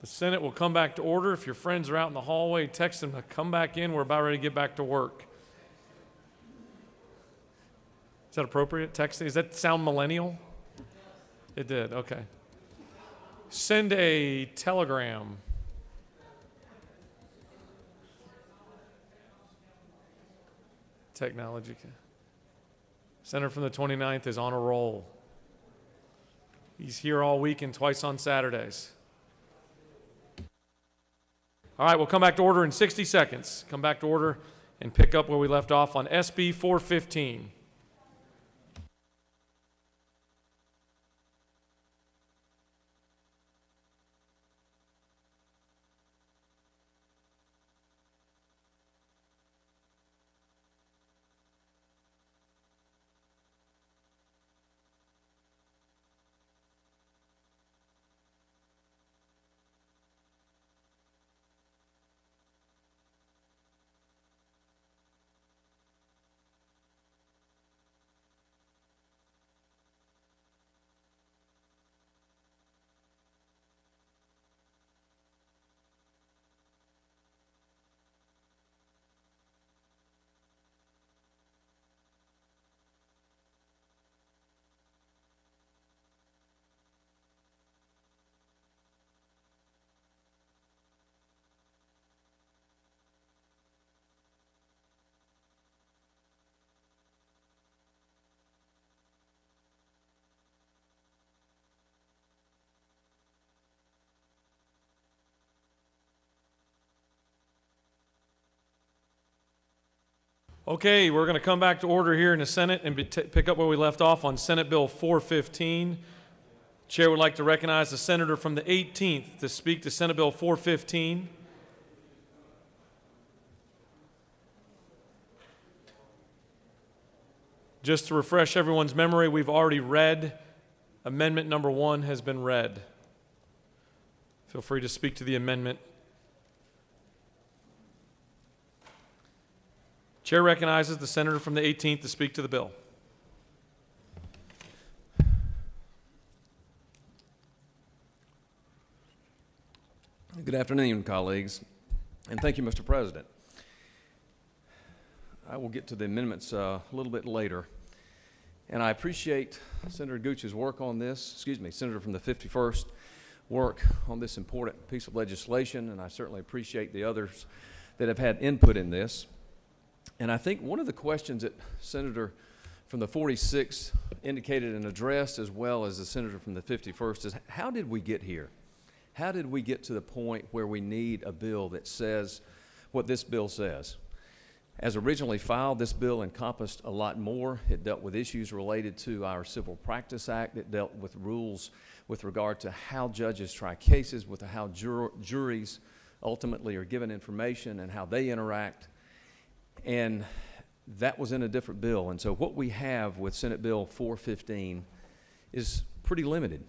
The Senate will come back to order. If your friends are out in the hallway, text them to come back in. We're about ready to get back to work. Is that appropriate? Texting? Does that sound millennial? It did, okay. Send a telegram. Technology. Senator from the 29th is on a roll. He's here all week and twice on Saturdays. All right, we'll come back to order in 60 seconds. Come back to order and pick up where we left off on SB 415. Okay, we're going to come back to order here in the Senate and pick up where we left off on Senate Bill 415. Chair would like to recognize the senator from the 18th to speak to Senate Bill 415. Just to refresh everyone's memory, we've already read. Amendment number 1 has been read. Feel free to speak to the amendment. Chair recognizes the senator from the 18th to speak to the bill. Good afternoon, colleagues, and thank you, Mr. President. I will get to the amendments a little bit later, and I appreciate Senator Gooch's work on this, Senator from the 51st work on this important piece of legislation, and I certainly appreciate the others that have had input in this. And I think one of the questions that Senator from the 46th indicated and addressed, as well as the Senator from the 51st, is how did we get here? How did we get to the point where we need a bill that says what this bill says? As originally filed, this bill encompassed a lot more. It dealt with issues related to our Civil Practice Act. It dealt with rules with regard to how judges try cases, with how juries ultimately are given information and how they interact. And that was in a different bill. And so what we have with Senate Bill 415 is pretty limited.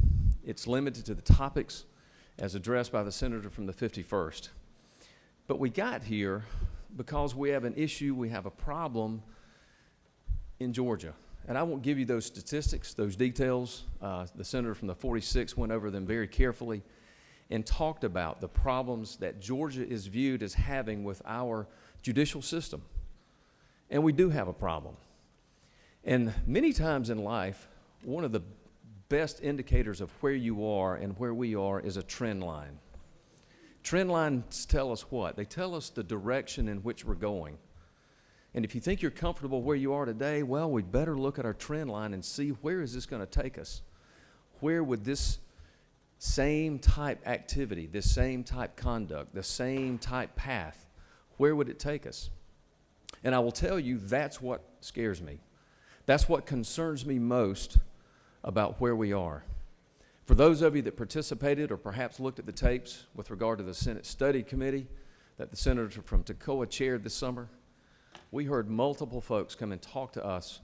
It's limited to the topics as addressed by the senator from the 51st. But we got here because we have an issue, we have a problem in Georgia. And I won't give you those statistics, those details. The senator from the 46th went over them very carefully and talked about the problems that Georgia is viewed as having with our judicial system. And we do have a problem. And many times in life, one of the best indicators of where you are and where we are is a trend line. Trend lines tell us what? They tell us the direction in which we're going. And if you think you're comfortable where you are today, well, we'd better look at our trend line and see where is this going to take us? Where would this same type activity, this same type conduct, the same type path, where would it take us? And I will tell you, that's what scares me. That's what concerns me most about where we are. For those of you that participated or perhaps looked at the tapes with regard to the Senate Study Committee that the senator from Toccoa chaired this summer, we heard multiple folks come and talk to us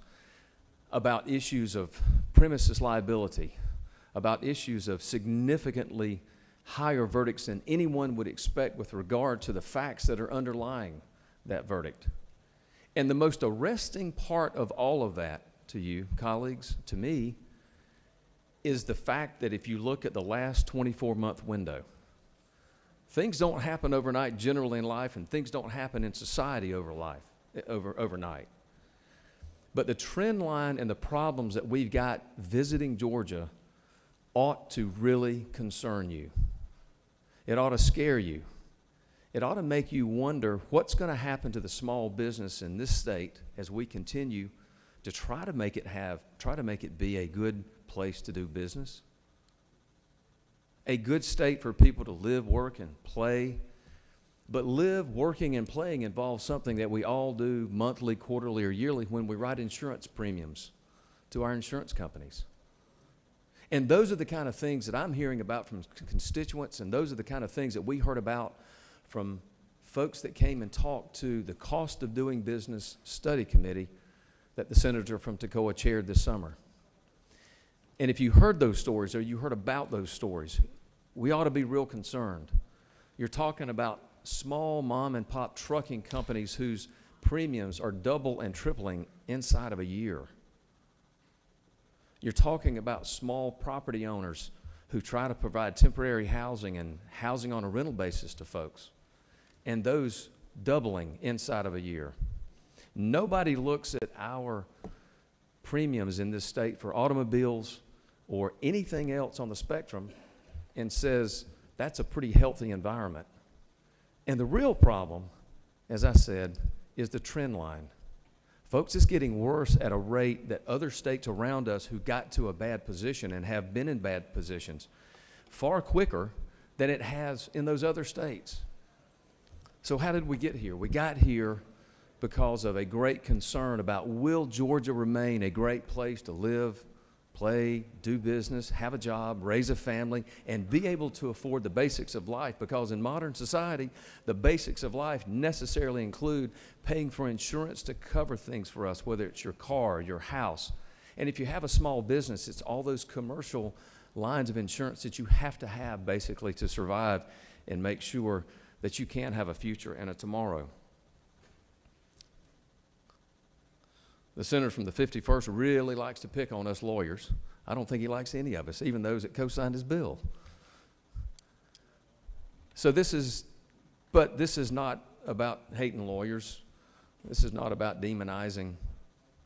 about issues of premises liability, about issues of significantly higher verdicts than anyone would expect with regard to the facts that are underlying that verdict. And the most arresting part of all of that to you, colleagues, to me, is the fact that if you look at the last 24-month window, Things don't happen overnight generally in life, and things don't happen in society overnight. But the trend line and the problems that we've got visiting Georgia ought to really concern you. It ought to scare you. It ought to make you wonder what's going to happen to the small business in this state as we continue to try to make it be a good place to do business, a good state for people to live, work, and play. But live, working, and playing involves something that we all do monthly, quarterly, or yearly when we write insurance premiums to our insurance companies. And those are the kind of things that I'm hearing about from constituents, and those are the kind of things that we heard about from folks that came and talked to the Cost of Doing Business Study Committee that the senator from Toccoa chaired this summer. And if you heard those stories or you heard about those stories, we ought to be real concerned. You're talking about small mom and pop trucking companies whose premiums are double and tripling inside of a year. You're talking about small property owners who try to provide temporary housing and housing on a rental basis to folks, and those doubling inside of a year. Nobody looks at our premiums in this state for automobiles or anything else on the spectrum and says that's a pretty healthy environment. And the real problem, as I said, is the trend line. Folks, it's getting worse at a rate that other states around us who got to a bad position and have been in bad positions far quicker than it has in those other states. So how did we get here? We got here because of a great concern about, will Georgia remain a great place to live, play, do business, have a job, raise a family, and be able to afford the basics of life? Because in modern society, the basics of life necessarily include paying for insurance to cover things for us, whether it's your car, your house. And if you have a small business, it's all those commercial lines of insurance that you have to have basically to survive and make sure that you can have a future and a tomorrow. The senator from the 51st really likes to pick on us lawyers. I don't think he likes any of us, even those that co-signed his bill. So this is not about hating lawyers. This is not about demonizing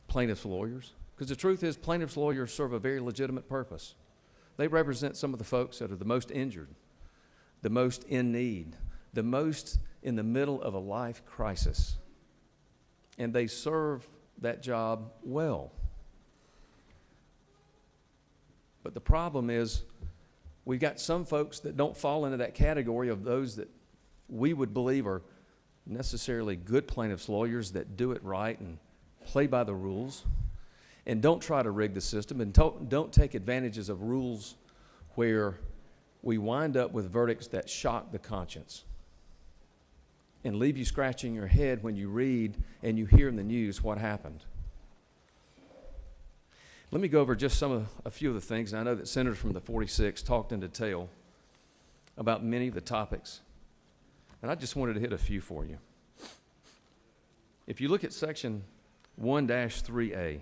plaintiffs' lawyers. Because the truth is, plaintiffs' lawyers serve a very legitimate purpose. They represent some of the folks that are the most injured, the most in need, the most in the middle of a life crisis. And they serve that job well. But the problem is we've got some folks that don't fall into that category of those that we would believe are necessarily good plaintiffs' lawyers that do it right and play by the rules and don't try to rig the system and don't take advantages of rules where we wind up with verdicts that shock the conscience and leave you scratching your head when you read and you hear in the news what happened. Let me go over just a few of the things. And I know that senators from the 46 talked in detail about many of the topics. And I just wanted to hit a few for you. If you look at section 1-3A,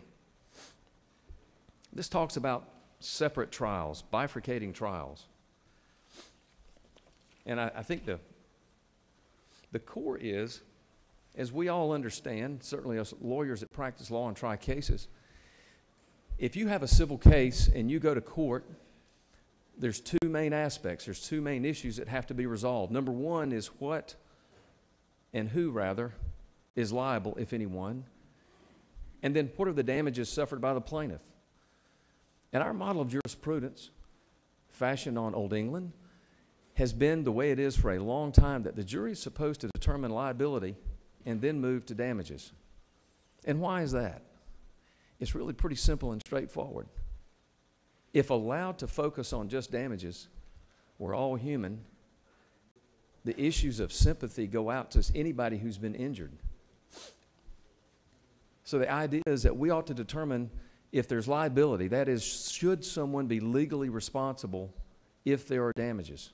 this talks about separate trials, bifurcating trials. And I think the core is, as we all understand, certainly us lawyers that practice law and try cases, if you have a civil case and you go to court, there's two main aspects. There's two main issues that have to be resolved. Number one is what and who, rather, is liable, if anyone. And then what are the damages suffered by the plaintiff? And our model of jurisprudence, fashioned on Old England, has been the way it is for a long time, that the jury is supposed to determine liability and then move to damages. And why is that? It's really pretty simple and straightforward. If allowed to focus on just damages, we're all human, the issues of sympathy go out to anybody who's been injured. So the idea is that we ought to determine if there's liability, that is, should someone be legally responsible if there are damages?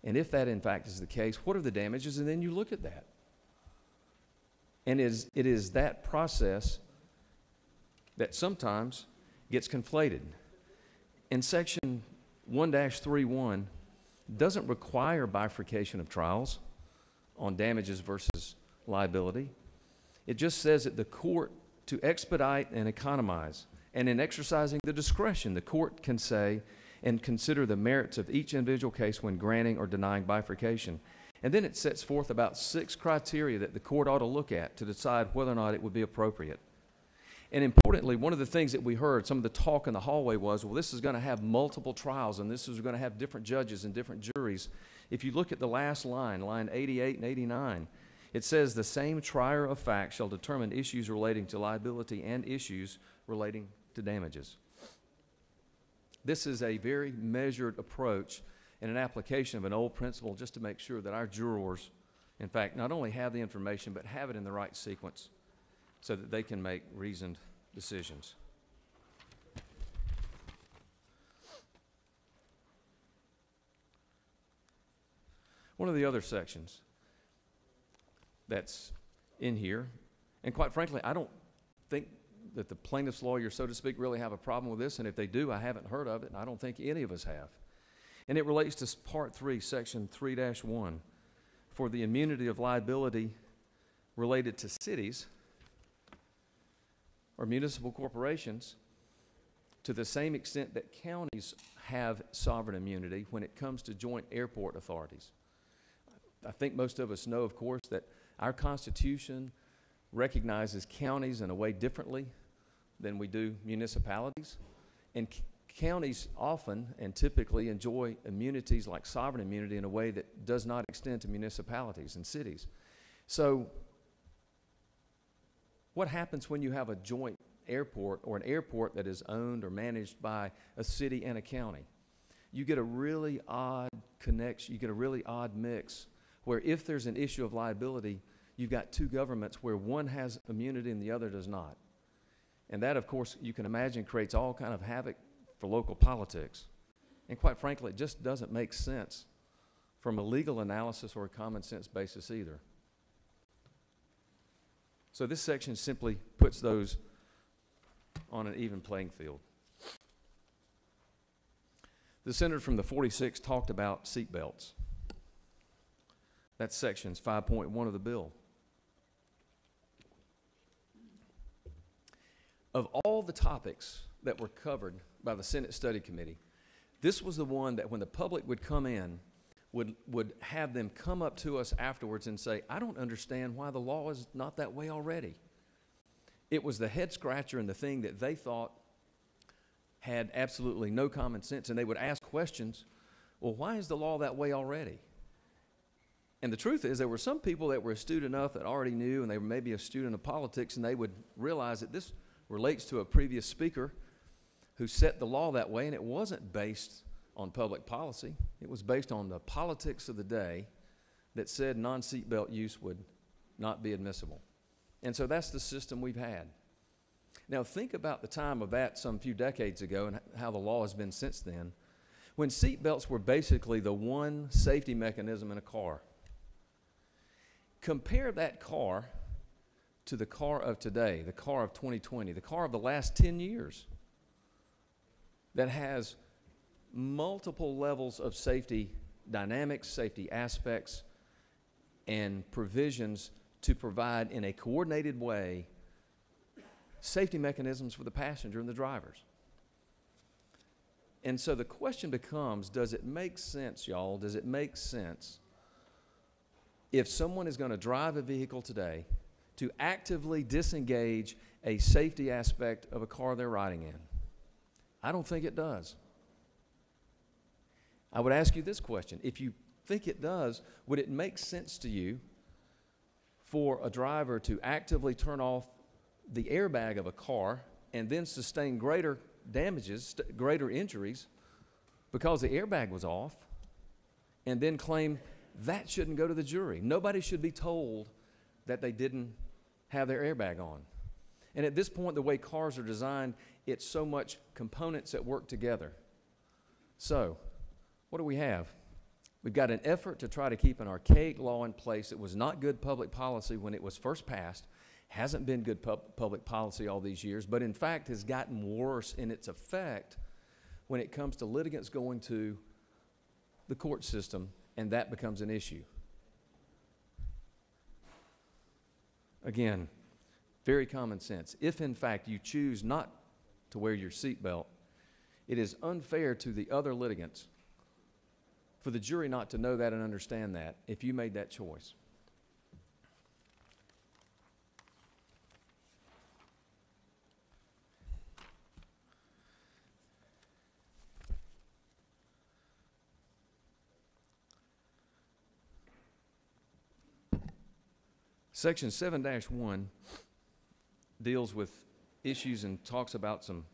And if that, in fact, is the case, what are the damages? And then you look at that. And it is that process that sometimes gets conflated. In section 1-31, doesn't require bifurcation of trials on damages versus liability. It just says that the court, to expedite and economize, and in exercising the discretion, the court can say and consider the merits of each individual case when granting or denying bifurcation. And then it sets forth about 6 criteria that the court ought to look at to decide whether or not it would be appropriate. And importantly, one of the things that we heard, some of the talk in the hallway was, well, this is going to have multiple trials, and this is going to have different judges and different juries. If you look at the last line, line 88 and 89, it says the same trier of fact shall determine issues relating to liability and issues relating to damages. This is a very measured approach and an application of an old principle just to make sure that our jurors, in fact, not only have the information, but have it in the right sequence so that they can make reasoned decisions. One of the other sections that's in here, and quite frankly, I don't think that the plaintiff's lawyers, so to speak, really have a problem with this, and if they do, I haven't heard of it, and I don't think any of us have. And it relates to Part 3, Section 3-1, for the immunity of liability related to cities or municipal corporations to the same extent that counties have sovereign immunity when it comes to joint airport authorities. I think most of us know, of course, that our Constitution recognizes counties in a way differently than we do municipalities. And counties often and typically enjoy immunities like sovereign immunity in a way that does not extend to municipalities and cities. So what happens when you have a joint airport or an airport that is owned or managed by a city and a county? You get a really odd connection, you get a really odd mix where if there's an issue of liability, you've got 2 governments where one has immunity and the other does not. And that, of course, you can imagine creates all kind of havoc for local politics. And quite frankly, it just doesn't make sense from a legal analysis or a common sense basis either. So this section simply puts those on an even playing field. The senator from the 46 talked about seat belts. That's sections 5.1 of the bill. Of all the topics that were covered by the Senate Study Committee, this was the one that when the public would come in, would have them come up to us afterwards and say, I don't understand why the law is not that way already. It was the head scratcher and the thing that they thought had absolutely no common sense, and they would ask questions, well, why is the law that way already? And the truth is there were some people that were astute enough that already knew, and they were maybe a student of politics, and they would realize that this relates to a previous speaker who set the law that way, and it wasn't based on public policy. It was based on the politics of the day that said non-seatbelt use would not be admissible. And so that's the system we've had. Now think about the time of that some few decades ago and how the law has been since then, when seatbelts were basically the one safety mechanism in a car. Compare that car to the car of today, the car of 2020, the car of the last 10 years that has multiple levels of safety dynamics, safety aspects, and provisions to provide in a coordinated way safety mechanisms for the passenger and the drivers. And so the question becomes, does it make sense, y'all? Does it make sense if someone is going to drive a vehicle today to actively disengage a safety aspect of a car they're riding in? I don't think it does. I would ask you this question. If you think it does, would it make sense to you for a driver to actively turn off the airbag of a car and then sustain greater damages, greater injuries because the airbag was off, and then claim that shouldn't go to the jury? Nobody should be told that they didn't have their airbag on. And at this point, the way cars are designed, it's so much components that work together. So, what do we have? We've got an effort to try to keep an archaic law in place that was not good public policy when it was first passed, hasn't been good public policy all these years, but in fact has gotten worse in its effect when it comes to litigants going to the court system, and that becomes an issue. Again, very common sense. If in fact you choose not to wear your seatbelt, it is unfair to the other litigants for the jury not to know that and understand that if you made that choice. Section 7-1 deals with issues and talks about some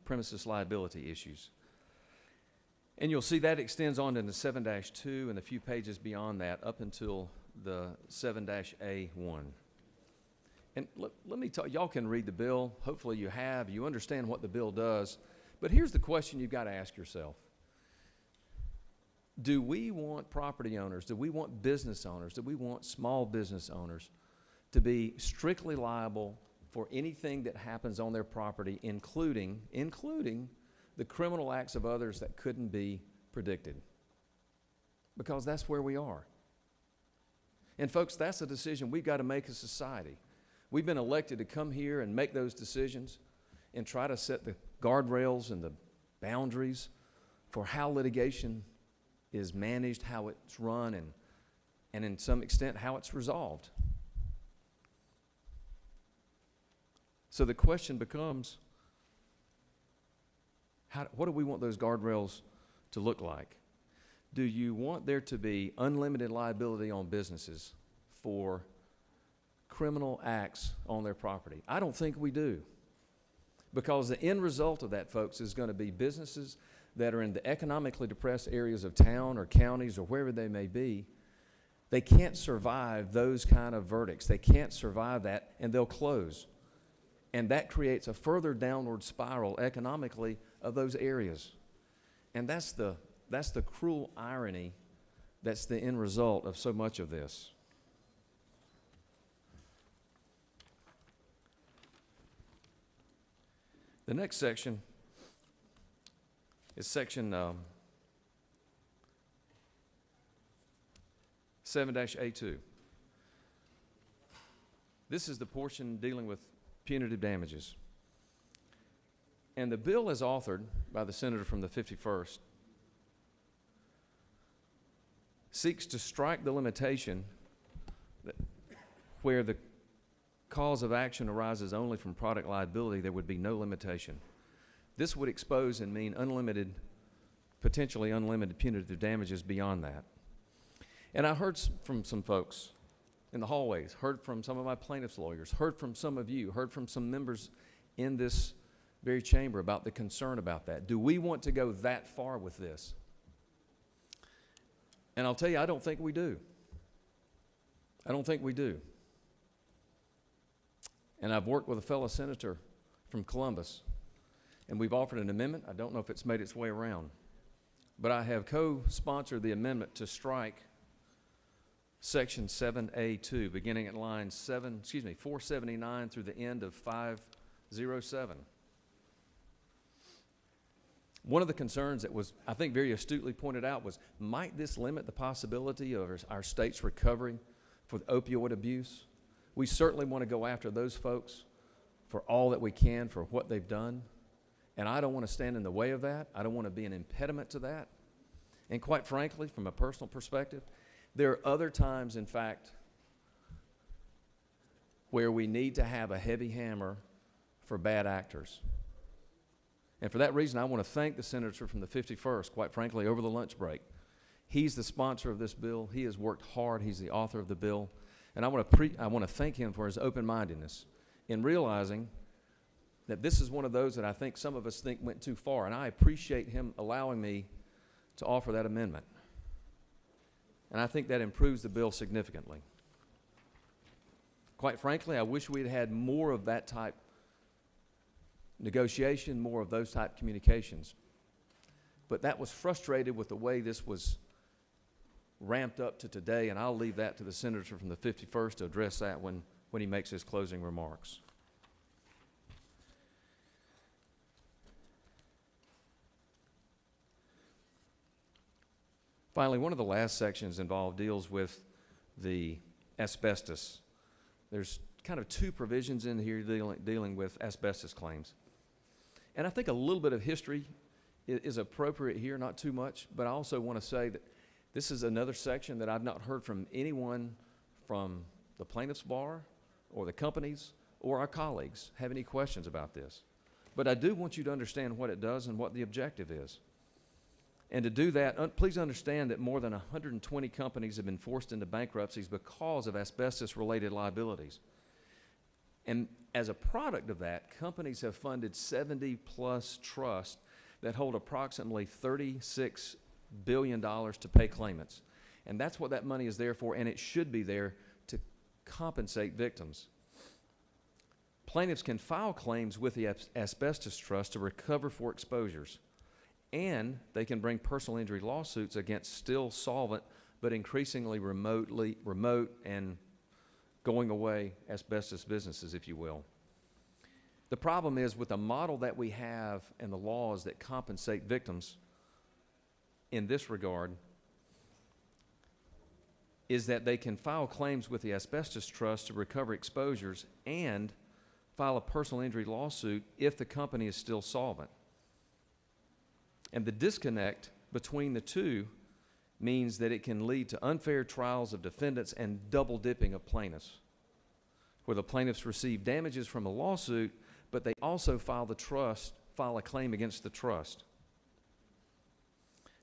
premises liability issues. And you'll see that extends on into 7-2 and a few pages beyond that up until the 7-A1. And let me tell you, y'all can read the bill. Hopefully you have. You understand what the bill does. But here's the question you've got to ask yourself. Do we want property owners, do we want business owners, do we want small business owners to be strictly liable for anything that happens on their property, including the criminal acts of others that couldn't be predicted? Because that's where we are. And folks, that's a decision we've got to make as a society. We've been elected to come here and make those decisions and try to set the guardrails and the boundaries for how litigation is managed, how it's run, and in some extent how it's resolved. So the question becomes, what do we want those guardrails to look like? Do you want there to be unlimited liability on businesses for criminal acts on their property? I don't think we do. Because the end result of that, folks, is going to be businesses that are in the economically depressed areas of town or counties or wherever they may be. They can't survive those kind of verdicts. They can't survive that, and they'll close. And that creates a further downward spiral economically of those areas. And that's the cruel irony that's the end result of so much of this. The next section is section 7-A2. This is the portion dealing with punitive damages. And the bill is authored by the senator from the 51st, seeks to strike the limitation that where the cause of action arises only from product liability, there would be no limitation. This would expose and mean potentially unlimited punitive damages beyond that. And I heard from some folks in the hallways, heard from some of my plaintiffs' lawyers, heard from some of you, heard from some members in this very chamber about the concern about that. Do we want to go that far with this? And I'll tell you, I don't think we do. I don't think we do. And I've worked with a fellow senator from Columbus, and we've offered an amendment. I don't know if it's made its way around, but I have co-sponsored the amendment to strike Section 7A2, beginning at line 479 through the end of 507. One of the concerns that was, I think, very astutely pointed out was, might this limit the possibility of our state's recovery for the opioid abuse? We certainly want to go after those folks for all that we can for what they've done. And I don't want to stand in the way of that. I don't want to be an impediment to that. And quite frankly, from a personal perspective, there are other times, in fact, where we need to have a heavy hammer for bad actors. And for that reason, I want to thank the senator from the 51st, quite frankly, over the lunch break. He's the sponsor of this bill. He has worked hard. He's the author of the bill. And I want to thank him for his open-mindedness in realizing that this is one of those that I think some of us think went too far. And I appreciate him allowing me to offer that amendment. And I think that improves the bill significantly. Quite frankly, I wish we'd had more of that type negotiation, more of those type communications. But that was frustrated with the way this was ramped up to today, and I'll leave that to the senator from the 51st to address that when he makes his closing remarks. Finally, one of the last sections involved deals with the asbestos. There's kind of two provisions in here dealing with asbestos claims. And I think a little bit of history is appropriate here, not too much, but I also want to say that this is another section that I've not heard from anyone from the plaintiff's bar or the companies or our colleagues have any questions about this. But I do want you to understand what it does and what the objective is. And to do that, please understand that more than 120 companies have been forced into bankruptcies because of asbestos-related liabilities. And as a product of that, companies have funded 70-plus trusts that hold approximately $36 billion to pay claimants. And that's what that money is there for, and it should be there to compensate victims. Plaintiffs can file claims with the asbestos trust to recover for exposures, and they can bring personal injury lawsuits against still solvent but increasingly remote and going away asbestos businesses, if you will. The problem is with the model that we have and the laws that compensate victims in this regard is that they can file claims with the asbestos trust to recover exposures and file a personal injury lawsuit if the company is still solvent. And the disconnect between the two means that it can lead to unfair trials of defendants and double dipping of plaintiffs, where the plaintiffs receive damages from a lawsuit, but they also file a claim against the trust.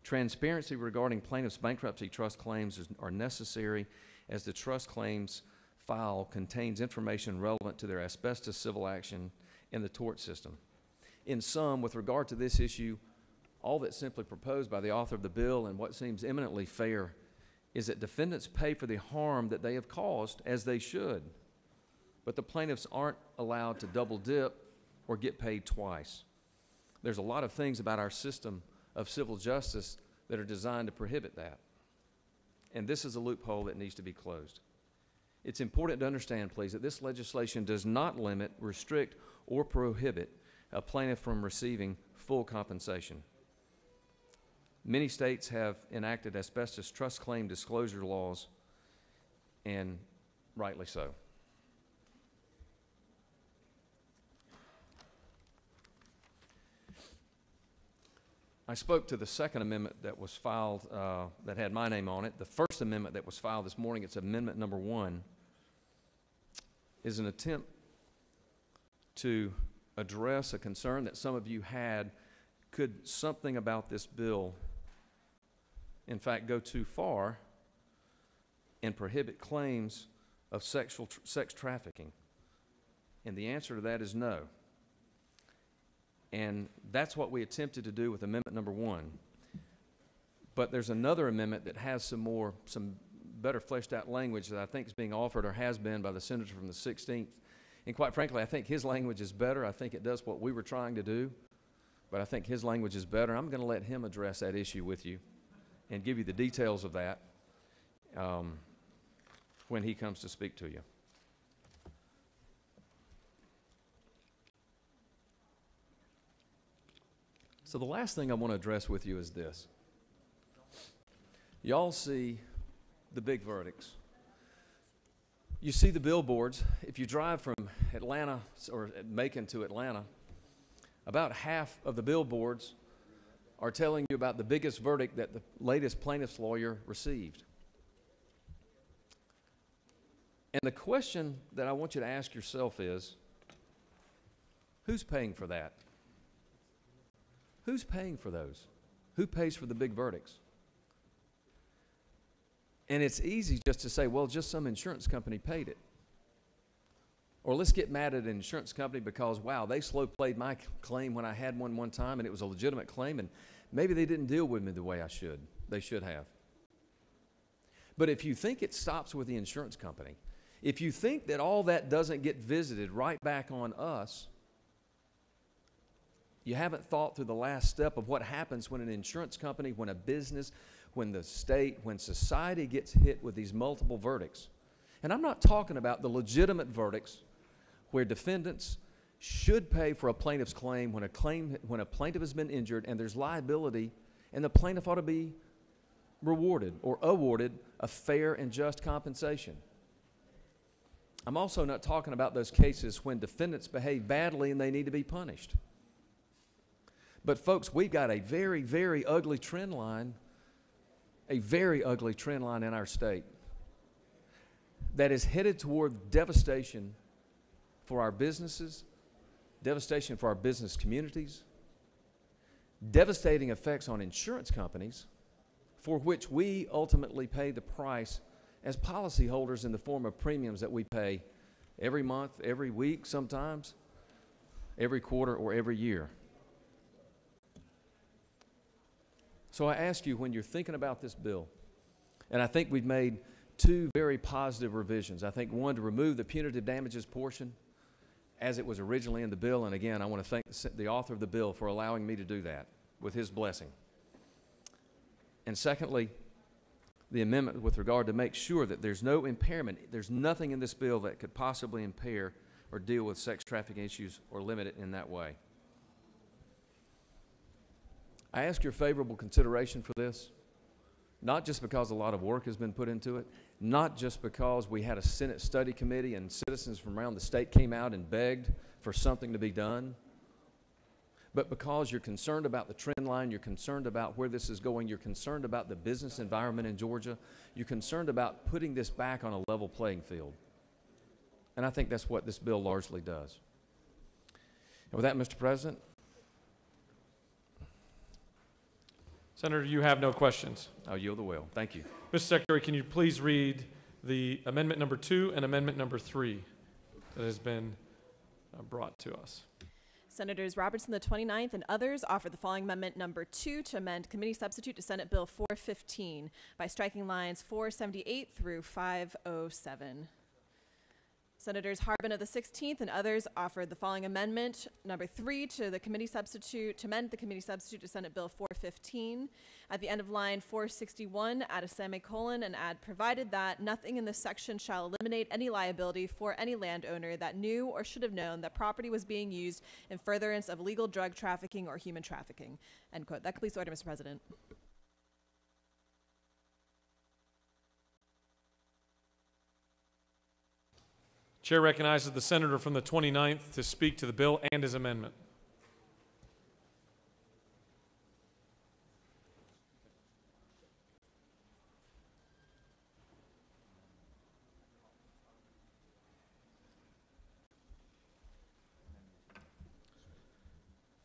Transparency regarding plaintiffs' bankruptcy trust claims are necessary, as the trust claims file contains information relevant to their asbestos civil action in the tort system. In sum, with regard to this issue, all that's simply proposed by the author of the bill and what seems eminently fair is that defendants pay for the harm that they have caused, as they should, but the plaintiffs aren't allowed to double dip or get paid twice. There's a lot of things about our system of civil justice that are designed to prohibit that, and this is a loophole that needs to be closed. It's important to understand, please, that this legislation does not limit, restrict, or prohibit a plaintiff from receiving full compensation. Many states have enacted asbestos trust claim disclosure laws, and rightly so. I spoke to the second amendment that was filed that had my name on it. The first amendment that was filed this morning, it's amendment number 1, is an attempt to address a concern that some of you had. Could something about this bill, in fact, go too far and prohibit claims of sex trafficking? And the answer to that is no. And that's what we attempted to do with amendment number 1. But there's another amendment that has some better fleshed out language that I think is being offered or has been by the senator from the 16th. And quite frankly, I think his language is better. I think it does what we were trying to do, but I think his language is better. I'm going to let him address that issue with you and give you the details of that when he comes to speak to you. So the last thing I want to address with you is this. Y'all see the big verdicts. You see the billboards. If you drive from Atlanta or Macon to Atlanta, about half of the billboards are telling you about the biggest verdict that the latest plaintiff's lawyer received. And the question that I want you to ask yourself is, who's paying for that? Who's paying for those? Who pays for the big verdicts? And it's easy just to say, well, just some insurance company paid it. Or let's get mad at an insurance company because, wow, they slow played my claim when I had one time and it was a legitimate claim and maybe they didn't deal with me the way they should have. But if you think it stops with the insurance company, if you think that all that doesn't get visited right back on us, you haven't thought through the last step of what happens when an insurance company, when a business, when the state, when society gets hit with these multiple verdicts. And I'm not talking about the legitimate verdicts where defendants should pay for a plaintiff's claim when a plaintiff has been injured and there's liability and the plaintiff ought to be rewarded or awarded a fair and just compensation. I'm also not talking about those cases when defendants behave badly and they need to be punished. But folks, we've got a very, very ugly trend line, in our state that is headed toward devastation for our businesses, devastation for our business communities, devastating effects on insurance companies, for which we ultimately pay the price as policyholders in the form of premiums that we pay every month, every week sometimes, every quarter, or every year. So I ask you, when you're thinking about this bill, and I think we've made two very positive revisions. I think one, to remove the punitive damages portion as it was originally in the bill, and again, I want to thank the author of the bill for allowing me to do that with his blessing. And secondly, the amendment with regard to make sure that there's no impairment, there's nothing in this bill that could possibly impair or deal with sex trafficking issues or limit it in that way. I ask your favorable consideration for this, not just because a lot of work has been put into it, not just because we had a Senate study committee and citizens from around the state came out and begged for something to be done, but because you're concerned about the trend line, you're concerned about where this is going, you're concerned about the business environment in Georgia, you're concerned about putting this back on a level playing field. And I think that's what this bill largely does. And with that, Mr. President, Senator, you have no questions. I'll yield the will. Thank you. Mr. Secretary, can you please read the amendment number 2 and amendment number 3 that has been brought to us? Senators Robertson, the 29th, and others offer the following amendment number 2 to amend committee substitute to Senate Bill 415 by striking lines 478 through 507. Senators Harbin of the 16th and others offered the following amendment number 3 to the committee substitute to amend the committee substitute to Senate Bill 415. At the end of line 461, add a semicolon and add, provided that nothing in this section shall eliminate any liability for any landowner that knew or should have known that property was being used in furtherance of illegal drug trafficking or human trafficking. End quote. That completes the order, Mr. President. Chair recognizes the senator from the 29th to speak to the bill and his amendment.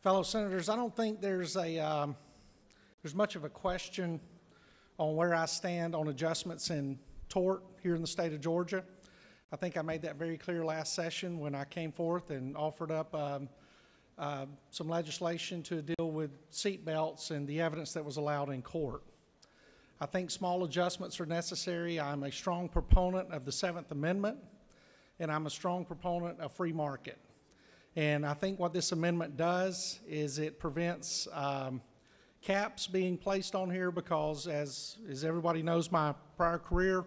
Fellow senators, I don't think there's much of a question on where I stand on adjustments in tort here in the state of Georgia. I think I made that very clear last session when I came forth and offered up some legislation to deal with seat belts and the evidence that was allowed in court. I think small adjustments are necessary. I'm a strong proponent of the 7th Amendment, and I'm a strong proponent of free market. And I think what this amendment does is it prevents caps being placed on here because, as everybody knows, my prior career,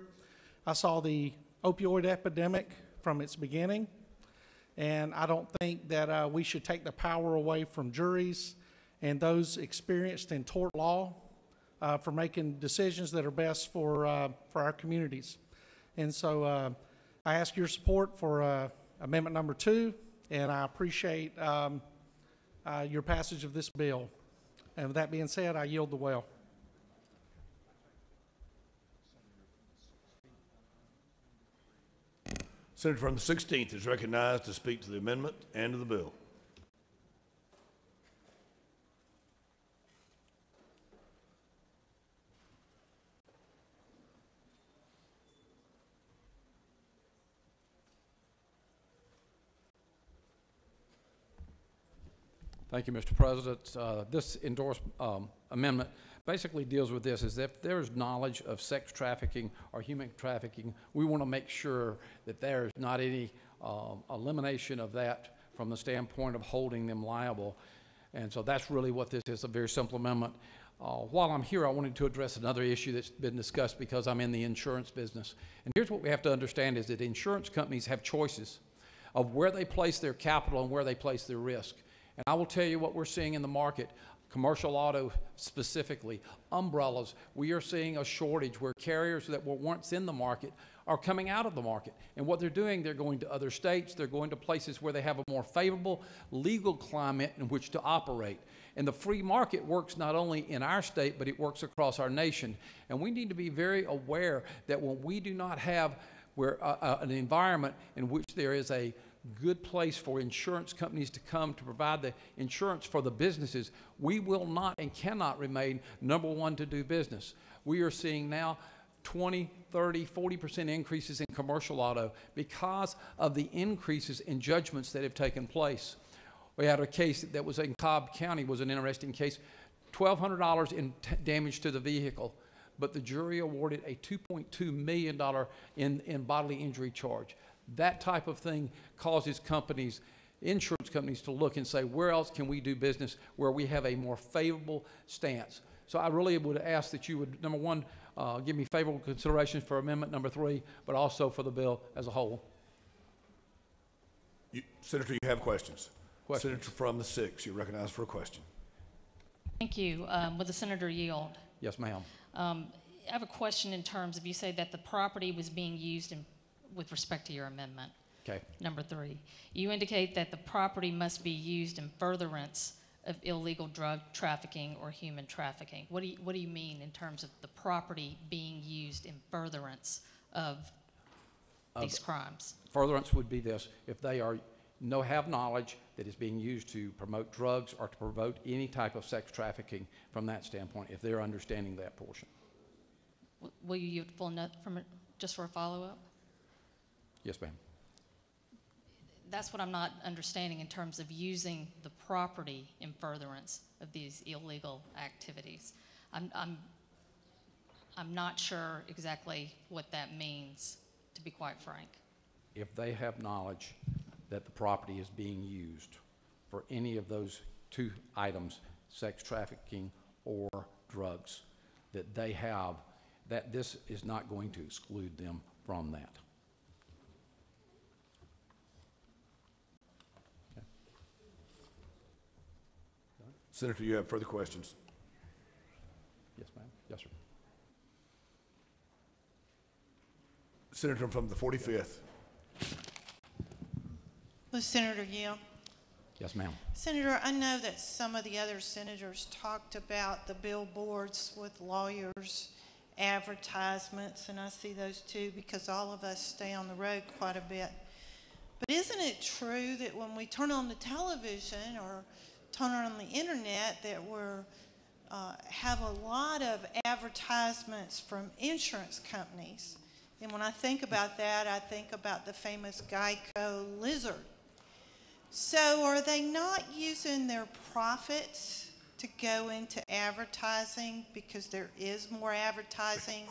I saw the opioid epidemic from its beginning, and I don't think that we should take the power away from juries and those experienced in tort law for making decisions that are best for our communities. And so I ask your support for amendment number 2, and I appreciate your passage of this bill. And with that being said, I yield the well. Senator from the 16th is recognized to speak to the amendment and to the bill. Thank you, Mr. President. This endorsed amendment basically deals with this, is if there's knowledge of sex trafficking or human trafficking, we want to make sure that there's not any elimination of that from the standpoint of holding them liable. And so that's really what this is, a very simple amendment. While I'm here, I wanted to address another issue that's been discussed because I'm in the insurance business. And here's what we have to understand is that insurance companies have choices of where they place their capital and where they place their risk. And I will tell you what we're seeing in the market. Commercial auto specifically, umbrellas, we are seeing a shortage where carriers that were once in the market are coming out of the market. And what they're doing, they're going to other states, they're going to places where they have a more favorable legal climate in which to operate. And the free market works not only in our state, but it works across our nation. And we need to be very aware that when we do not have an environment in which there is a good place for insurance companies to come to provide the insurance for the businesses, we will not and cannot remain number one to do business. We are seeing now 20, 30, 40% increases in commercial auto because of the increases in judgments that have taken place. We had a case that was in Cobb County, was an interesting case, $1,200 in damage to the vehicle, but the jury awarded a $2.2 million in bodily injury charge. That type of thing causes companies, insurance companies, to look and say, where else can we do business where we have a more favorable stance? So I really would ask that you would, number one, give me favorable consideration for amendment number 3, but also for the bill as a whole. Senator, you have questions? Questions. Senator from the 6th, you're recognized for a question. Thank you. Would the senator yield? Yes, ma'am. I have a question in terms of, you say that the property was being used with respect to your amendment. Okay. Number 3. You indicate that the property must be used in furtherance of illegal drug trafficking or human trafficking. What do you mean in terms of the property being used in furtherance of these crimes? Furtherance would be this: if they have knowledge that is being used to promote drugs or to promote any type of sex trafficking from that standpoint, if they're understanding that portion. Will you yield full nut from it just for a follow-up? Yes, ma'am. That's what I'm not understanding in terms of using the property in furtherance of these illegal activities. I'm not sure exactly what that means, to be quite frank. If they have knowledge that the property is being used for any of those 2 items, sex trafficking or drugs, that they have, that this is not going to exclude them from that. Senator, you have further questions? Yes, ma'am. Yes, sir. Senator from the 45th. Will Senator yield? Yes, ma'am. Senator, I know that some of the other senators talked about the billboards with lawyers, advertisements, and I see those too because all of us stay on the road quite a bit. But isn't it true that when we turn on the television or turn on the internet that we're have a lot of advertisements from insurance companies? And when I think about that, I think about the famous Geico lizard. So are they not using their profits to go into advertising because there is more advertising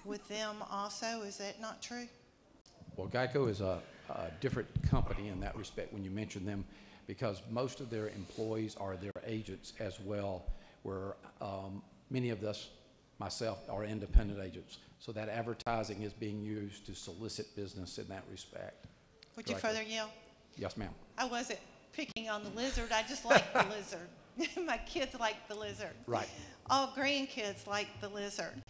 with them also? Is that not true? Well, Geico is a different company in that respect when you mention them, because most of their employees are their agents as well, where many of us, myself, are independent agents. So that advertising is being used to solicit business in that respect. Would you further yield? Yes, ma'am. I wasn't picking on the lizard. I just like the lizard. My kids like the lizard. Right. All grandkids like the lizard.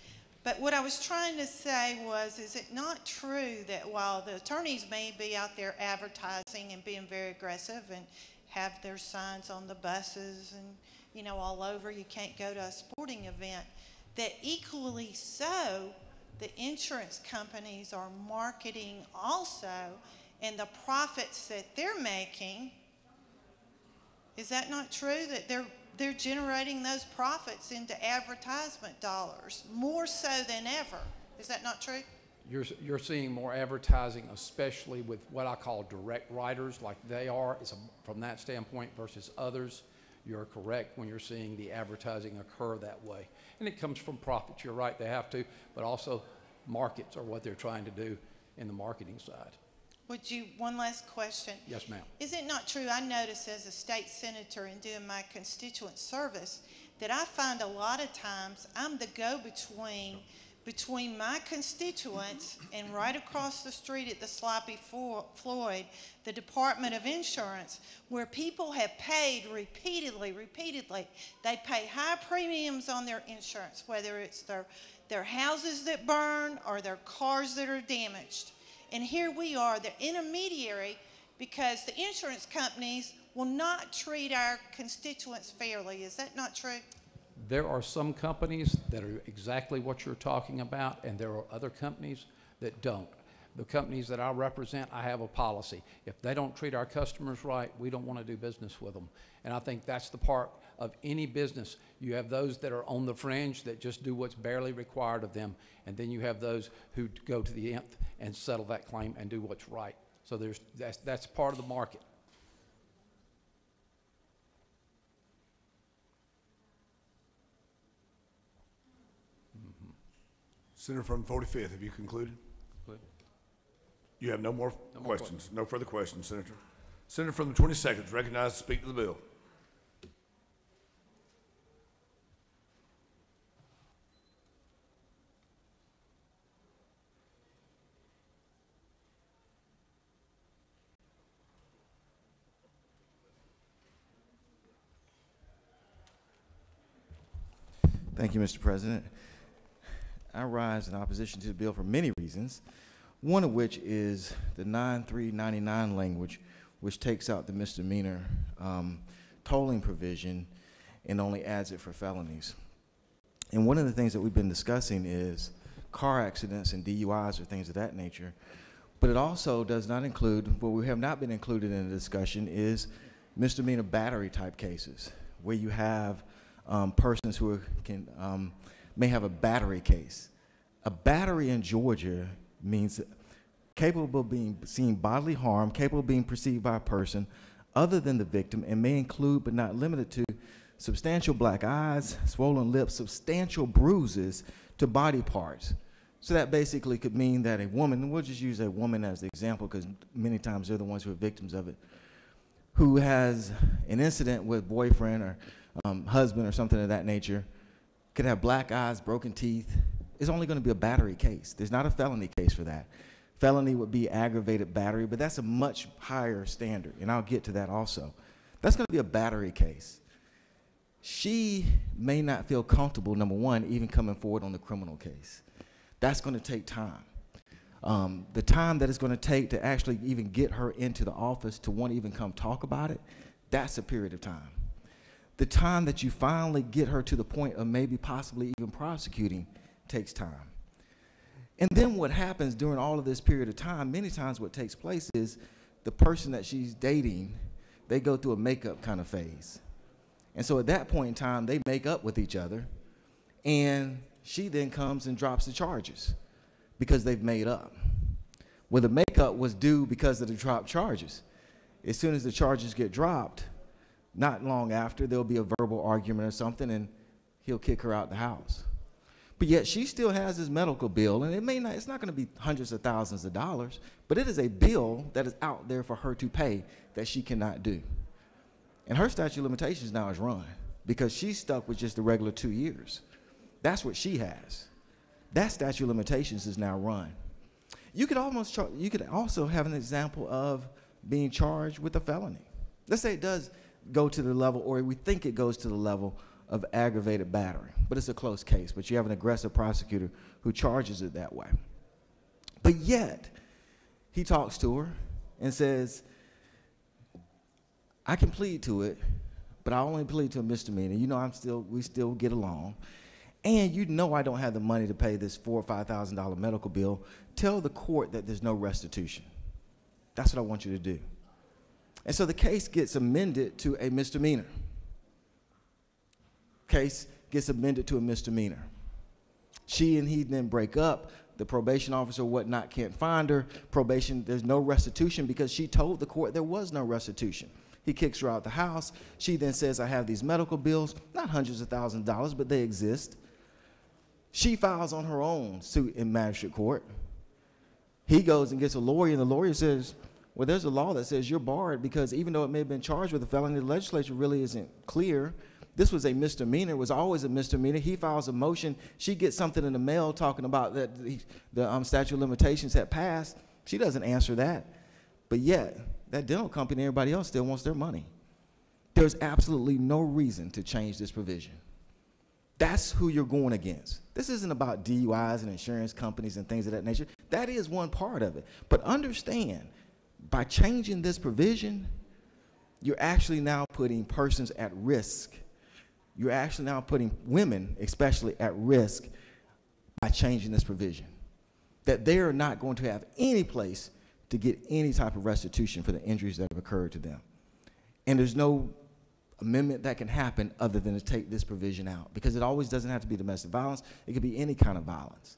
But what I was trying to say was, is it not true that while the attorneys may be out there advertising and being very aggressive and have their signs on the buses and, you know, all over, you can't go to a sporting event, that equally so, the insurance companies are marketing also, and the profits that they're making, is that not true, that they're generating those profits into advertisement dollars more so than ever? Is that not true? You're seeing more advertising, especially with what I call direct writers, like they are, from that standpoint versus others. You're correct when you're seeing the advertising occur that way. And it comes from profits, you're right, they have to, but also markets are what they're trying to do in the marketing side. Would you, one last question. Yes, ma'am. Is it not true, I notice as a state senator and doing my constituent service, that I find a lot of times I'm the go-between between my constituents and right across the street at the Sloppy Floyd, the Department of Insurance, where people have paid repeatedly. They pay high premiums on their insurance, whether it's their houses that burn or their cars that are damaged. And here we are, the intermediary, because the insurance companies will not treat our constituents fairly. Is that not true? There are some companies that are exactly what you're talking about, and there are other companies that don't. The companies that I represent, I have a policy. If they don't treat our customers right, we don't want to do business with them. And I think that's the part of any business. You have those that are on the fringe that just do what's barely required of them, and then you have those who go to the nth and settle that claim and do what's right. So that's part of the market. Senator from 45th, have you concluded? You have no more questions. No further questions, Senator. Senator from the 22nd is recognized to speak to the bill. Thank you, Mr. President. I rise in opposition to the bill for many reasons, one of which is the 9399 language, which takes out the misdemeanor tolling provision and only adds it for felonies. And one of the things that we've been discussing is car accidents and DUIs or things of that nature, but it also does not include, what we have not been included in the discussion is misdemeanor battery type cases, where you have persons who may have a battery case. A battery in Georgia means capable of being seen bodily harm, capable of being perceived by a person other than the victim, and may include but not limited to substantial black eyes, swollen lips, substantial bruises to body parts. So that basically could mean that a woman, and we'll just use a woman as the example because many times they're the ones who are victims of it, who has an incident with boyfriend or husband or something of that nature, could have black eyes, broken teeth. It's only going to be a battery case. There's not a felony case for that. Felony would be aggravated battery, but that's a much higher standard, and I'll get to that also. That's going to be a battery case. She may not feel comfortable, number one, even coming forward on the criminal case. That's going to take time. The time that it's going to take to actually even get her into the office to want to even come talk about it, that's a period of time. The time that you finally get her to the point of maybe possibly even prosecuting takes time. And then what happens during all of this period of time, many times what takes place is the person that she's dating, they go through a makeup kind of phase. And so at that point in time, they make up with each other, and she then comes and drops the charges because they've made up. Well, the makeup was due because of the dropped charges. As soon as the charges get dropped, not long after, there'll be a verbal argument or something, and he'll kick her out the house. But yet she still has his medical bill, and it's not going to be hundreds of thousands of dollars, but it is a bill that is out there for her to pay that she cannot do. And her statute of limitations now is run because she's stuck with just the regular 2 years. That's what she has. That statute of limitations is now run. You could also have an example of being charged with a felony. Let's say it does go to the level, or we think it goes to the level of aggravated battery, but it's a close case, but you have an aggressive prosecutor who charges it that way. But yet, he talks to her and says, I can plead to it, but I only plead to a misdemeanor. You know, we still get along. And you know I don't have the money to pay this $4,000 or $5,000 medical bill. Tell the court that there's no restitution. That's what I want you to do. And so the case gets amended to a misdemeanor. Case gets amended to a misdemeanor. She and he then break up. The probation officer or whatnot can't find her. Probation, there's no restitution because she told the court there was no restitution. He kicks her out the house. She then says, I have these medical bills, not hundreds of thousands of dollars, but they exist. She files on her own suit in magistrate court. He goes and gets a lawyer, and the lawyer says, Well, there's a law that says you're barred because even though it may have been charged with a felony, the legislature really isn't clear. This was a misdemeanor. It was always a misdemeanor. He files a motion. She gets something in the mail talking about that the statute of limitations had passed. She doesn't answer that. But yet, that dental company and everybody else still wants their money. There's absolutely no reason to change this provision. That's who you're going against. This isn't about DUIs and insurance companies and things of that nature. That is one part of it. But understand, by changing this provision, you're actually now putting persons at risk. You're actually now putting women especially at risk by changing this provision. That they are not going to have any place to get any type of restitution for the injuries that have occurred to them. And there's no amendment that can happen other than to take this provision out, because it always doesn't have to be domestic violence. It could be any kind of violence.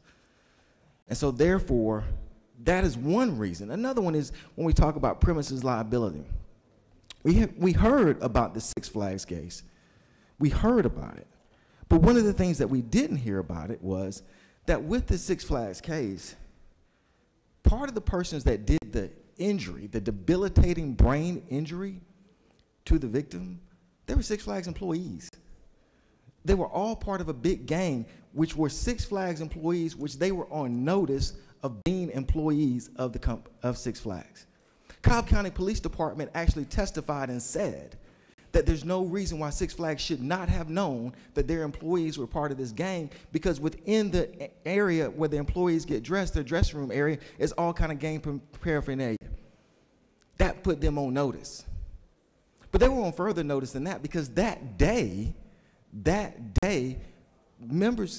And so therefore, that is one reason. Another one is when we talk about premises liability. We heard about the Six Flags case. We heard about it. But one of the things that we didn't hear about it was that with the Six Flags case, part of the persons that did the injury, the debilitating brain injury to the victim, they were Six Flags employees. They were all part of a big gang, which were Six Flags employees, which they were on notice of being employees of Six Flags. Cobb County Police Department actually testified and said that there's no reason why Six Flags should not have known that their employees were part of this gang, because within the area where the employees get dressed, their dressing room area, is all kind of gang paraphernalia. That put them on notice. But they were on further notice than that, because that day,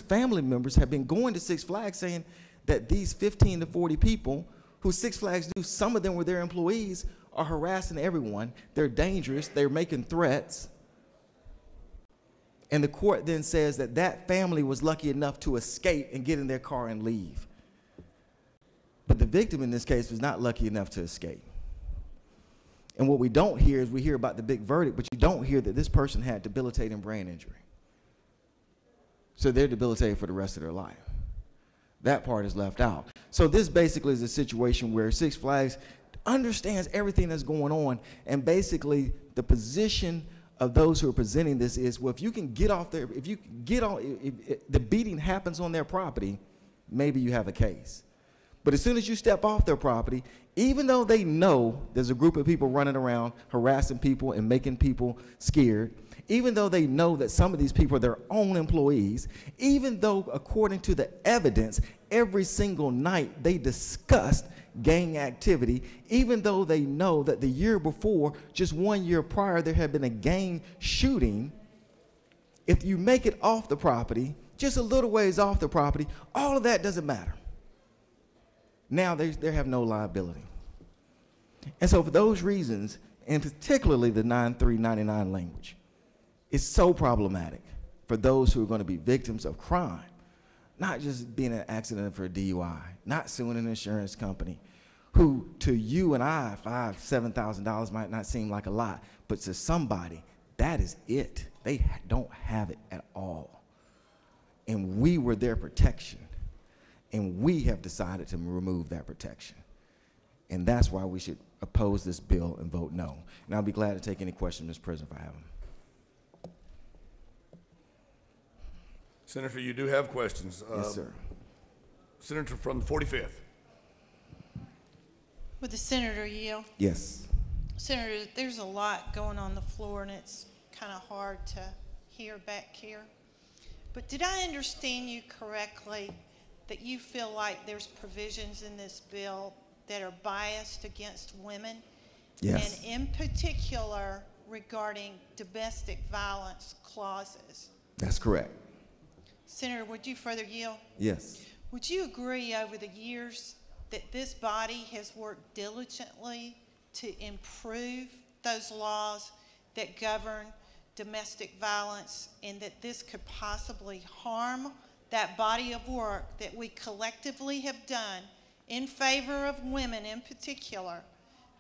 family members have been going to Six Flags saying that these 15 to 40 people who Six Flags knew, some of them were their employees, are harassing everyone. They're dangerous. They're making threats. And the court then says that that family was lucky enough to escape and get in their car and leave. But the victim in this case was not lucky enough to escape. And what we don't hear is we hear about the big verdict, but you don't hear that this person had debilitating brain injury. So they're debilitated for the rest of their life. That part is left out. So this basically is a situation where Six Flags understands everything that's going on, and basically the position of those who are presenting this is, well, if you can get off there, if the beating happens on their property, maybe you have a case. But as soon as you step off their property, even though they know there's a group of people running around harassing people and making people scared, even though they know that some of these people are their own employees, even though according to the evidence, every single night they discussed gang activity, even though they know that the year before, just 1 year prior, there had been a gang shooting, if you make it off the property, just a little ways off the property, all of that doesn't matter. Now they have no liability. And so for those reasons, and particularly the 9399 language, is so problematic for those who are going to be victims of crime, not just being in an accident for a DUI, not suing an insurance company, who to you and I, $5,000, $7,000 might not seem like a lot, but to somebody, that is it. They don't have it at all. And we were their protection. And we have decided to remove that protection. And that's why we should oppose this bill and vote no. And I'll be glad to take any questions, Mr. President, if I have them. Senator, you do have questions. Yes, sir. Senator from the 45th. Would the senator yield? Yes. Senator, there's a lot going on the floor, and it's kind of hard to hear back here. But did I understand you correctly that you feel like there's provisions in this bill that are biased against women? Yes. And in particular, regarding domestic violence clauses? That's correct. Senator, would you further yield? Yes. Would you agree over the years that this body has worked diligently to improve those laws that govern domestic violence, and that this could possibly harm that body of work that we collectively have done in favor of women in particular,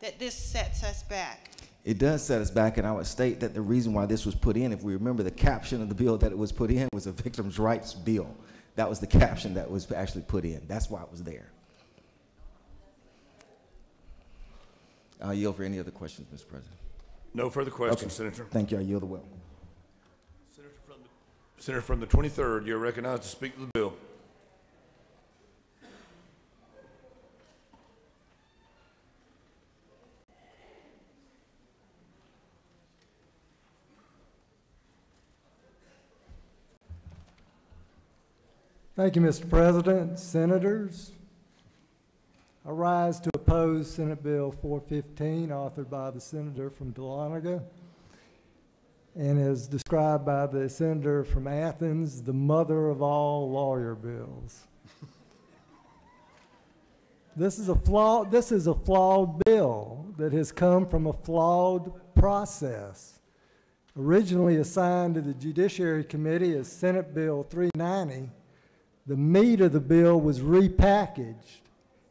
that this sets us back? It does set us back, and I would state that the reason why this was put in, if we remember the caption of the bill that it was put in, was a victims' rights bill. That was the caption that was actually put in. That's why it was there. I'll yield for any other questions, Mr. President. No further questions, Senator. Thank you. I yield the will. Senator from the 23rd, you're recognized to speak to the bill. Thank you, Mr. President. Senators, I rise to oppose Senate Bill 415, authored by the senator from Dahlonega, and as described by the senator from Athens, the mother of all lawyer bills. This is a flawed bill that has come from a flawed process. Originally assigned to the Judiciary Committee as Senate Bill 390, the meat of the bill was repackaged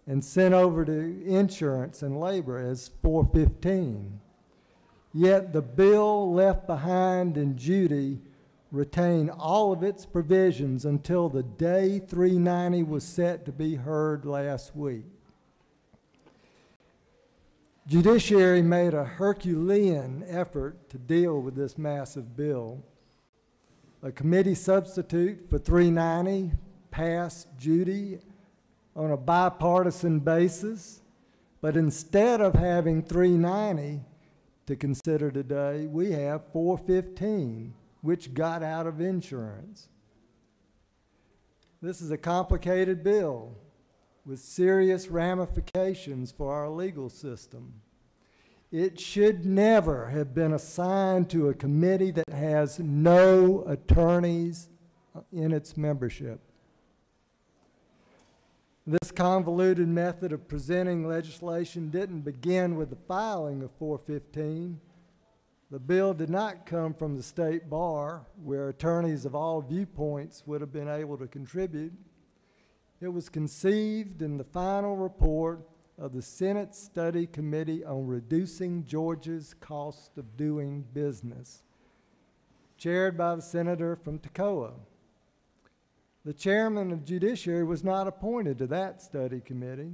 and sent over to Insurance and Labor as 415. Yet the bill left behind in Judy retained all of its provisions until the day 390 was set to be heard last week. Judiciary made a Herculean effort to deal with this massive bill. A committee substitute for 390 passed Judy on a bipartisan basis, but instead of having 390 to consider today, we have 415, which got out of insurance. This is a complicated bill with serious ramifications for our legal system. It should never have been assigned to a committee that has no attorneys in its membership. This convoluted method of presenting legislation didn't begin with the filing of 415. The bill did not come from the state bar, where attorneys of all viewpoints would have been able to contribute. It was conceived in the final report of the Senate Study Committee on Reducing Georgia's Cost of Doing Business, chaired by the senator from Toccoa. The chairman of Judiciary was not appointed to that study committee.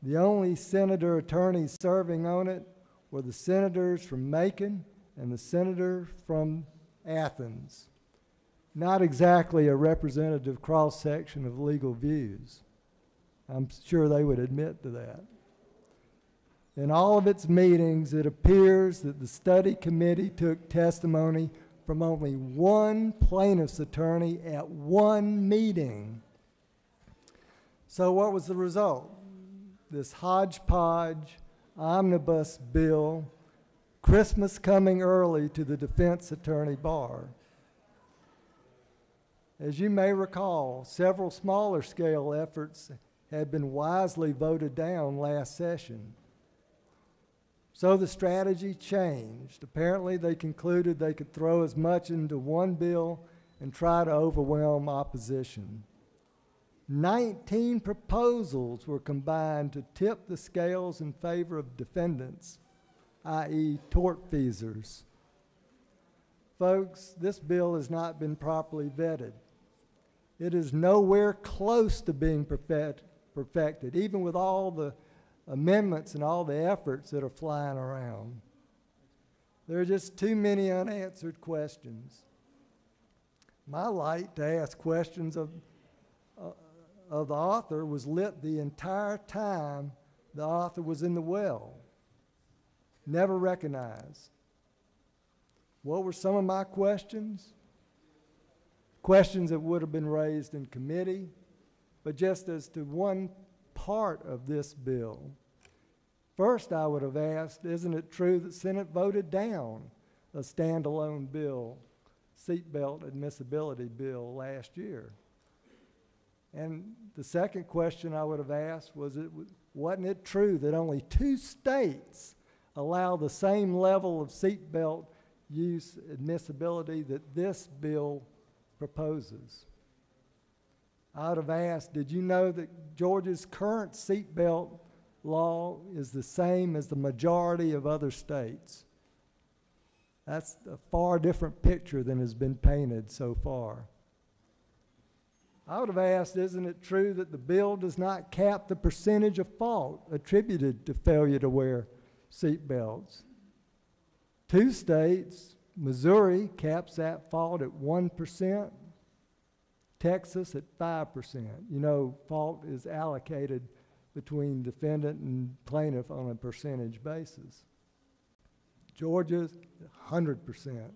The only senator attorneys serving on it were the senators from Macon and the senator from Athens. Not exactly a representative cross-section of legal views. I'm sure they would admit to that. In all of its meetings, it appears that the study committee took testimony from only one plaintiff's attorney at one meeting. So what was the result? This hodgepodge omnibus bill, Christmas coming early to the defense attorney bar. As you may recall, several smaller scale efforts had been wisely voted down last session. So the strategy changed. Apparently they concluded they could throw as much into one bill and try to overwhelm opposition. 19 proposals were combined to tip the scales in favor of defendants, i.e. tortfeasors. Folks, this bill has not been properly vetted. It is nowhere close to being perfected, even with all the amendments and all the efforts that are flying around. There are just too many unanswered questions. My light to ask questions of the author was lit the entire time the author was in the well. Never recognized. What were some of my questions? Questions that would have been raised in committee, but just as to one part of this bill. First, I would have asked, isn't it true that Senate voted down a standalone bill, seatbelt admissibility bill last year? And the second question I would have asked was, wasn't it true that only 2 states allow the same level of seatbelt use admissibility that this bill proposes? I would have asked, did you know that Georgia's current seatbelt law is the same as the majority of other states? That's a far different picture than has been painted so far. I would have asked, isn't it true that the bill does not cap the percentage of fault attributed to failure to wear seat belts? 2 states, Missouri caps that fault at 1%, Texas at 5%. You know, fault is allocated between defendant and plaintiff on a percentage basis. Georgia's 100%.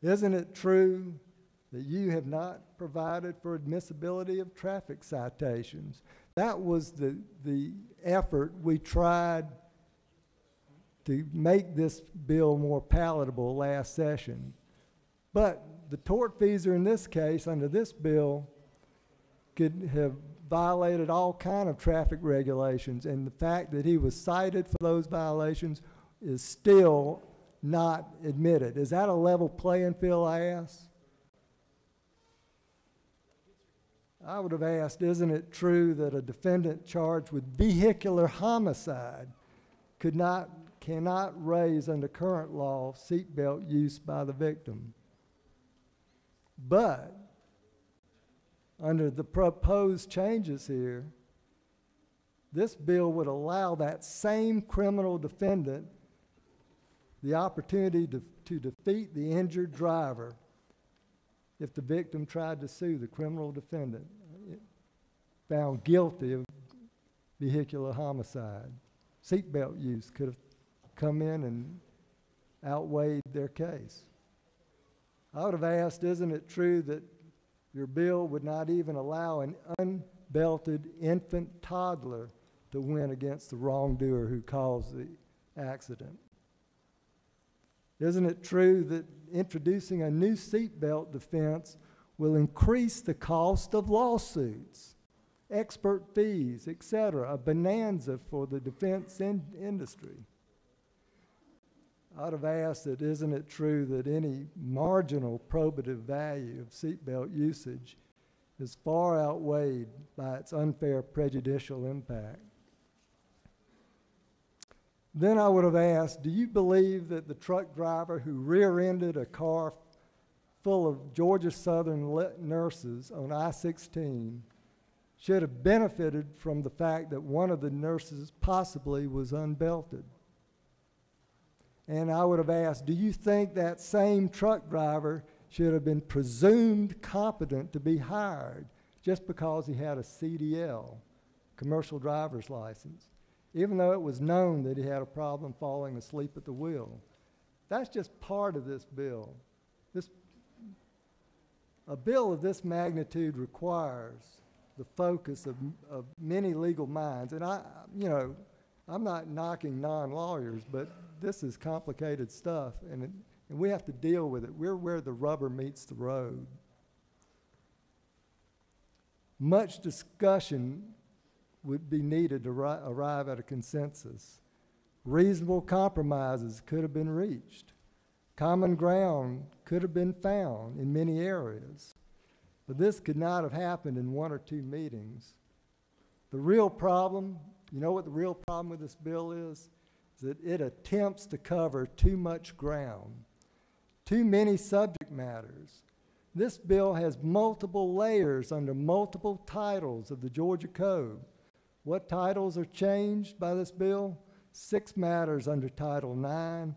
Isn't it true that you have not provided for admissibility of traffic citations? That was the effort we tried to make this bill more palatable last session. But the tortfeasor in this case, under this bill, could have violated all kind of traffic regulations, and the fact that he was cited for those violations is still not admitted. Is that a level playing field, I ask? I would have asked, isn't it true that a defendant charged with vehicular homicide cannot raise under current law seatbelt use by the victim? But under the proposed changes here, this bill would allow that same criminal defendant the opportunity to defeat the injured driver if the victim tried to sue the criminal defendant found guilty of vehicular homicide. Seatbelt use could have come in and outweighed their case. I would have asked, isn't it true that your bill would not even allow an unbelted infant toddler to win against the wrongdoer who caused the accident? Isn't it true that introducing a new seatbelt defense will increase the cost of lawsuits, expert fees, etc., a bonanza for the defense industry? I'd have asked that, isn't it true that any marginal probative value of seatbelt usage is far outweighed by its unfair prejudicial impact? Then I would have asked, do you believe that the truck driver who rear-ended a car full of Georgia Southern nurses on I-16 should have benefited from the fact that one of the nurses possibly was unbelted? And I would have asked, do you think that same truck driver should have been presumed competent to be hired just because he had a CDL, commercial driver's license, even though it was known that he had a problem falling asleep at the wheel? That's just part of this bill. A bill of this magnitude requires the focus of many legal minds. And I'm not knocking non-lawyers, but this is complicated stuff, and we have to deal with it. We're where the rubber meets the road. Much discussion would be needed to arrive at a consensus. Reasonable compromises could have been reached. Common ground could have been found in many areas. But this could not have happened in 1 or 2 meetings. The real problem, you know what the real problem with this bill is? Is that it attempts to cover too much ground, too many subject matters. This bill has multiple layers under multiple titles of the Georgia Code. What titles are changed by this bill? 6 matters under Title 9.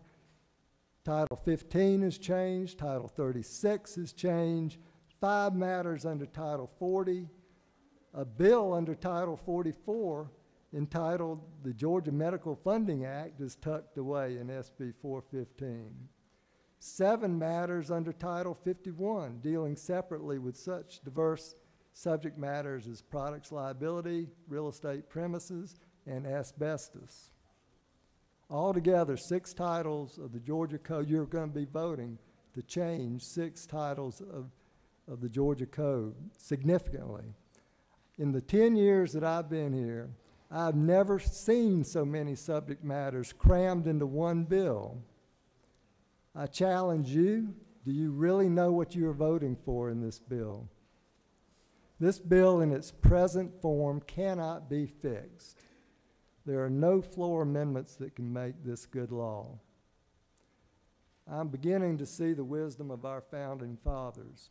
Title 15 is changed. Title 36 is changed. 5 matters under Title 40. A bill under Title 44 entitled the Georgia Medical Funding Act is tucked away in SB 415. 7 matters under Title 51 dealing separately with such diverse subject matters as products liability, real estate premises, and asbestos. Altogether, 6 titles of the Georgia Code. You're going to be voting to change 6 titles of the Georgia Code significantly. In the 10 years that I've been here, I've never seen so many subject matters crammed into one bill. I challenge you, do you really know what you are voting for in this bill? This bill in its present form cannot be fixed. There are no floor amendments that can make this good law. I'm beginning to see the wisdom of our founding fathers.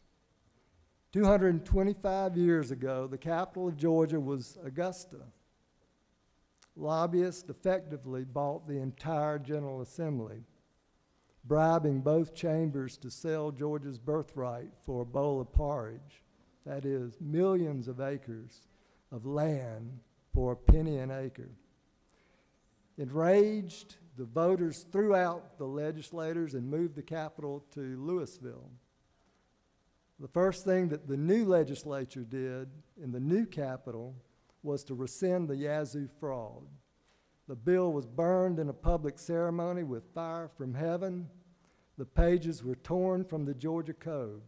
225 years ago, the capital of Georgia was Augusta. Lobbyists effectively bought the entire General Assembly, bribing both chambers to sell Georgia's birthright for a bowl of porridge. That is, millions of acres of land for a penny an acre. Enraged, the voters threw out the legislators and moved the capital to Louisville. The first thing that the new legislature did in the new capital was to rescind the Yazoo fraud. The bill was burned in a public ceremony with fire from heaven. The pages were torn from the Georgia Code.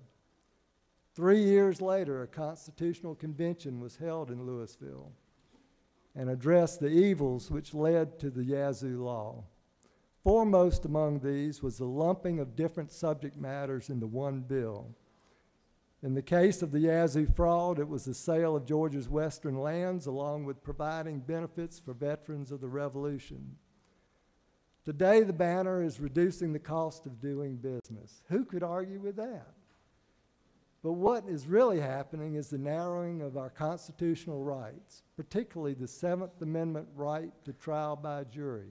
3 years later, a constitutional convention was held in Louisville and addressed the evils which led to the Yazoo law. Foremost among these was the lumping of different subject matters into one bill. In the case of the Yazoo fraud, it was the sale of Georgia's western lands along with providing benefits for veterans of the Revolution. Today, the banner is reducing the cost of doing business. Who could argue with that? But what is really happening is the narrowing of our constitutional rights, particularly the Seventh Amendment right to trial by jury.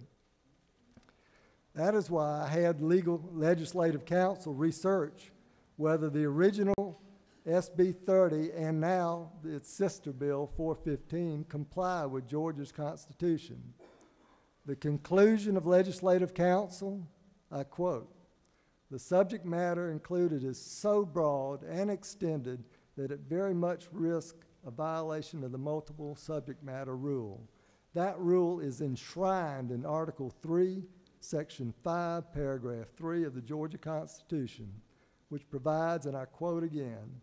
That is why I had legislative counsel research whether the original SB 30 and now its sister bill 415 comply with Georgia's Constitution. The conclusion of legislative counsel, I quote, "The subject matter included is so broad and extended that it very much risks a violation of the multiple subject matter rule. That rule is enshrined in Article 3, Section 5, Paragraph 3 of the Georgia Constitution, which provides, and I quote again,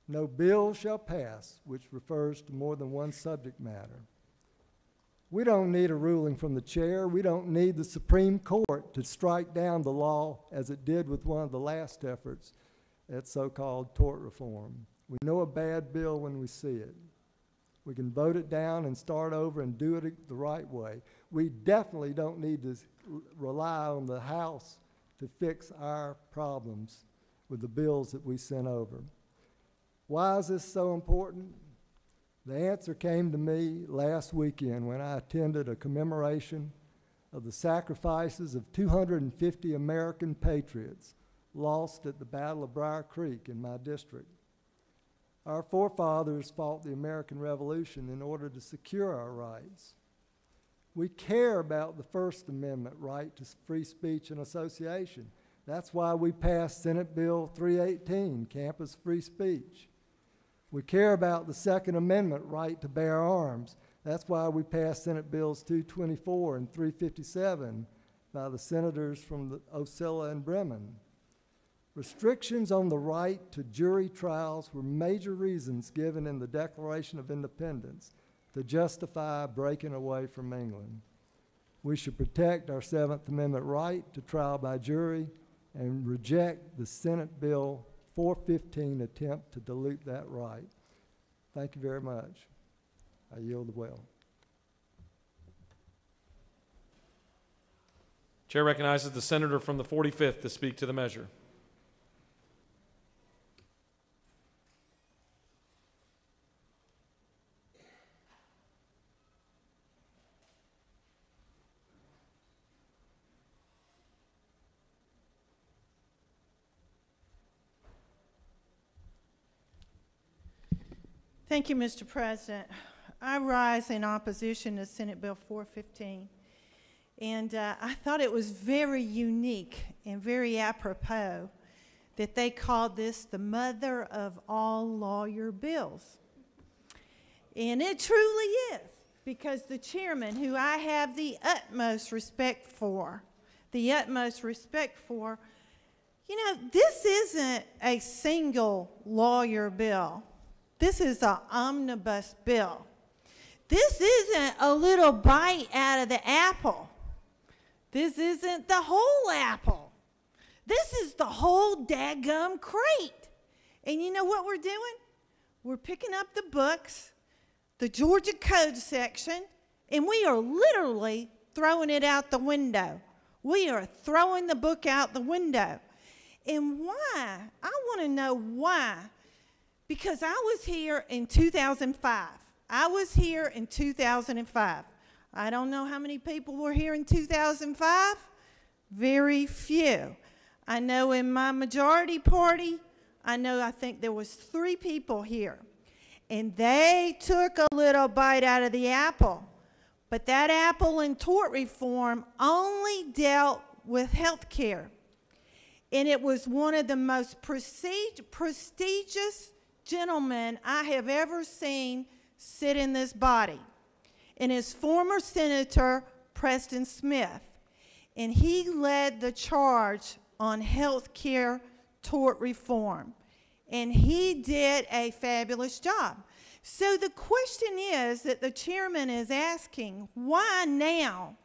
'No bill shall pass which refers to more than one subject matter.'" We don't need a ruling from the chair. We don't need the Supreme Court to strike down the law as it did with one of the last efforts at so-called tort reform. We know a bad bill when we see it. We can vote it down and start over and do it the right way. We definitely don't need to rely on the House to fix our problems with the bills that we sent over. Why is this so important? The answer came to me last weekend when I attended a commemoration of the sacrifices of 250 American patriots lost at the Battle of Briar Creek in my district. Our forefathers fought the American Revolution in order to secure our rights. We care about the First Amendment right to free speech and association. That's why we passed Senate Bill 318, Campus Free Speech. We care about the Second Amendment right to bear arms. That's why we passed Senate Bills 224 and 357 by the senators from Ocilla and Bremen. Restrictions on the right to jury trials were major reasons given in the Declaration of Independence to justify breaking away from England. We should protect our Seventh Amendment right to trial by jury and reject the Senate Bill 415 attempt to dilute that right. Thank you very much. I yield the well. Chair recognizes the senator from the 45th to speak to the measure. Thank you, Mr. President. I rise in opposition to Senate Bill 415. And I thought it was very unique and very apropos that they called this the mother of all lawyer bills. And it truly is, because the chairman, who I have the utmost respect for, you know, this isn't a single lawyer bill. This is an omnibus bill. This isn't a little bite out of the apple. This isn't the whole apple. This is the whole daggum crate. And you know what we're doing? We're picking up the books, the Georgia Code section, and we are literally throwing it out the window. We are throwing the book out the window. And why? I want to know why Because I was here in 2005. I was here in 2005. I don't know how many people were here in 2005. Very few. I know in my majority party, I think there was 3 people here. And they took a little bite out of the apple. But that apple in tort reform only dealt with health care. And it was one of the most prestigious gentlemen I have ever seen sit in this body. And his former Senator, Preston Smith. And he led the charge on health care tort reform. And he did a fabulous job. So the question is that the chairman is asking, why now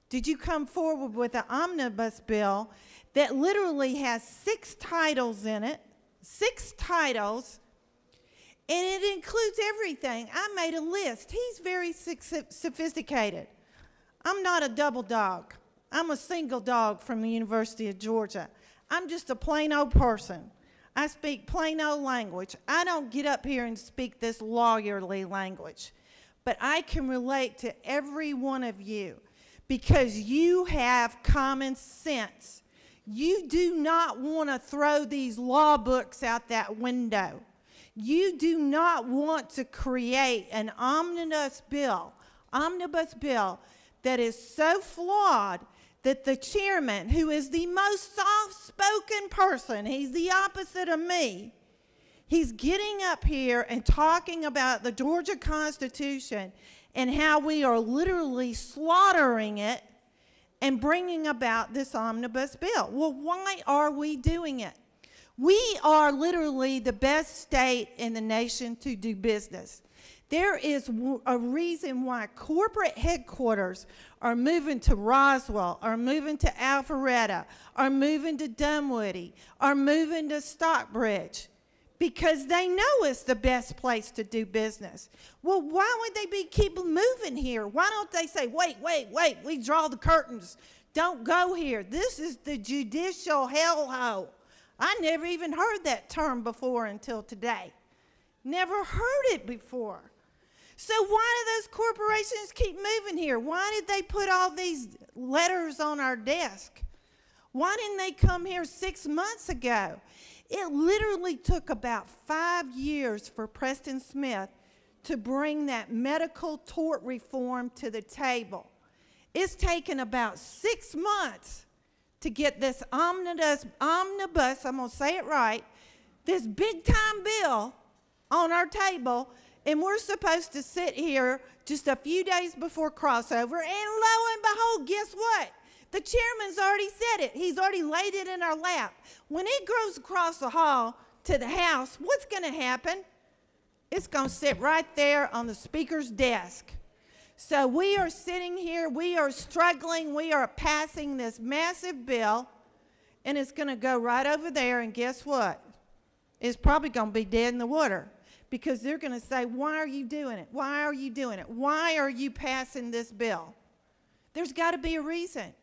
did you come forward with an omnibus bill that literally has 6 titles in it, 6 titles, and it includes everything. I made a list. He's very sophisticated. I'm not a double dog. I'm a single dog from the University of Georgia. I'm just a plain old person. I speak plain old language. I don't get up here and speak this lawyerly language. But I can relate to every one of you because you have common sense. You do not want to throw these law books out that window. You do not want to create an omnibus bill that is so flawed that the chairman, who is the most soft-spoken person, he's the opposite of me, he's getting up here and talking about the Georgia Constitution and how we are literally slaughtering it and bringing about this omnibus bill. Well, why are we doing it? We are literally the best state in the nation to do business. There is a reason why corporate headquarters are moving to Roswell, are moving to Alpharetta, are moving to Dunwoody, are moving to Stockbridge, because they know it's the best place to do business. Well, why would they keep moving here? Why don't they say, wait, we draw the curtains. Don't go here. This is the judicial hellhole. I never even heard that term before until today. Never heard it before. So why do those corporations keep moving here? Why did they put all these letters on our desk? Why didn't they come here 6 months ago? It literally took about 5 years for Preston Smith to bring that medical tort reform to the table. It's taken about 6 months to get this omnibus, I'm going to say it right, this big-time bill on our table, and we're supposed to sit here just a few days before crossover, and lo and behold, guess what? The chairman's already said it. He's already laid it in our lap. When it goes across the hall to the House, what's going to happen? It's going to sit right there on the Speaker's desk. So we are sitting here, we are struggling, we are passing this massive bill, and it's going to go right over there, and guess what? It's probably going to be dead in the water, because they're going to say, why are you doing it? Why are you doing it? Why are you passing this bill? There's got to be a reason.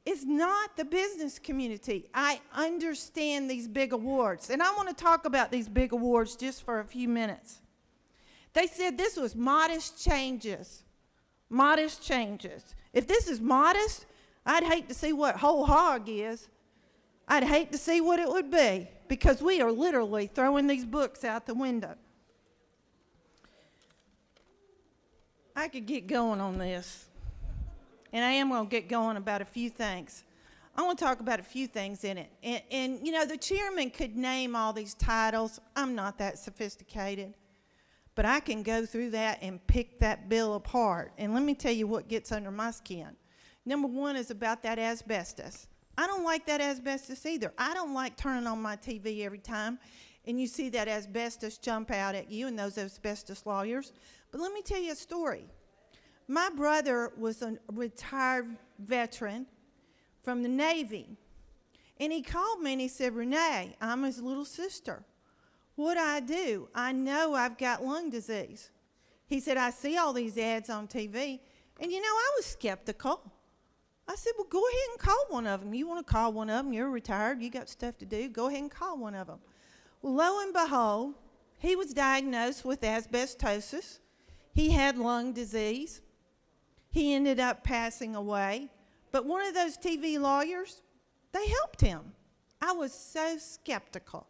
It's not the business community. I understand these big awards, and I want to talk about these big awards just for a few minutes. They said this was modest changes. Modest changes. If this is modest, I'd hate to see what whole hog is. I'd hate to see what it would be, because we are literally throwing these books out the window. I could get going on this, and I am going to get going about a few things. I want to talk about a few things in it. And you know, the chairman could name all these titles. I'm not that sophisticated. But I can go through that and pick that bill apart. And let me tell you what gets under my skin. Number one is about that asbestos. I don't like that asbestos either. I don't like turning on my TV every time and you see that asbestos jump out at you and those asbestos lawyers. But let me tell you a story. My brother was a retired veteran from the Navy. And he called me and he said, Renee, I'm his little sister. What do? I know I've got lung disease. He said, I see all these ads on TV. And you know, I was skeptical. I said, well, go ahead and call one of them. You want to call one of them, you're retired, you got stuff to do, go ahead and call one of them. Well, lo and behold, He was diagnosed with asbestosis. He had lung disease. He ended up passing away. But one of those TV lawyers, they helped him. I was so skeptical.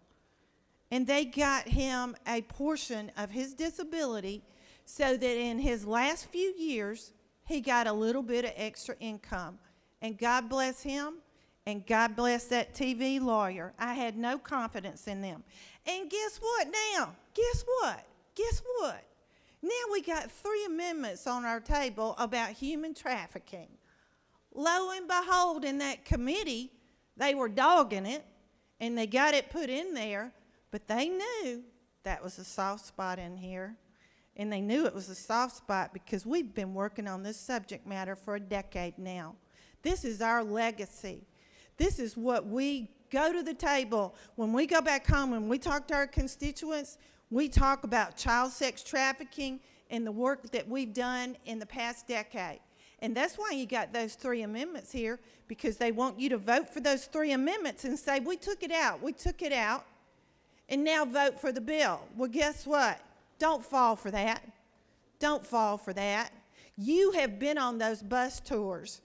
And they got him a portion of his disability so that in his last few years, he got a little bit of extra income. And God bless him, and God bless that TV lawyer. I had no confidence in them. And guess what now? Guess what? Guess what? Now we got 3 amendments on our table about human trafficking. Lo and behold, in that committee, they were dogging it, and they got it put in there, but they knew that was a soft spot in here. And they knew it was a soft spot because we've been working on this subject matter for a decade now. This is our legacy. This is what we go to the table. When we go back home and we talk to our constituents, we talk about child sex trafficking and the work that we've done in the past decade. And that's why you got those 3 amendments here, because they want you to vote for those 3 amendments and say, we took it out, and now vote for the bill. Well, guess what? Don't fall for that. Don't fall for that. You have been on those bus tours.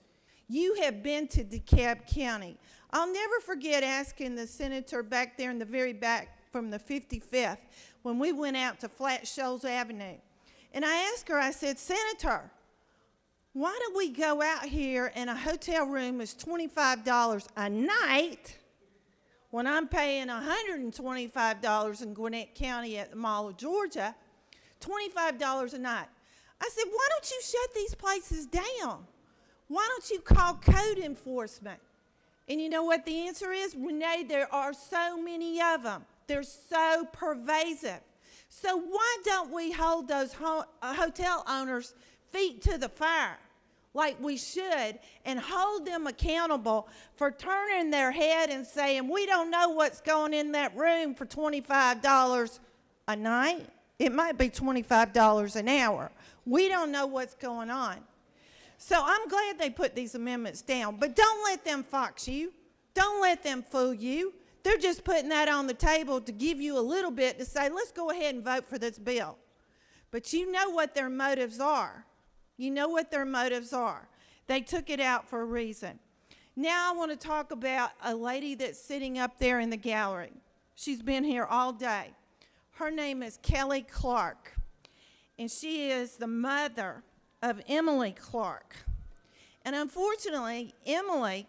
You have been to DeKalb County. I'll never forget asking the senator back there in the very back from the 55th when we went out to Flat Shoals Avenue. And I asked her, I said, Senator, why do we go out here and a hotel room is $25 a night when I'm paying $125 in Gwinnett County at the Mall of Georgia, $25 a night? I said, why don't you shut these places down? Why don't you call code enforcement? And you know what the answer is? Renee, there are so many of them. They're so pervasive. So why don't we hold those hotel owners' feet to the fire like we should and hold them accountable for turning their head and saying, we don't know what's going in that room for $25 a night. It might be $25 an hour. We don't know what's going on. So I'm glad they put these amendments down, but don't let them fox you. Don't let them fool you. They're just putting that on the table to give you a little bit to say, let's go ahead and vote for this bill. But you know what their motives are. You know what their motives are. They took it out for a reason. Now I want to talk about a lady that's sitting up there in the gallery. She's been here all day. Her name is Kelly Clark, and she is the mother of Emily Clark. And unfortunately, Emily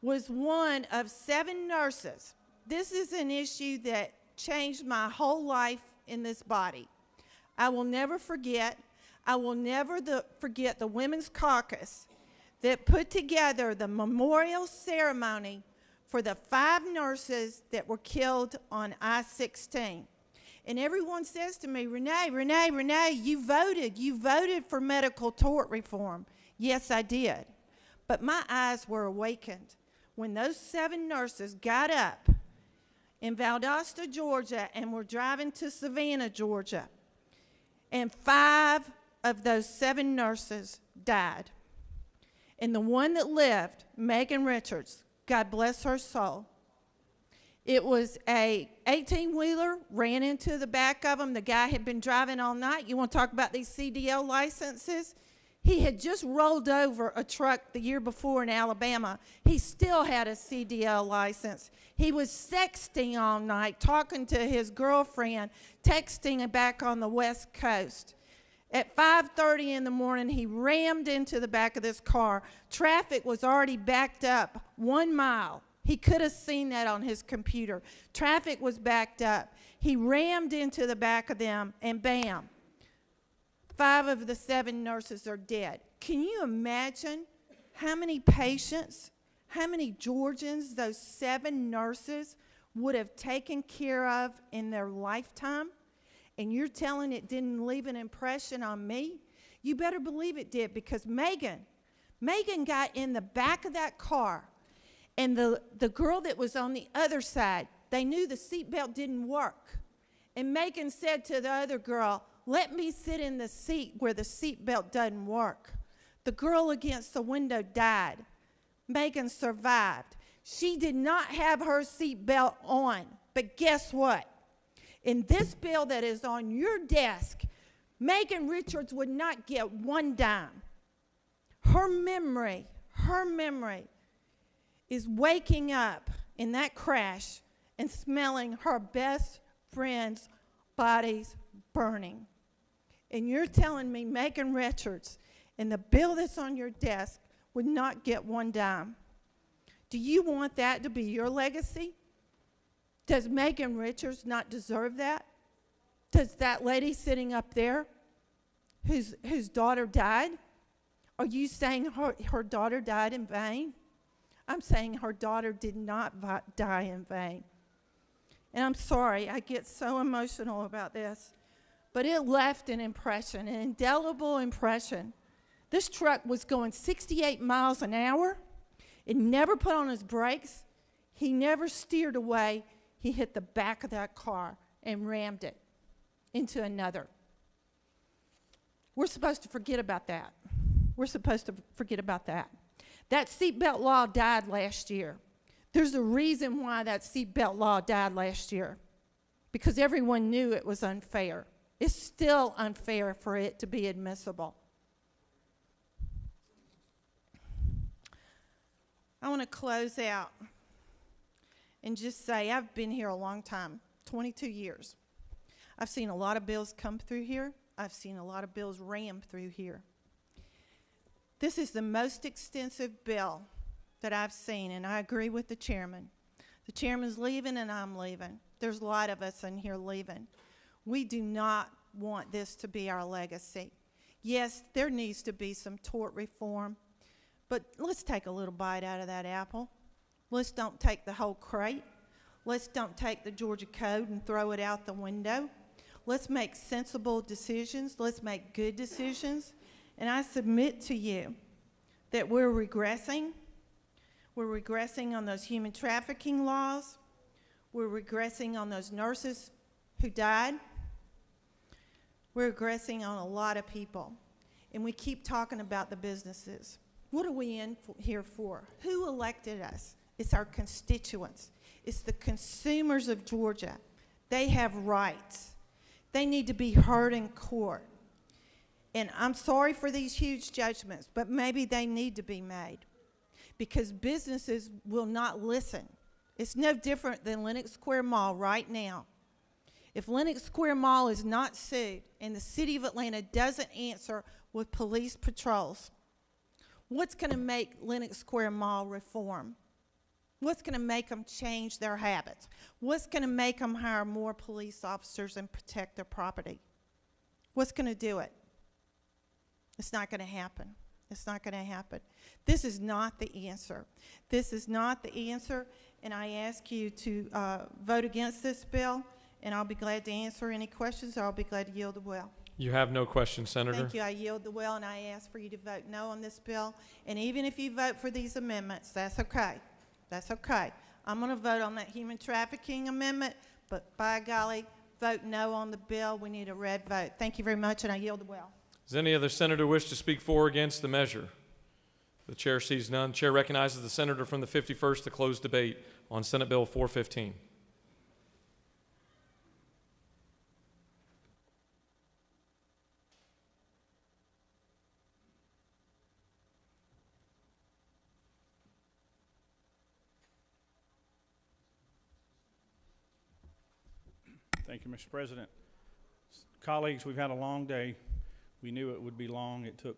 was one of 7 nurses. This is an issue that changed my whole life in this body. I will never forget. I will never forget the Women's Caucus that put together the memorial ceremony for the 5 nurses that were killed on I-16. And everyone says to me, Renee, you voted for medical tort reform. Yes, I did. But my eyes were awakened when those 7 nurses got up in Valdosta, Georgia, and were driving to Savannah, Georgia. And 5 of those 7 nurses died. And the one that lived, Megan Richards, God bless her soul, it was a 18-wheeler, ran into the back of them. The guy had been driving all night. You want to talk about these CDL licenses? He had just rolled over a truck the year before in Alabama. He still had a CDL license. He was sexting all night, talking to his girlfriend, texting back on the West Coast. At 5:30 in the morning, he rammed into the back of this car. Traffic was already backed up 1 mile. He could have seen that on his computer. Traffic was backed up. He rammed into the back of them, and bam, 5 of the 7 nurses are dead. Can you imagine how many patients, how many Georgians those 7 nurses would have taken care of in their lifetime? And you're telling it didn't leave an impression on me? You better believe it did, because Megan got in the back of that car, and the girl that was on the other side, they knew the seatbelt didn't work. And Megan said to the other girl, let me sit in the seat where the seatbelt doesn't work. The girl against the window died. Megan survived. She did not have her seatbelt on, but guess what? In this bill that is on your desk, Megan Richards would not get one dime. Her memory is waking up in that crash and smelling her best friend's bodies burning. And you're telling me Megan Richards and the bill that's on your desk would not get one dime. Do you want that to be your legacy? Does Megan Richards not deserve that? Does that lady sitting up there whose daughter died, are you saying her daughter died in vain? I'm saying her daughter did not die in vain. And I'm sorry, I get so emotional about this, but it left an impression, an indelible impression. This truck was going 68 miles an hour. It never put on his brakes. He never steered away. He hit the back of that car and rammed it into another. We're supposed to forget about that. We're supposed to forget about that. That seatbelt law died last year. There's a reason why that seatbelt law died last year, because everyone knew it was unfair. It's still unfair for it to be admissible. I want to close out and just say I've been here a long time, 22 years. I've seen a lot of bills come through here. I've seen a lot of bills rammed through here. This is the most extensive bill that I've seen, and I agree with the chairman. The chairman's leaving and I'm leaving. There's a lot of us in here leaving. We do not want this to be our legacy. Yes, there needs to be some tort reform, but let's take a little bite out of that apple. Let's don't take the whole crate. Let's don't take the Georgia Code and throw it out the window. Let's make sensible decisions. Let's make good decisions. And I submit to you that we're regressing. We're regressing on those human trafficking laws. We're regressing on those nurses who died. We're regressing on a lot of people. And we keep talking about the businesses. What are we here for? Who elected us? It's our constituents. It's the consumers of Georgia. They have rights. They need to be heard in court. And I'm sorry for these huge judgments, but maybe they need to be made because businesses will not listen. It's no different than Lenox Square Mall right now. If Lenox Square Mall is not sued and the city of Atlanta doesn't answer with police patrols, what's going to make Lenox Square Mall reform? What's going to make them change their habits? What's going to make them hire more police officers and protect their property? What's going to do it? It's not going to happen. It's not going to happen. This is not the answer. This is not the answer, and I ask you to vote against this bill, and I'll be glad to answer any questions, or I'll be glad to yield the well. You have no questions, Senator. Thank you. I yield the well, and I ask for you to vote no on this bill. And even if you vote for these amendments, that's okay. That's okay. I'm going to vote on that human trafficking amendment, but by golly, vote no on the bill. We need a red vote. Thank you very much, and I yield the well. Does any other senator wish to speak for or against the measure? The chair sees none. Chair recognizes the senator from the 51st to close debate on Senate Bill 415. Thank you, Mr. President. Colleagues, we've had a long day. We knew it would be long. It took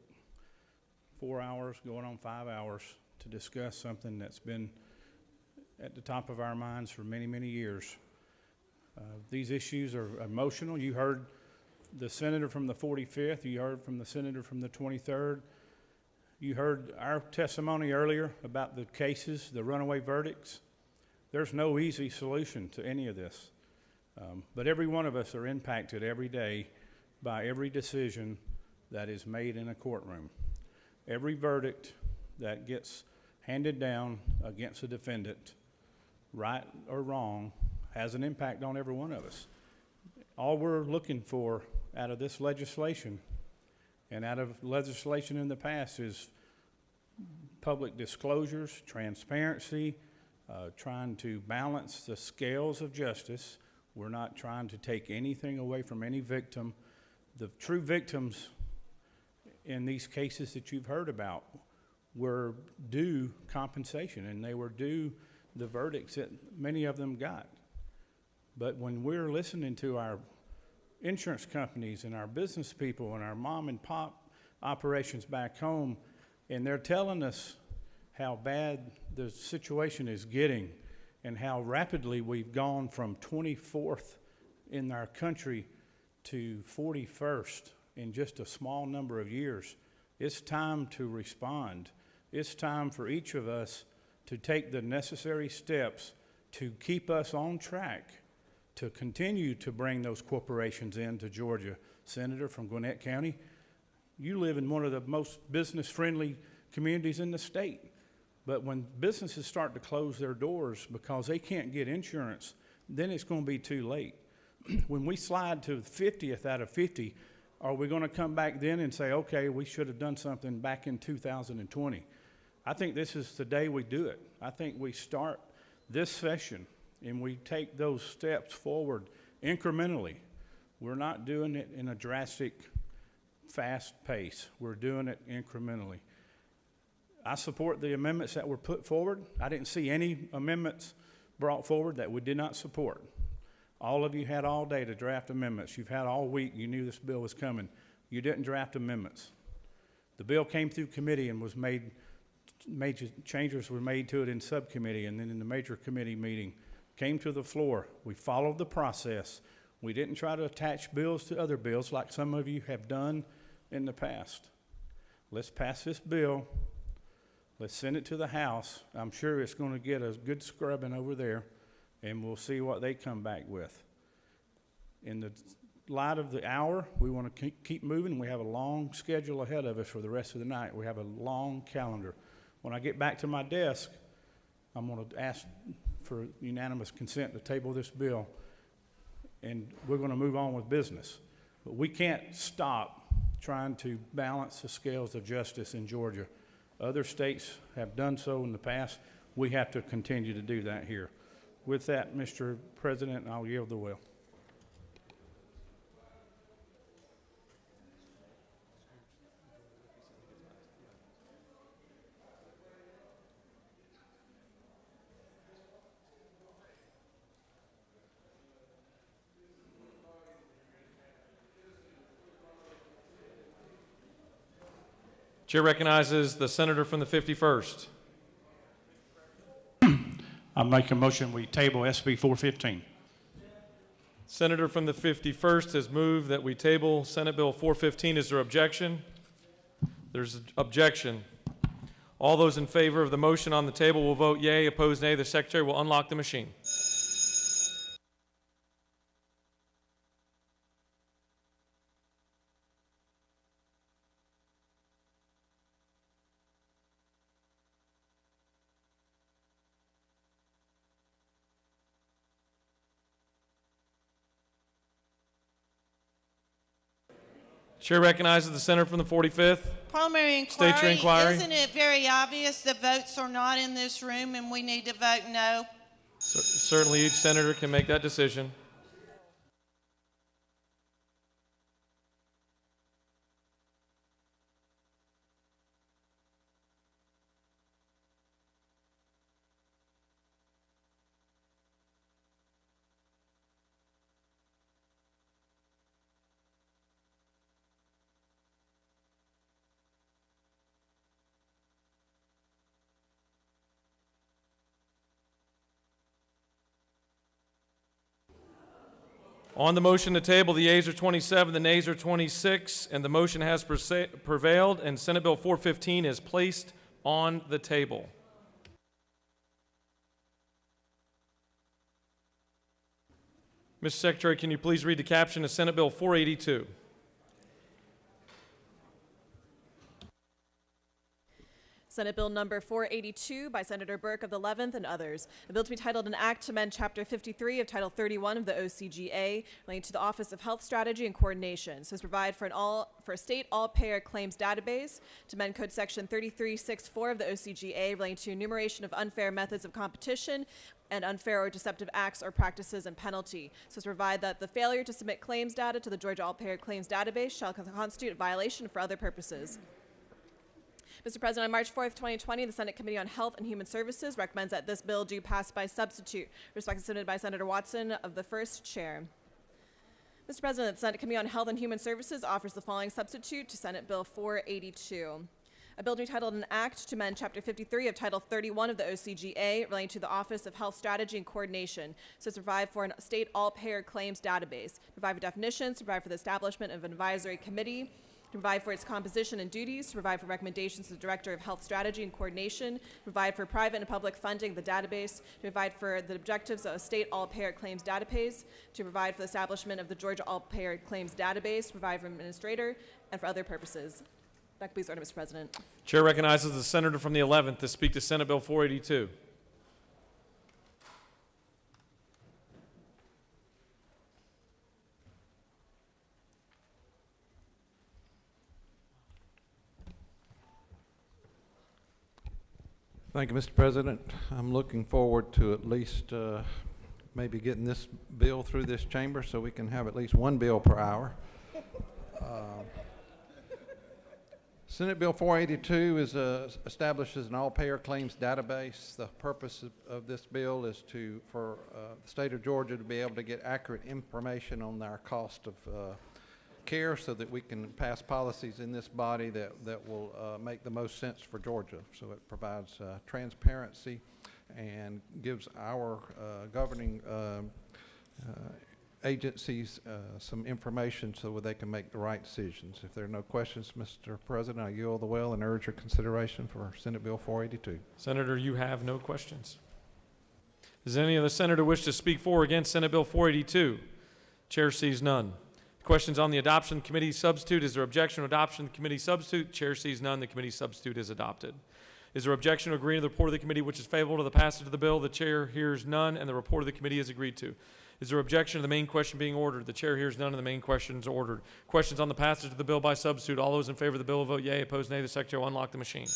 4 hours, going on 5 hours, to discuss something that's been at the top of our minds for many, many years. These issues are emotional. You heard the senator from the 45th. You heard from the senator from the 23rd. You heard our testimony earlier about the cases, the runaway verdicts. There's no easy solution to any of this. But every one of us are impacted every day by every decision that is made in a courtroom. Every verdict that gets handed down against a defendant, right or wrong, has an impact on every one of us. All we're looking for out of this legislation and out of legislation in the past is public disclosures, transparency, trying to balance the scales of justice. We're not trying to take anything away from any victim. The true victims in these cases that you've heard about were due compensation, and they were due the verdicts that many of them got. But when we're listening to our insurance companies and our business people and our mom and pop operations back home, and they're telling us how bad the situation is getting and how rapidly we've gone from 24th in our country to 41st in just a small number of years, it's time to respond. It's time for each of us to take the necessary steps to keep us on track to continue to bring those corporations into Georgia. Senator from Gwinnett County, you live in one of the most business-friendly communities in the state. But when businesses start to close their doors because they can't get insurance, then it's going to be too late. When we slide to 50th out of 50, are we going to come back then and say, okay, we should have done something back in 2020? I think this is the day we do it. I think we start this session and we take those steps forward incrementally. We're not doing it in a drastic, fast pace. We're doing it incrementally. I support the amendments that were put forward. I didn't see any amendments brought forward that we did not support. All of you had all day to draft amendments. You've had all week. You knew this bill was coming. You didn't draft amendments. The bill came through committee and was major changes were made to it in subcommittee, and then in the major committee meeting came to the floor. We followed the process. We didn't try to attach bills to other bills like some of you have done in the past. Let's pass this bill. Let's send it to the House. I'm sure it's going to get a good scrubbing over there, and we'll see what they come back with. In the light of the hour, we want to keep moving. We have a long schedule ahead of us for the rest of the night. We have a long calendar. When I get back to my desk, I'm going to ask for unanimous consent to table this bill, and we're going to move on with business. But we can't stop trying to balance the scales of justice in Georgia. Other states have done so in the past. We have to continue to do that here. With that, Mr. President, I'll yield the will. Chair recognizes the senator from the 51st. I make a motion we table SB 415. Senator from the 51st has moved that we table Senate Bill 415. Is there objection? There's objection. All those in favor of the motion on the table will vote yea. Opposed, nay. The secretary will unlock the machine. Chair recognizes the senator from the 45th. Parliamentary inquiry. State your inquiry. Isn't it very obvious the votes are not in this room and we need to vote no? Certainly each senator can make that decision. On the motion to table, the yeas are 27, the nays are 26, and the motion has prevailed, and Senate Bill 415 is placed on the table. Mr. Secretary, can you please read the caption of Senate Bill 482? Senate Bill number 482 by Senator Burke of the 11th and others. A bill to be titled an act to amend Chapter 53 of Title 31 of the OCGA relating to the Office of Health Strategy and Coordination. So as provide for a state all-payer claims database, to amend Code Section 3364 of the OCGA relating to enumeration of unfair methods of competition, and unfair or deceptive acts or practices and penalty. So to provide that the failure to submit claims data to the Georgia All-Payer Claims Database shall constitute a violation for other purposes. Mr. President, on March 4th, 2020, the Senate Committee on Health and Human Services recommends that this bill do pass by substitute, respectively submitted by Senator Watson of the first chair. Mr. President, the Senate Committee on Health and Human Services offers the following substitute to Senate Bill 482. A bill entitled an act to amend Chapter 53 of Title 31 of the OCGA relating to the Office of Health Strategy and Coordination, so as to provide for a state all-payer claims database, to provide for definitions, to provide for the establishment of an advisory committee, to provide for its composition and duties, to provide for recommendations to the Director of Health Strategy and Coordination, to provide for private and public funding of the database, to provide for the objectives of a state all-payer claims database, to provide for the establishment of the Georgia All-Payer Claims Database, to provide for administrator, and for other purposes. That completes the order, Mr. President. Chair recognizes the senator from the 11th to speak to Senate Bill 482. Thank you, Mr. President. I'm looking forward to at least maybe getting this bill through this chamber so we can have at least one bill per hour. Senate Bill 482 establishes an all-payer claims database. The purpose of this bill is for the state of Georgia to be able to get accurate information on our cost of care so that we can pass policies in this body that will make the most sense for Georgia. So it provides transparency and gives our governing agencies some information so they can make the right decisions. If there are no questions, Mr. President, I yield the well and urge your consideration for Senate Bill 482. Senator, you have no questions. Does any other senator wish to speak for or against Senate Bill 482? Chair sees none. Questions on the adoption of the committee substitute. Is there objection to adoption of the committee substitute? Chair sees none. The committee substitute is adopted. Is there objection to agreeing to the report of the committee which is favorable to the passage of the bill? The chair hears none, and the report of the committee is agreed to. Is there objection to the main question being ordered? The chair hears none, and the main question is ordered. Questions on the passage of the bill by substitute. All those in favor of the bill will vote yea. Opposed, nay. The secretary will unlock the machine.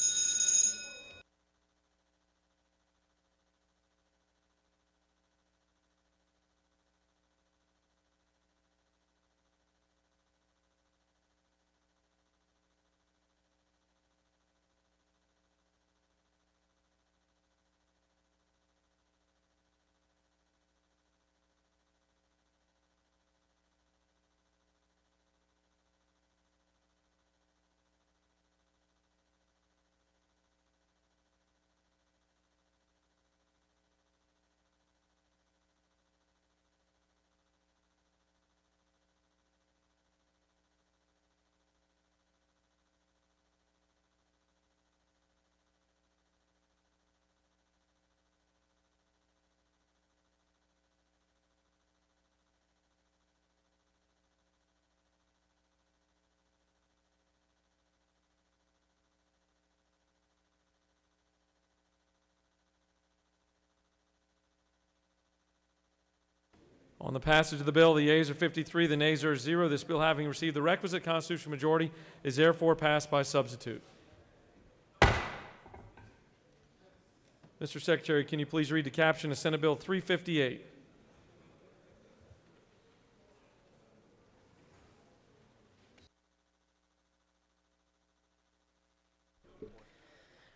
On the passage of the bill, the yeas are 53, the nays are 0. This bill, having received the requisite constitutional majority, is therefore passed by substitute. Mr. Secretary, can you please read the caption of Senate Bill 358?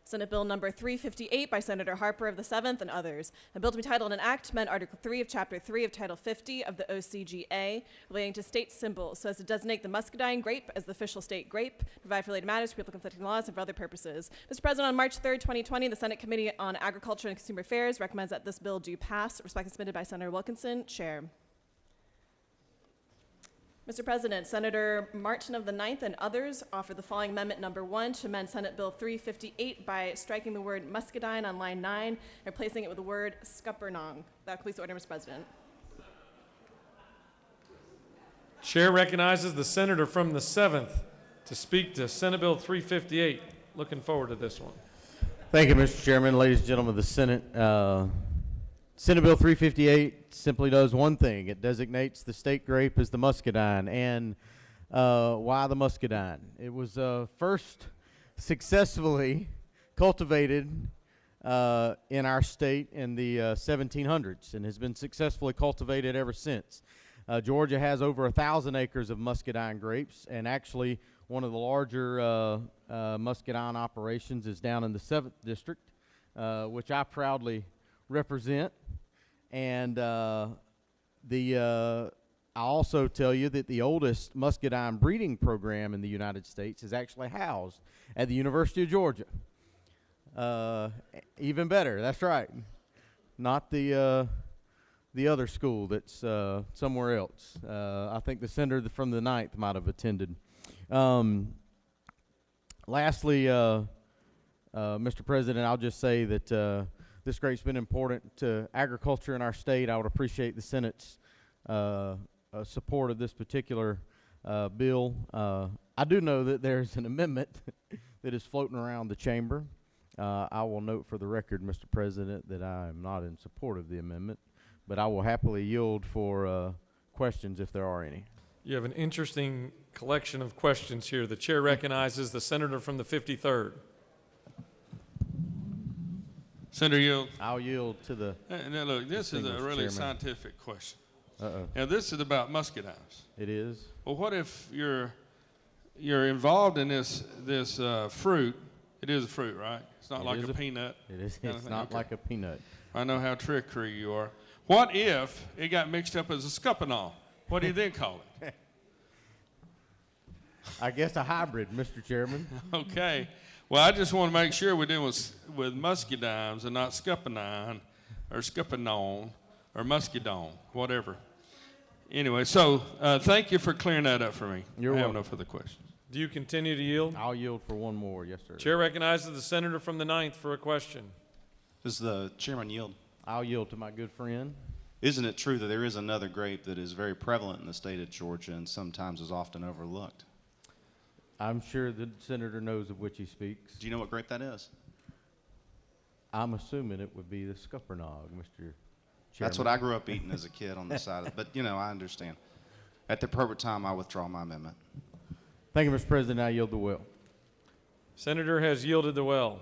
Senate Bill number 358 by Senator Harper of the 7th and others. A bill to be titled an act to amend Article 3 of Chapter 3 of Title 50 of the OCGA relating to state symbols so as to designate the muscadine grape as the official state grape, provide for related matters, people conflicting laws, and for other purposes. Mr. President, on March 3rd, 2020, the Senate Committee on Agriculture and Consumer Affairs recommends that this bill do pass. Respectfully submitted by Senator Wilkinson, Chair. Mr. President, Senator Martin of the 9th and others offer the following amendment number 1 to amend Senate Bill 358 by striking the word muscadine on line 9 and replacing it with the word scuppernong. That completes the order, Mr. President. Chair recognizes the senator from the 7th to speak to Senate Bill 358. Looking forward to this one. Thank you, Mr. Chairman. Ladies and gentlemen of the Senate, Senate Bill 358 simply does one thing. It designates the state grape as the muscadine. And why the muscadine? It was first successfully cultivated in our state in the 1700s and has been successfully cultivated ever since. Georgia has over 1,000 acres of muscadine grapes, and actually one of the larger muscadine operations is down in the 7th District, which I proudly represent. And I'll also tell you that the oldest muscadine breeding program in the United States is actually housed at the University of Georgia. Even better, that's right. Not the other school that's somewhere else. I think the senator from the 9th might have attended. Lastly, Mr. President, I'll just say that this grape's been important to agriculture in our state. I would appreciate the Senate's support of this particular bill. I do know that there's an amendment that is floating around the chamber. I will note for the record, Mr. President, that I am not in support of the amendment, but I will happily yield for questions if there are any. You have an interesting collection of questions here. The chair recognizes the senator from the 53rd. Senator Yield. I'll yield to the. Now look, this is a really chairman. scientific question. Uh-oh. Now this is about muscadines. It is. Well, what if you're involved in this fruit? It is a fruit, right? It's not like a peanut. It is. It's not like a peanut. I know how trickery you are. What if it got mixed up as a scuppernong? What do you then call it? I guess a hybrid, Mr. Chairman. Okay. Well, I just want to make sure we're dealing with muscadines and not scuppernong or scuppanon or muscadine, whatever. Anyway, so thank you for clearing that up for me. You're I welcome. have no further questions. Do you continue to yield? I'll yield for one more. Yes, sir. Chair recognizes the senator from the 9th for a question. Does the chairman yield? I'll yield to my good friend. Isn't it true that there is another grape that is very prevalent in the state of Georgia and sometimes is often overlooked? I'm sure the senator knows of which he speaks. Do you know what grape that is? I'm assuming it would be the scuppernog, Mr. Chairman. That's what I grew up eating as a kid on the side of it. But, you know, I understand. At the appropriate time, I withdraw my amendment. Thank you, Mr. President. I yield the will. Senator has yielded the well.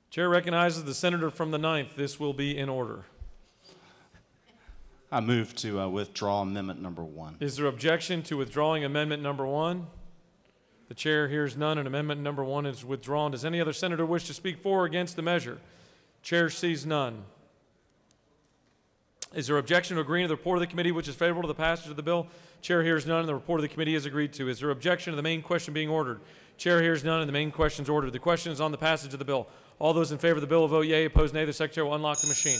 Chair recognizes the senator from the 9th. This will be in order. I move to withdraw amendment number 1. Is there objection to withdrawing amendment number 1? The chair hears none, and amendment number 1 is withdrawn. Does any other senator wish to speak for or against the measure? Chair sees none. Is there objection to agreeing to the report of the committee which is favorable to the passage of the bill? Chair hears none, and the report of the committee is agreed to. Is there objection to the main question being ordered? Chair hears none, and the main question is ordered. The question is on the passage of the bill. All those in favor of the bill will vote yea. Opposed, nay. The secretary will unlock the machine.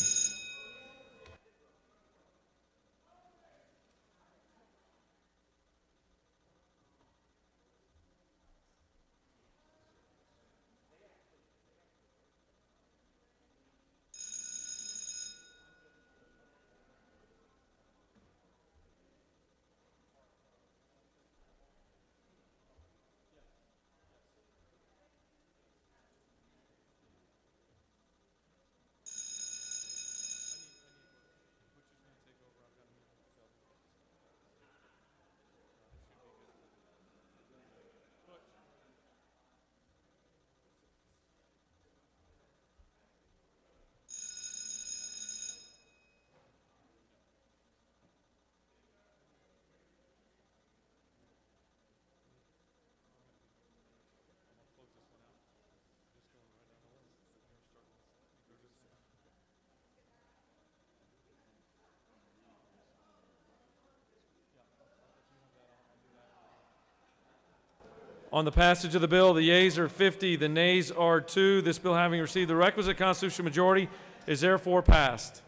On the passage of the bill, the yeas are 50, the nays are 2. This bill, having received the requisite constitutional majority, is therefore passed.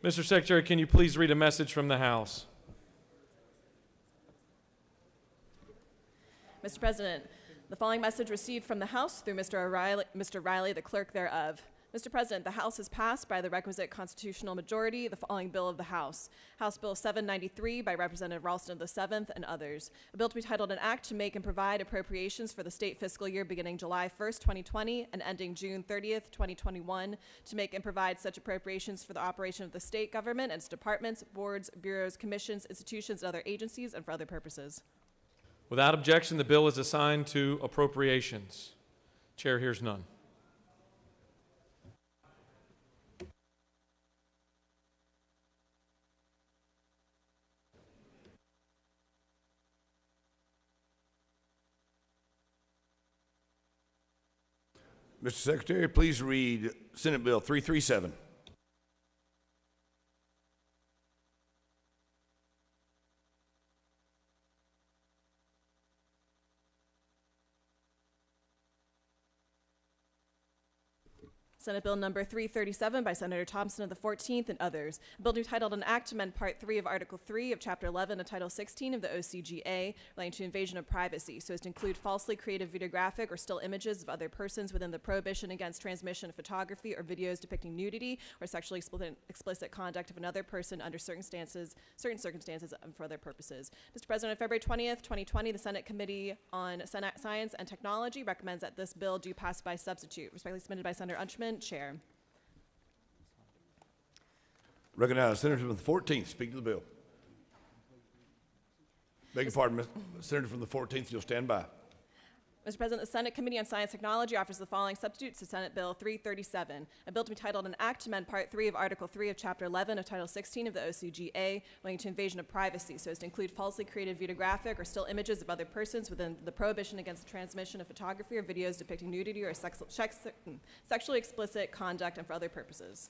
Mr. Secretary, can you please read a message from the House? Mr. President, the following message received from the House through Mr. Riley, the clerk thereof. Mr. President, the House has passed by the requisite constitutional majority the following bill of the House. House Bill 793 by Representative Ralston of the 7th and others. A bill to be titled an act to make and provide appropriations for the state fiscal year beginning July 1st, 2020 and ending June 30th, 2021, to make and provide such appropriations for the operation of the state government and its departments, boards, bureaus, commissions, institutions, and other agencies, and for other purposes. Without objection, the bill is assigned to appropriations. Chair hears none. Mr. Secretary, please read Senate Bill 337. Senate Bill number 337 by Senator Thompson of the 14th and others. A bill to be titled an act to amend Part 3 of Article 3 of Chapter 11 of Title 16 of the OCGA relating to invasion of privacy, so as to include falsely created videographic or still images of other persons within the prohibition against transmission of photography or videos depicting nudity or sexually explicit conduct of another person under certain circumstances and for other purposes. Mr. President, on February 20th, 2020, the Senate Committee on Science and Technology recommends that this bill do pass by substitute. Respectfully submitted by Senator Unchman. Chair. Recognize Senator from the 14th. Speak to the bill. Beg your pardon, Senator from the 14th. You'll stand by. Mr. President, the Senate Committee on Science and Technology offers the following substitutes to Senate Bill 337, a bill to be titled an act to amend Part 3 of Article 3 of Chapter 11 of Title 16 of the OCGA relating to invasion of privacy, so as to include falsely created videographic or still images of other persons within the prohibition against the transmission of photography or videos depicting nudity or sexually explicit conduct and for other purposes.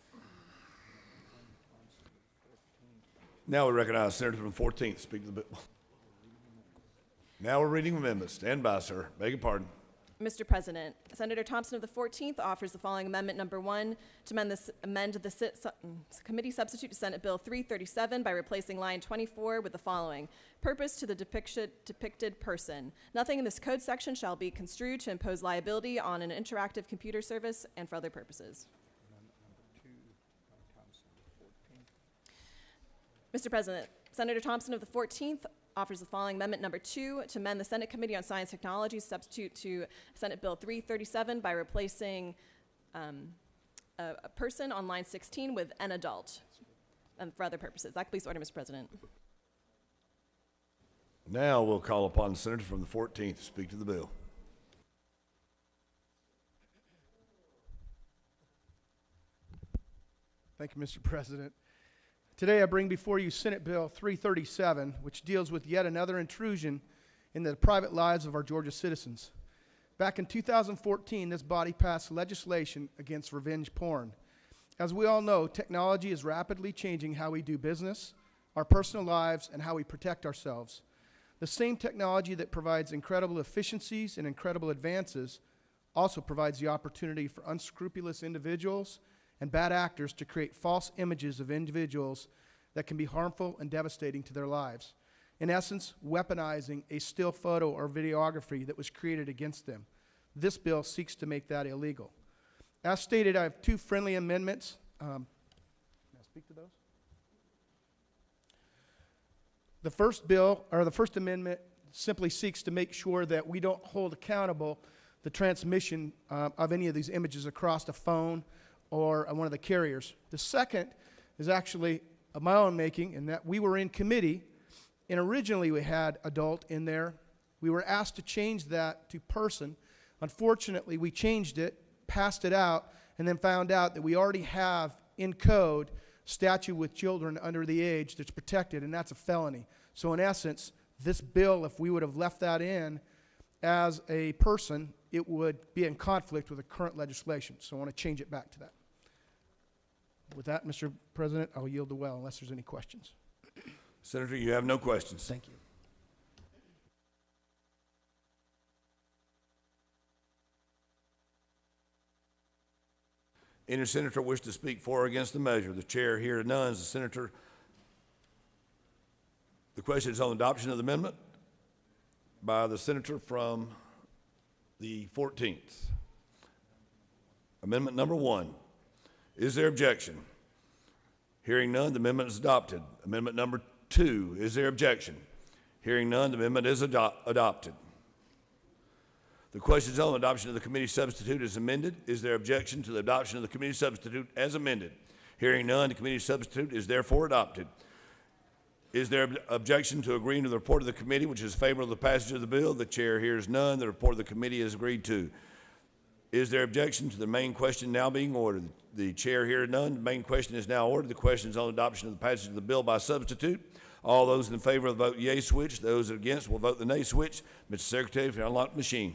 Now we recognize Senator from the 14th. Speak to the bill. Now we're reading amendments. Stand by, sir. Beg your pardon. Mr. President, Senator Thompson of the 14th offers the following amendment number 1 to amend the committee substitute to Senate Bill 337 by replacing line 24 with the following. Purpose to the depicted person. Nothing in this code section shall be construed to impose liability on an interactive computer service and for other purposes. Mr. President, Senator Thompson of the 14th offers the following amendment number 2 to amend the Senate Committee on Science and Technology substitute to Senate Bill 337 by replacing a person on line 16 with an adult and for other purposes. That completes the order, Mr. President. Now we'll call upon the Senator from the 14th to speak to the bill. Thank you, Mr. President. Today I bring before you Senate Bill 337, which deals with yet another intrusion in the private lives of our Georgia citizens. Back in 2014, this body passed legislation against revenge porn. As we all know, technology is rapidly changing how we do business, our personal lives, and how we protect ourselves. The same technology that provides incredible efficiencies and incredible advances also provides the opportunity for unscrupulous individuals and bad actors to create false images of individuals that can be harmful and devastating to their lives. In essence, weaponizing a still photo or videography that was created against them. This bill seeks to make that illegal. As stated, I have two friendly amendments. Can I speak to those? The first amendment simply seeks to make sure that we don't hold accountable the transmission of any of these images across a phone or one of the carriers. The second is actually of my own making, in that we were in committee, and originally we had adult in there. We were asked to change that to person. Unfortunately, we changed it, passed it out, and then found out that we already have in code statute with children under the age that's protected, and that's a felony. So in essence, this bill, if we would have left that in as a person, it would be in conflict with the current legislation. So I want to change it back to that. With that, Mr. President, I'll yield the well unless there's any questions. Senator, you have no questions. Thank you. Any senator wish to speak for or against the measure? The chair here none. The senator. The question is on adoption of the amendment by the senator from the 14th. Amendment number 1. Is there objection? Hearing none, the amendment is adopted. Amendment number 2, is there objection? Hearing none, the amendment is adopted. The question is on the adoption of the committee substitute as amended. Is there objection to the adoption of the committee substitute as amended? Hearing none, the committee substitute is therefore adopted. Is there objection to agreeing to the report of the committee, which is favorable to the passage of the bill? The chair hears none. The report of the committee is agreed to. Is there objection to the main question now being ordered? The chair hears none. The main question is now ordered. The question is on adoption of the passage of the bill by substitute. All those in favor will vote yea switch. Those against will vote the nay switch. Mr. Secretary, if you unlock the machine.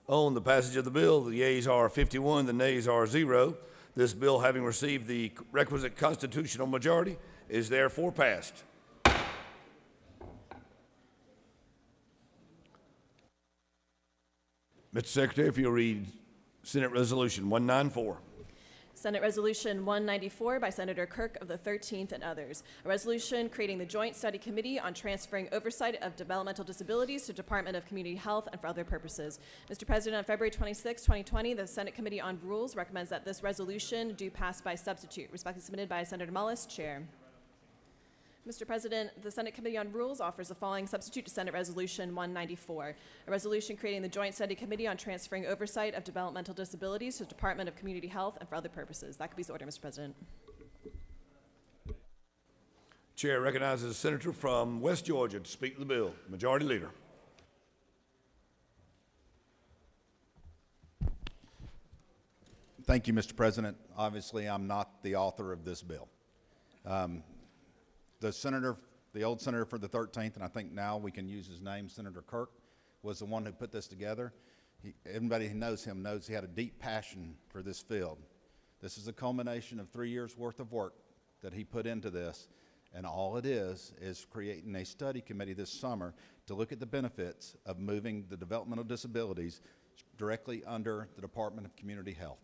On the passage of the bill, the yeas are 51, the nays are 0. This bill, having received the requisite constitutional majority, is therefore passed. Mr. Secretary, if you'll read Senate Resolution 194. Senate Resolution 194 by Senator Kirk of the 13th and others. A resolution creating the Joint Study Committee on transferring oversight of developmental disabilities to Department of Community Health and for other purposes. Mr. President, on February 26, 2020, the Senate Committee on Rules recommends that this resolution do pass by substitute. Respectfully submitted by Senator Mullis, Chair. Mr. President, the Senate Committee on Rules offers the following substitute to Senate Resolution 194, a resolution creating the Joint Study Committee on transferring oversight of developmental disabilities to the Department of Community Health and for other purposes. That could be the order, Mr. President. Chair recognizes a senator from West Georgia to speak to the bill. Majority Leader. Thank you, Mr. President. Obviously, I'm not the author of this bill. The old senator for the 13th, and I think now we can use his name, Senator Kirk, was the one who put this together. Everybody who knows him knows he had a deep passion for this field. This is a culmination of 3 years' worth of work that he put into this, and all it is creating a study committee this summer to look at the benefits of moving the developmental disabilities directly under the Department of Community Health.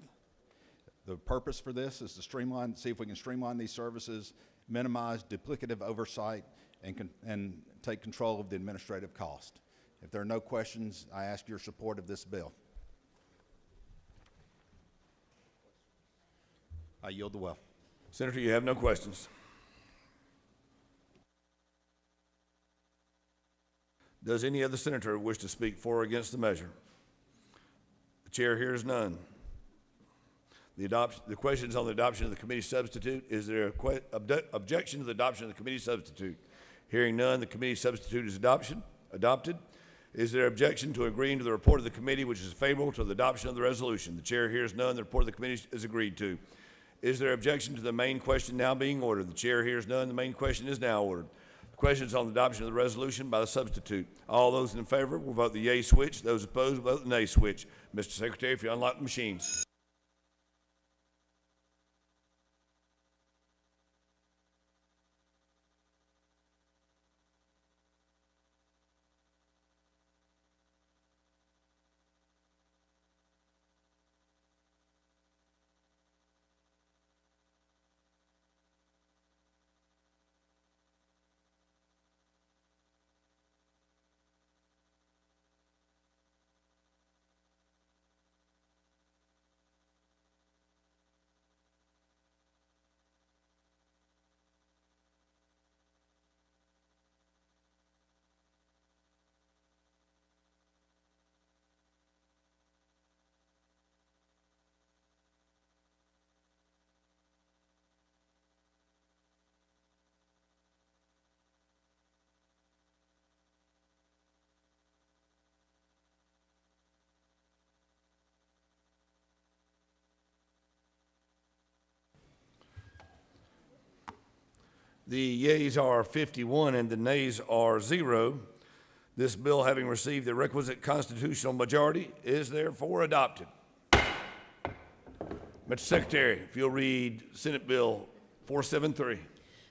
The purpose for this is to see if we can streamline these services, minimize duplicative oversight, and take control of the administrative cost. If there are no questions, I ask your support of this bill. I yield the well. Senator, you have no questions. Does any other senator wish to speak for or against the measure? The chair hears none. The question is on the adoption of the committee substitute. Is there an objection to the adoption of the committee substitute? Hearing none, the committee substitute is adopted. Is there objection to agreeing to the report of the committee, which is favorable to the adoption of the resolution? The chair hears none. The report of the committee is agreed to. Is there objection to the main question now being ordered? The chair hears none. The main question is now ordered. The question is on the adoption of the resolution by the substitute. All those in favor will vote the yea switch. Those opposed will vote the nay switch. Mr. Secretary, if you unlock the machines. The yeas are 51 and the nays are 0. This bill, having received the requisite constitutional majority, is therefore adopted. Mr. Secretary, if you'll read Senate Bill 473.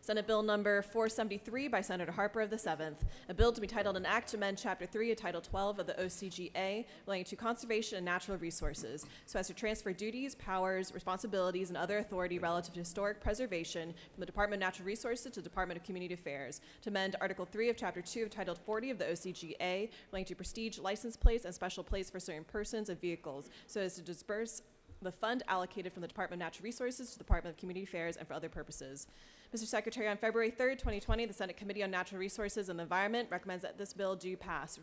Senate Bill number 473 by Senator Harper of the 7th, a bill to be titled an act to amend Chapter 3 of Title 12 of the OCGA relating to conservation and natural resources so as to transfer duties, powers, responsibilities, and other authority relative to historic preservation from the Department of Natural Resources to the Department of Community Affairs, to amend Article 3 of Chapter 2 of Title 40 of the OCGA relating to prestige license plates and special plates for certain persons and vehicles so as to disperse the fund allocated from the Department of Natural Resources to the Department of Community Affairs and for other purposes. Mr. Secretary, on February 3rd, 2020, the Senate Committee on Natural Resources and the Environment recommends that this bill do pass.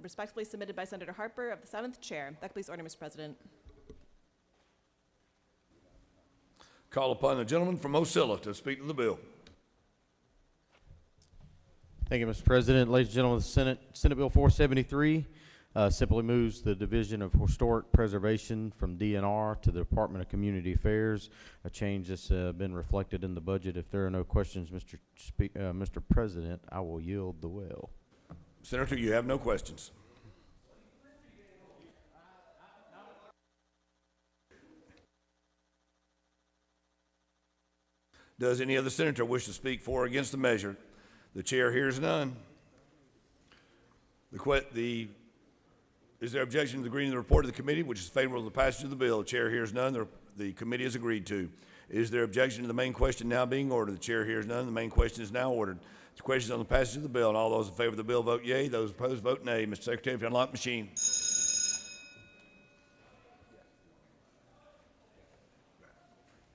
Respectfully submitted by Senator Harper of the 7th Chair. That please order, Mr. President. Call upon the gentleman from Ocilla to speak to the bill. Thank you, Mr. President. Ladies and gentlemen of the Senate, Senate Bill 473 simply moves the Division of Historic Preservation from DNR to the Department of Community Affairs, a change that's been reflected in the budget. If there are no questions, Mr. President, I will yield the will. Senator, you have no questions. Does any other senator wish to speak for or against the measure? The chair hears none. Is there objection to agreeing to the report of the committee, which is favorable to the passage of the bill? The chair hears none. The committee has agreed to. Is there objection to the main question now being ordered? The chair hears none. The main question is now ordered. The question is on the passage of the bill, and all those in favor of the bill vote yea. Those opposed vote nay. Mr. Secretary, if you unlock the machine.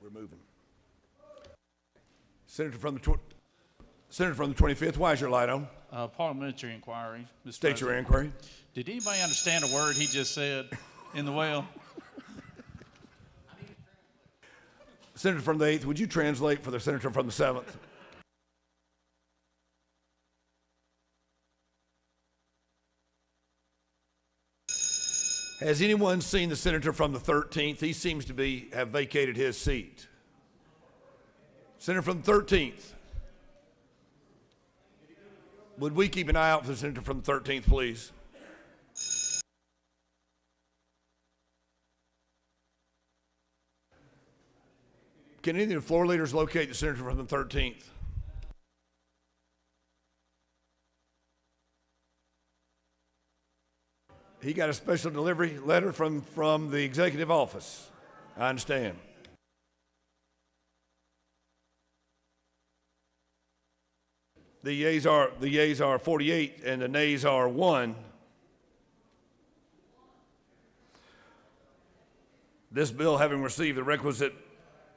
We're moving. Senator from the 25th, why is your light on? Parliamentary inquiry, Mr. State President. your inquiry. Did anybody understand a word he just said in the well? Senator from the 8th, would you translate for the senator from the 7th? Has anyone seen the senator from the 13th? He seems to have vacated his seat. Senator from the 13th. Would we keep an eye out for the senator from the 13th, please? Can any of the floor leaders locate the senator from the 13th? He got a special delivery letter from the executive office. I understand. The yeas are 48 and the nays are 1. This bill, having received the requisite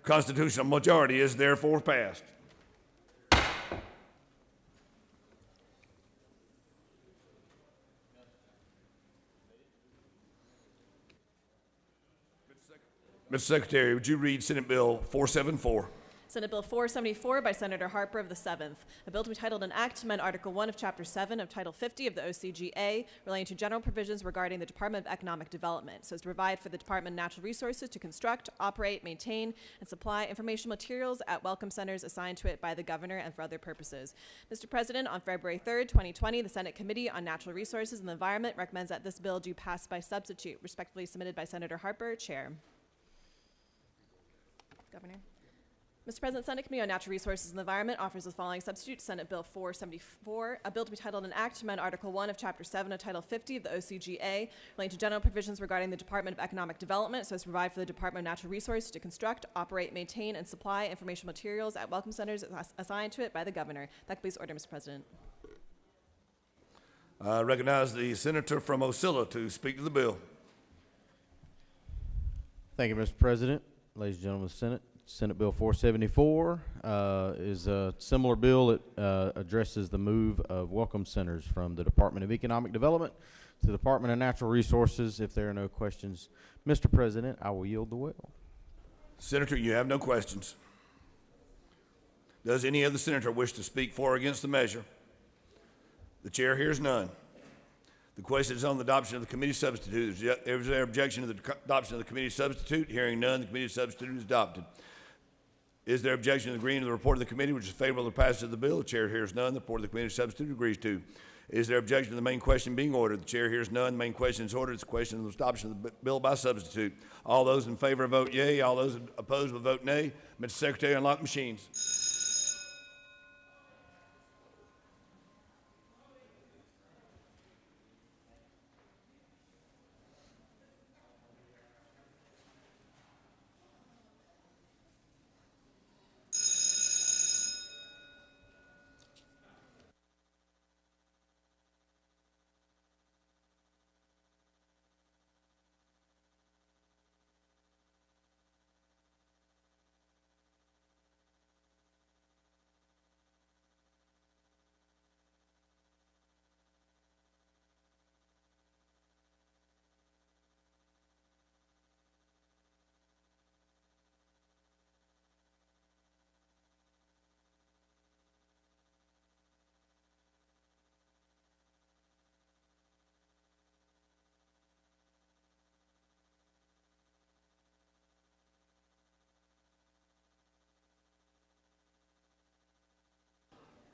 constitutional majority, is therefore passed. Mr. Secretary, would you read Senate Bill 474? Senate Bill 474 by Senator Harper of the 7th, a bill to be titled an act to amend Article 1 of Chapter 7 of Title 50 of the OCGA relating to general provisions regarding the Department of Economic Development, so as to provide for the Department of Natural Resources to construct, operate, maintain, and supply information materials at welcome centers assigned to it by the governor and for other purposes. Mr. President, on February 3rd, 2020, the Senate Committee on Natural Resources and the Environment recommends that this bill do pass by substitute. Respectfully submitted by Senator Harper, Chair. Governor. Mr. President, Senate Committee on Natural Resources and the Environment offers the following substitute: Senate Bill 474, a bill to be titled an act to amend Article 1 of Chapter 7 of Title 50 of the OCGA relating to general provisions regarding the Department of Economic Development, so as to provide for the Department of Natural Resources to construct, operate, maintain, and supply information materials at welcome centers assigned to it by the governor. That please order, Mr. President. I recognize the senator from Ocilla to speak to the bill. Thank you, Mr. President. Ladies and gentlemen of the Senate, Senate Bill 474 is a similar bill that addresses the move of welcome centers from the Department of Economic Development to the Department of Natural Resources. If there are no questions, Mr. President, I will yield the will. Senator, you have no questions. Does any other senator wish to speak for or against the measure? The chair hears none. The question is on the adoption of the committee substitute. Is there objection to the adoption of the committee substitute? Hearing none, the committee substitute is adopted. Is there objection to agreeing to the report of the committee, which is favorable to the passage of the bill? The chair hears none. The report of the committee substitute agrees to. Is there objection to the main question being ordered? The chair hears none. The main question is ordered. It's a question of the adoption of the bill by substitute. All those in favor vote yea. All those opposed will vote nay. Mr. Secretary, unlock machines.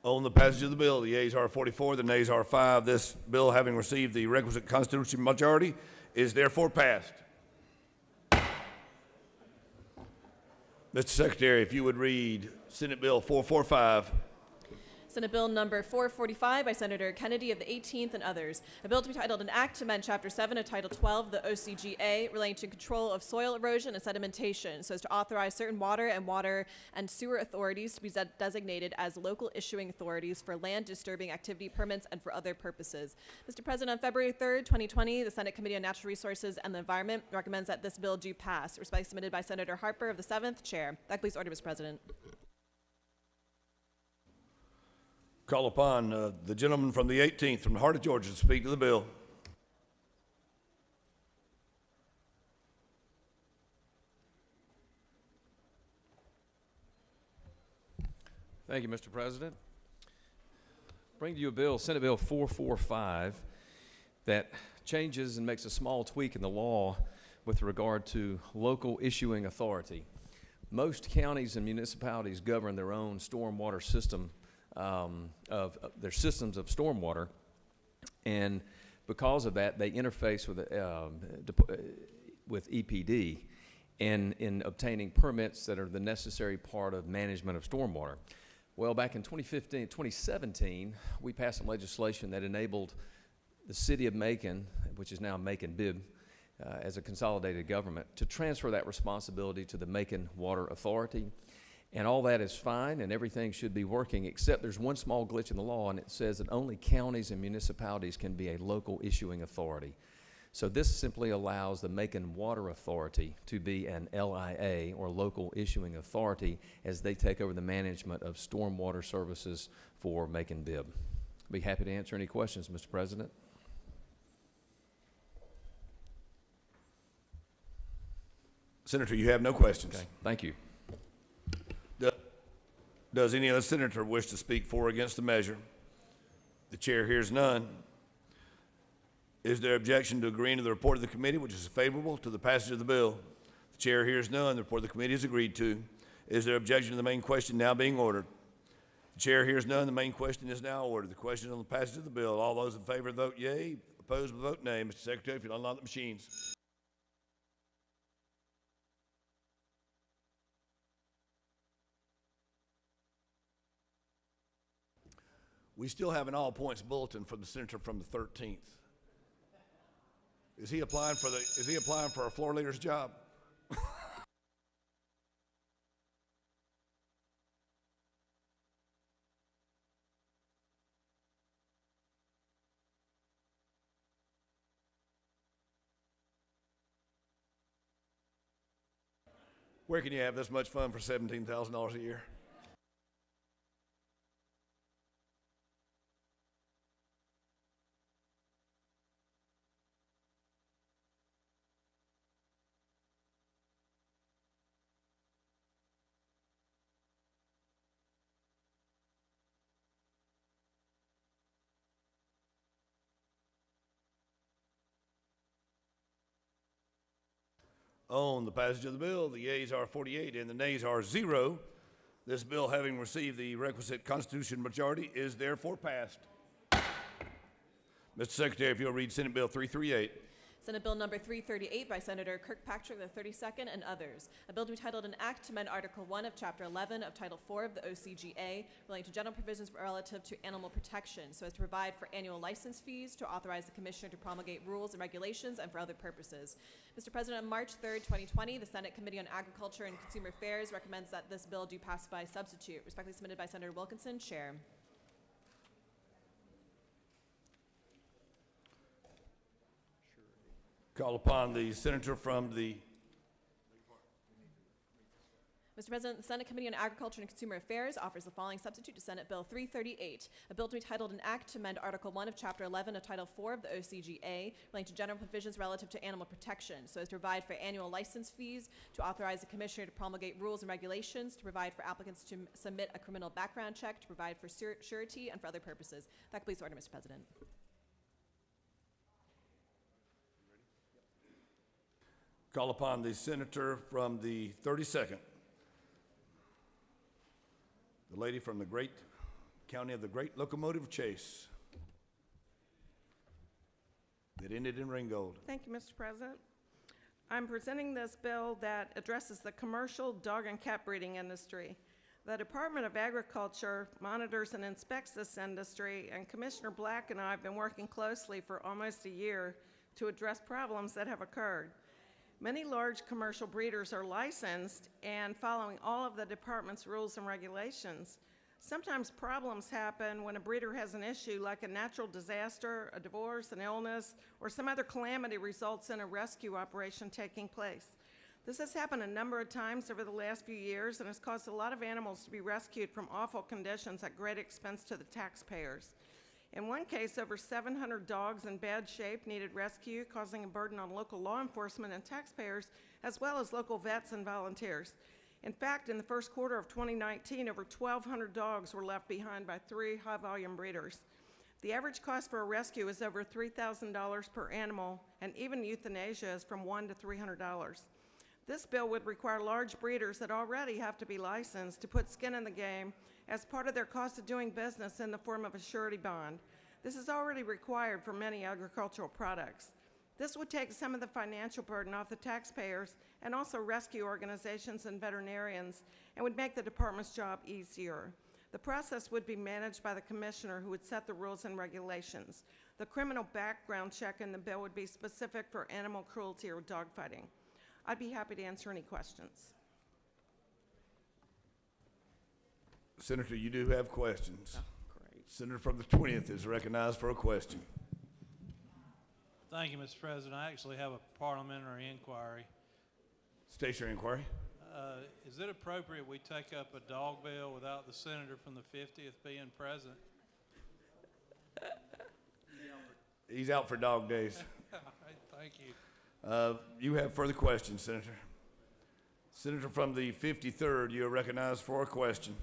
On the passage of the bill, the yeas are 44, the nays are 5. This bill, having received the requisite constitutional majority, is therefore passed. Mr. Secretary, if you would read Senate Bill 445. Senate Bill number 445 by Senator Kennedy of the 18th and others. A bill to be titled an act to amend Chapter 7 of Title 12 of the OCGA relating to control of soil erosion and sedimentation so as to authorize certain water and sewer authorities to be designated as local issuing authorities for land disturbing activity permits and for other purposes. Mr. President, on February 3rd, 2020, the Senate Committee on Natural Resources and the Environment recommends that this bill do pass. Respectfully submitted by Senator Harper of the 7th, Chair. That completes order, Mr. President. Call upon the gentleman from the 18th from the heart of Georgia to speak to the bill. Thank you, Mr. President. Bring to you a bill, Senate Bill 445, that changes and makes a small tweak in the law with regard to local issuing authority. Most counties and municipalities govern their own stormwater system of their systems of stormwater, and because of that, they interface with EPD in obtaining permits that are the necessary part of management of stormwater. Well, back in 2017, we passed some legislation that enabled the city of Macon, which is now Macon-Bibb, as a consolidated government, to transfer that responsibility to the Macon Water Authority. And all that is fine, and everything should be working, except there's one small glitch in the law, and it says that only counties and municipalities can be a local issuing authority. So this simply allows the Macon Water Authority to be an LIA, or local issuing authority, as they take over the management of stormwater services for Macon-Bibb. Be happy to answer any questions, Mr. President. Senator, you have no questions. Okay, thank you. Does any other senator wish to speak for or against the measure? The chair hears none. Is there objection to agreeing to the report of the committee, which is favorable to the passage of the bill? The chair hears none. The report of the committee is agreed to. Is there objection to the main question now being ordered? The chair hears none. The main question is now ordered. The question is on the passage of the bill. All those in favor vote yea. Opposed will vote nay. Mr. Secretary, if you'll unlock the machines. We still have an all points bulletin from the senator from the 13th. Is he applying for a floor leader's job? Where can you have this much fun for $17,000 a year? On the passage of the bill, the yeas are 48 and the nays are 0. This bill, having received the requisite constitutional majority, is therefore passed. Mr. Secretary, if you'll read Senate Bill 338. Senate Bill number 338 by Senator Kirkpatrick the 32nd and others. A bill to be titled an act to amend Article 1 of Chapter 11 of Title 4 of the OCGA relating to general provisions relative to animal protection so as to provide for annual license fees, to authorize the Commissioner to promulgate rules and regulations, and for other purposes. Mr. President, on March 3rd, 2020, the Senate Committee on Agriculture and Consumer Affairs recommends that this bill do pass by substitute. Respectfully submitted by Senator Wilkinson, Chair. Call upon the senator from the... Mr. President, the Senate Committee on Agriculture and Consumer Affairs offers the following substitute to Senate Bill 338, a bill to be titled an act to amend Article 1 of Chapter 11 of Title 4 of the OCGA relating to general provisions relative to animal protection so as to provide for annual license fees, to authorize the Commissioner to promulgate rules and regulations, to provide for applicants to submit a criminal background check, to provide for surety, and for other purposes. That completes the order, Mr. President. Call upon the senator from the 32nd. The lady from the great county of the great locomotive chase that ended in Ringgold. Thank you, Mr. President. I'm presenting this bill that addresses the commercial dog and cat breeding industry. The Department of Agriculture monitors and inspects this industry, and Commissioner Black and I have been working closely for almost a year to address problems that have occurred. Many large commercial breeders are licensed and following all of the department's rules and regulations. Sometimes problems happen when a breeder has an issue like a natural disaster, a divorce, an illness, or some other calamity results in a rescue operation taking place. This has happened a number of times over the last few years and has caused a lot of animals to be rescued from awful conditions at great expense to the taxpayers. In one case, over 700 dogs in bad shape needed rescue, causing a burden on local law enforcement and taxpayers, as well as local vets and volunteers. In fact, in the first quarter of 2019, over 1,200 dogs were left behind by 3 high-volume breeders. The average cost for a rescue is over $3,000 per animal, and even euthanasia is from $100 to $300. This bill would require large breeders that already have to be licensed to put skin in the game as part of their cost of doing business in the form of a surety bond. This is already required for many agricultural products. This would take some of the financial burden off the taxpayers and also rescue organizations and veterinarians, and would make the department's job easier. The process would be managed by the commissioner, who would set the rules and regulations. The criminal background check in the bill would be specific for animal cruelty or dogfighting. I'd be happy to answer any questions. Senator, you do have questions. Oh, great. Senator from the 20th is recognized for a question. Thank you, Mr. President. I actually have a parliamentary inquiry. State your inquiry. Is it appropriate we take up a dog bill without the senator from the 50th being present? He's out for dog days. Thank you. You have further questions, Senator. Senator from the 53rd, you are recognized for a question.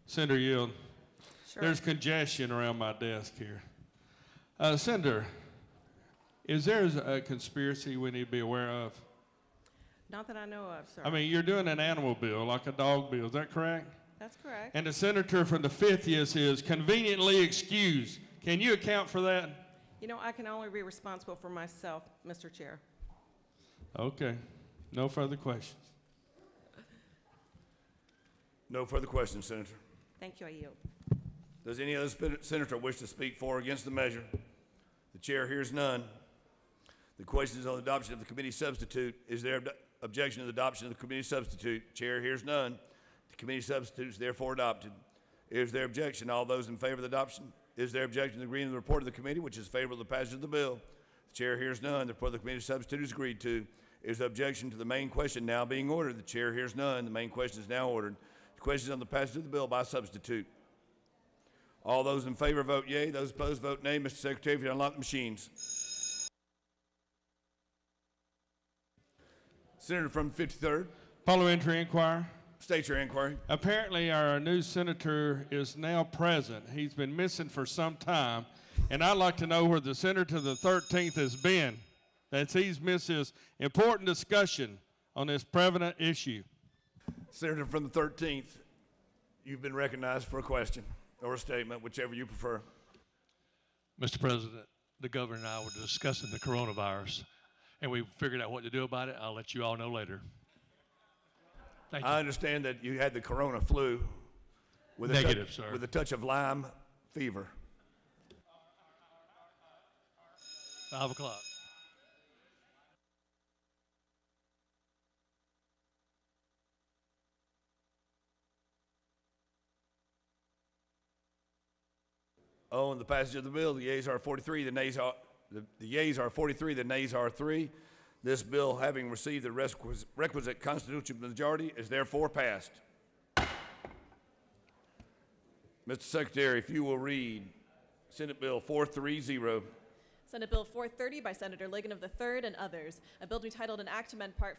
Senator Yield, Sure. there's congestion around my desk here. Senator, is there a conspiracy we need to be aware of? Not that I know of, sir. I mean, you're doing an animal bill, like a dog bill, is that correct? That's correct. And the senator from the 50th is conveniently excused. Can you account for that? You know, I can only be responsible for myself, Mr. Chair. Okay. No further questions. No further questions, Senator. Thank you, I yield. Does any other senator wish to speak for or against the measure? The chair hears none. The question is on the adoption of the committee substitute. Is there objection to the adoption of the committee substitute? Chair hears none. The committee substitute is therefore adopted. Is there objection? All those in favor of the adoption? Is there objection to agreeing to the report of the committee, which is favorable to the passage of the bill? The chair hears none. The report of the committee substitute is agreed to. Is there objection to the main question now being ordered? The chair hears none. The main question is now ordered. The question is on the passage of the bill by substitute. All those in favor vote yea. Those opposed vote nay. Mr. Secretary, if you unlock the machines. Senator from the 53rd. Parliamentary inquiry. State your inquiry. Apparently, our new senator is now present. He's been missing for some time, and I'd like to know where the senator to the 13th has been. that he's missed this important discussion on this prevalent issue. Senator from the 13th, you've been recognized for a question or a statement, whichever you prefer. Mr. President, the governor and I were discussing the coronavirus, and we figured out what to do about it. I'll let you all know later. Thank you. I understand that you had the corona flu with Negative, sir. With a touch of Lyme fever. 5 o'clock. Oh, and the passage of the bill, the yeas are 43, the nays are the yeas are 43, the nays are 3. This bill, having received the requisite constitutional majority, is therefore passed. Mr. Secretary, if you will read Senate Bill 430. Senate Bill 430 by Senator Ligon of the 3rd and others. A bill to be titled an act to amend Part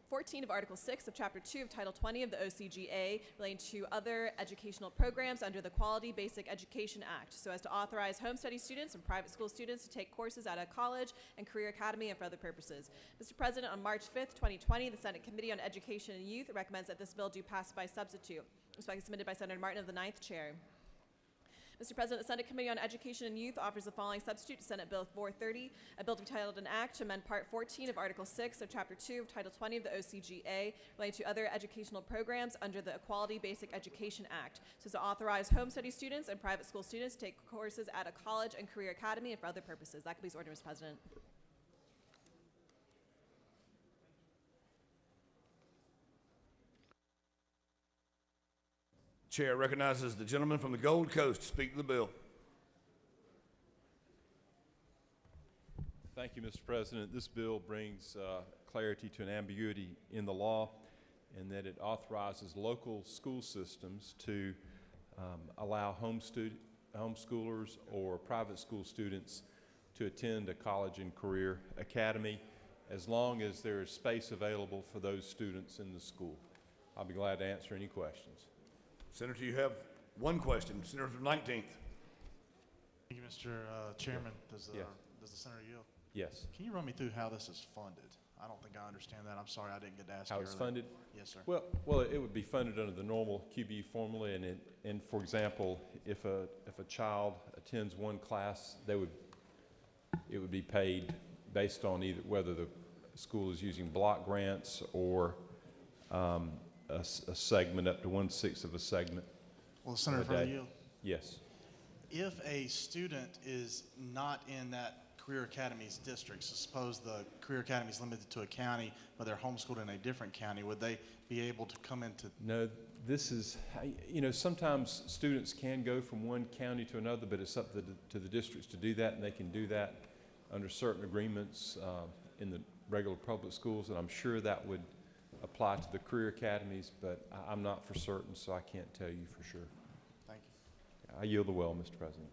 14 of Article 6 of Chapter 2 of Title 20 of the OCGA relating to other educational programs under the Quality Basic Education Act, so as to authorize home study students and private school students to take courses at a college and career academy and for other purposes. Mr. President, on March 5th, 2020, the Senate Committee on Education and Youth recommends that this bill do pass by substitute. Respectfully submitted by Senator Martin of the 9th Chair. Mr. President, the Senate Committee on Education and Youth offers the following substitute to Senate Bill 430, a bill to be titled an act to amend Part 14 of Article 6 of Chapter 2 of Title 20 of the OCGA relating to other educational programs under the Equality Basic Education Act, so as to authorize home study students and private school students to take courses at a college and career academy and for other purposes. That completes order, Mr. President. Chair recognizes the gentleman from the Gold Coast to speak to the bill. Thank you, Mr. President. This bill brings clarity to an ambiguity in the law in that it authorizes local school systems to allow homeschoolers or private school students to attend a college and career academy as long as there is space available for those students in the school. I'll be glad to answer any questions. Senator, you have one question. Senator from 19th. Thank you, Mr. Chairman. Does the senator yield? Yes. Can you run me through how this is funded? I don't think I understand that. I'm sorry I didn't get to ask you How it's earlier. funded? Yes, sir. Well, it would be funded under the normal QB formula, and for example, if a child attends one class, it would be paid based on either whether the school is using block grants or a segment up to 1/6 of a segment. Well, Senator, for the yield. Yes. If a student is not in that Career Academy's district, so suppose the Career Academy is limited to a county, but they're homeschooled in a different county, would they be able to come into? No, this is, sometimes students can go from one county to another, but it's up to the districts to do that, and they can do that under certain agreements in the regular public schools, and I'm sure that would apply to the career academies, but I'm not for certain, so I can't tell you for sure. Thank you. I yield the well, Mr. President.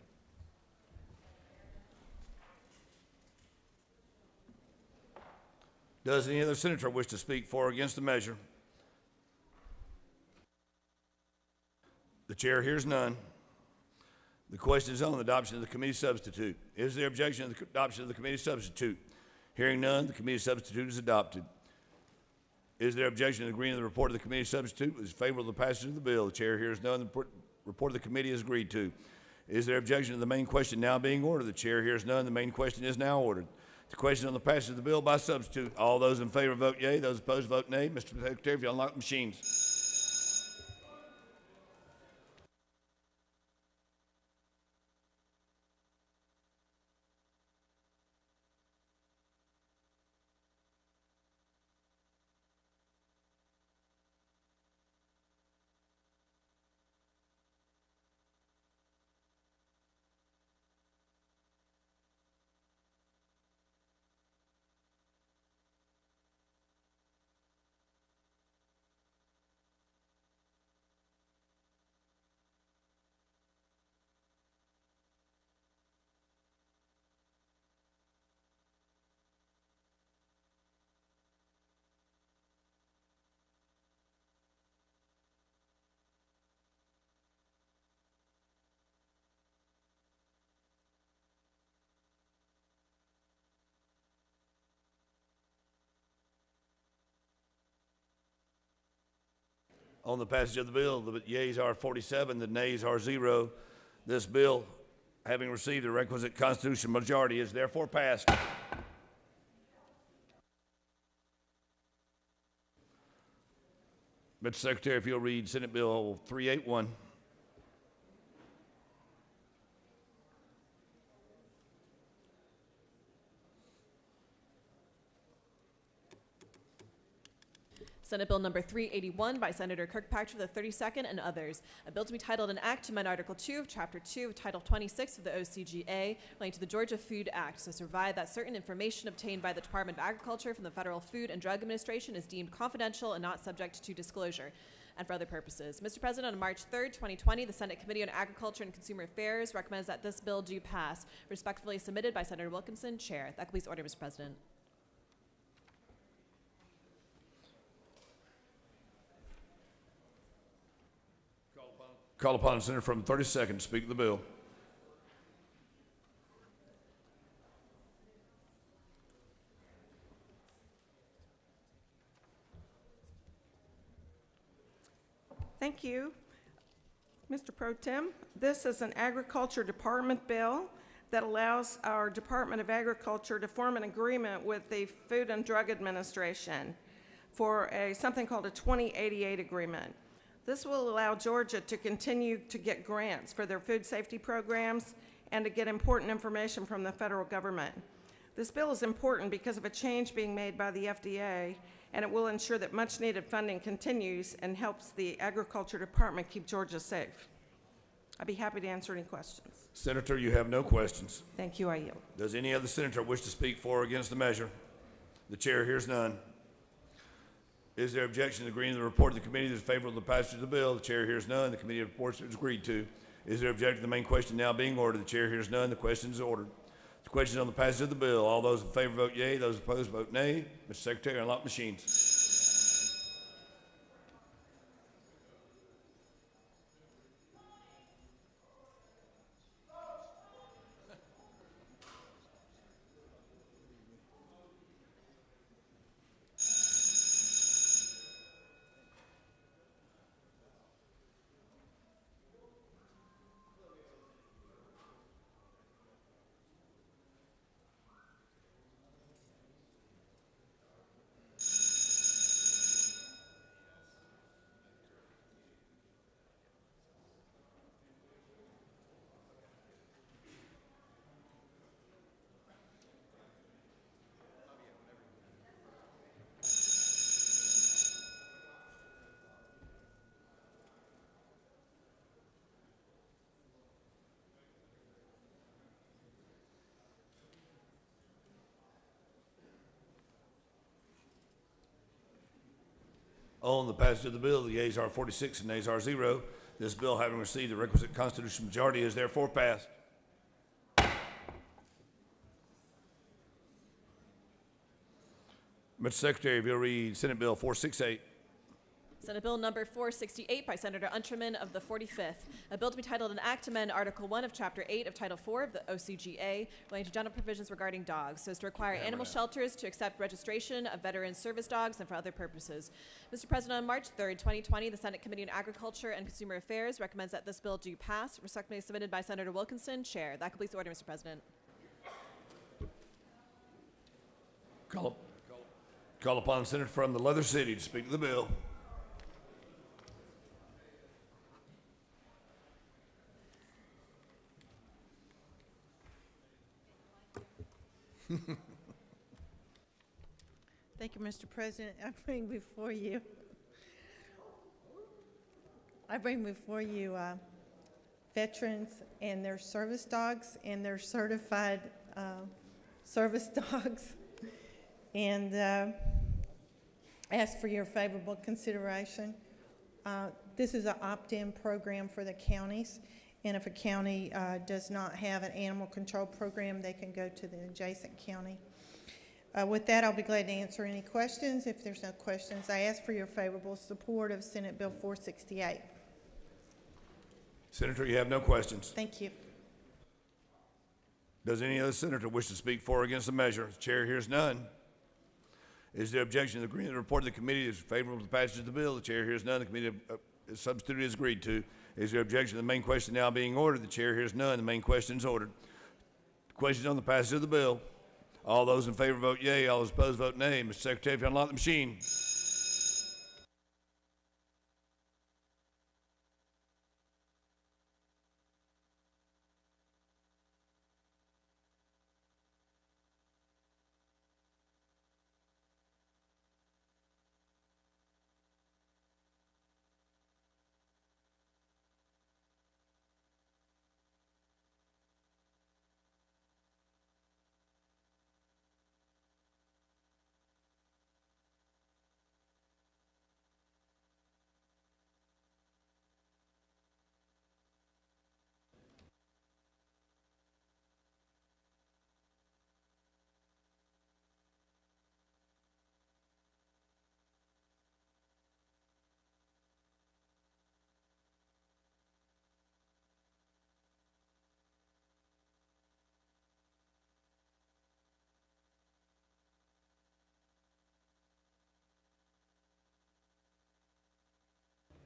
Does any other senator wish to speak for or against the measure? The chair hears none. The question is on the adoption of the committee substitute. Is there objection to the adoption of the committee substitute? Hearing none, the committee substitute is adopted. Is there objection to agreeing to the report of the committee substitute is favorable to the passage of the bill? The chair hears none. The report of the committee is agreed to. Is there objection to the main question now being ordered? The chair hears none. The main question is now ordered. The question on the passage of the bill by substitute. All those in favor vote yea. Those opposed vote nay. Mr. Secretary, if you unlock the machines. On the passage of the bill, the yeas are 47, the nays are 0. This bill, having received the requisite constitutional majority, is therefore passed. Mr. Secretary, if you'll read Senate Bill 381. Senate Bill number 381 by Senator Kirkpatrick the 32nd and others. A bill to be titled an act to amend Article 2 of Chapter 2 of Title 26 of the OCGA relating to the Georgia Food Act, so to provide that certain information obtained by the Department of Agriculture from the Federal Food and Drug Administration is deemed confidential and not subject to disclosure, and for other purposes. Mr. President, on March 3rd, 2020, the Senate Committee on Agriculture and Consumer Affairs recommends that this bill do pass. Respectfully submitted by Senator Wilkinson, Chair. That completes order, Mr. President. Call upon the senator from the 32nd to speak the bill. Thank you, Mr. Pro Tem. This is an Agriculture Department bill that allows our Department of Agriculture to form an agreement with the Food and Drug Administration for something called a 2088 agreement. This will allow Georgia to continue to get grants for their food safety programs and to get important information from the federal government. This bill is important because of a change being made by the FDA, and it will ensure that much needed funding continues and helps the Agriculture Department keep Georgia safe. I'd be happy to answer any questions. Senator, you have no questions. Thank you, I yield. Does any other senator wish to speak for or against the measure? The chair hears none. Is there objection to agreeing to the report of the committee that is favorable to the passage of the bill? The chair hears none. The committee reports is agreed to. Is there objection to the main question now being ordered? The chair hears none. The question is ordered. The question is on the passage of the bill. All those in favor vote yea. Those opposed vote nay. Mr. Secretary, unlock machines. On the passage of the bill, the yeas are 46 and nays are 0. This bill, having received the requisite constitutional majority, is therefore passed. Mr. Secretary, if you'll read Senate Bill 468. Senate Bill number 468 by Senator Unterman of the 45th. A bill to be titled an act to amend Article 1 of Chapter 8 of Title 4 of the OCGA relating to general provisions regarding dogs, so as to require animal shelters to accept registration of veteran service dogs and for other purposes. Mr. President, on March 3rd, 2020, the Senate Committee on Agriculture and Consumer Affairs recommends that this bill do pass. Respectfully submitted by Senator Wilkinson, Chair. That completes the order, Mr. President. Call upon the senator from the Leather City to speak to the bill. Thank you, Mr. President. I bring before you veterans and their service dogs and their certified service dogs, and ask for your favorable consideration. This is an opt-in program for the counties, and if a county does not have an animal control program, they can go to the adjacent county. With that, I'll be glad to answer any questions. If there's no questions, I ask for your favorable support of Senate Bill 468. Senator, you have no questions. Thank you. Does any other senator wish to speak for or against the measure? The chair hears none. Is there objection to the agreement? The report of the committee is favorable to the passage of the bill. The chair hears none. The committee substitute is agreed to. Is there objection to the main question now being ordered? The chair hears none. The main question is ordered. Questions on the passage of the bill. All those in favor vote yea. All those opposed vote nay. Mr. Secretary, if you unlock the machine.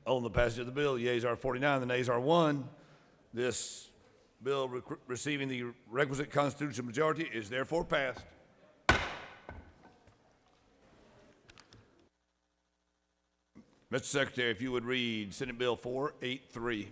On the passage of the bill, yeas are 49, the nays are 1. This bill receiving the requisite constitutional majority is therefore passed. Mr. Secretary, if you would read Senate Bill 483.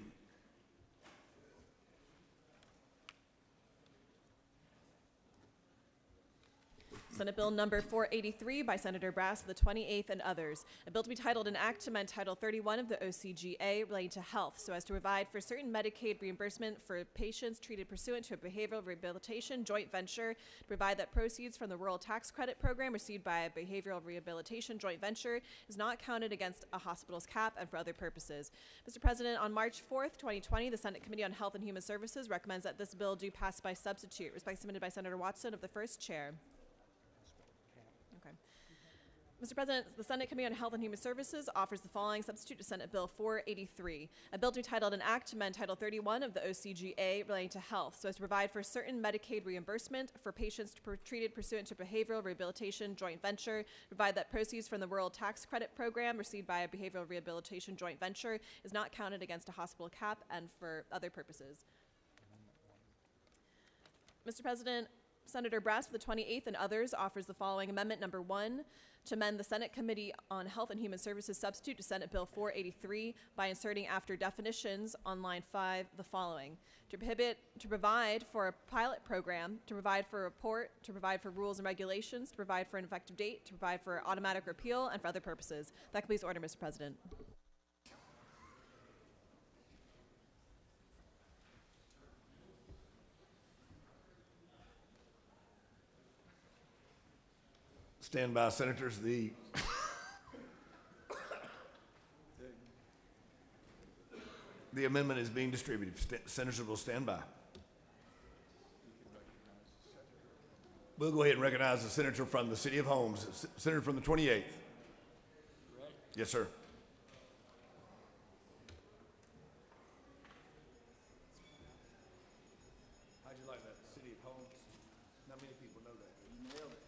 Senate Bill number 483 by Senator Brass for the 28th and others. A bill to be titled an act to amend Title 31 of the OCGA relating to health so as to provide for certain Medicaid reimbursement for patients treated pursuant to a behavioral rehabilitation joint venture, to provide that proceeds from the rural tax credit program received by a behavioral rehabilitation joint venture is not counted against a hospital's cap and for other purposes. Mr. President, on March 4th, 2020, the Senate Committee on Health and Human Services recommends that this bill do pass by substitute. Respectfully submitted by Senator Watson of the first chair. Mr. President, the Senate Committee on Health and Human Services offers the following substitute to Senate Bill 483, a bill to be titled an act to amend Title 31 of the OCGA relating to health so as to provide for certain Medicaid reimbursement for patients treated pursuant to behavioral rehabilitation joint venture, provide that proceeds from the rural tax credit program received by a behavioral rehabilitation joint venture is not counted against a hospital cap and for other purposes. Mr. President, Senator Brass for the 28th and others offers the following amendment number 1 to amend the Senate Committee on Health and Human Services substitute to Senate Bill 483 by inserting after definitions on line 5 the following: to provide for a pilot program, to provide for a report, to provide for rules and regulations, to provide for an effective date, to provide for automatic repeal, and for other purposes. That completes order, Mr. President. Stand by, Senators. The amendment is being distributed. Senators will stand by. We'll go ahead and recognize the senator from the City of Holmes, senator from the 28th. Yes, sir. How'd you like that, City of Holmes? Not many people know that. You nailed it.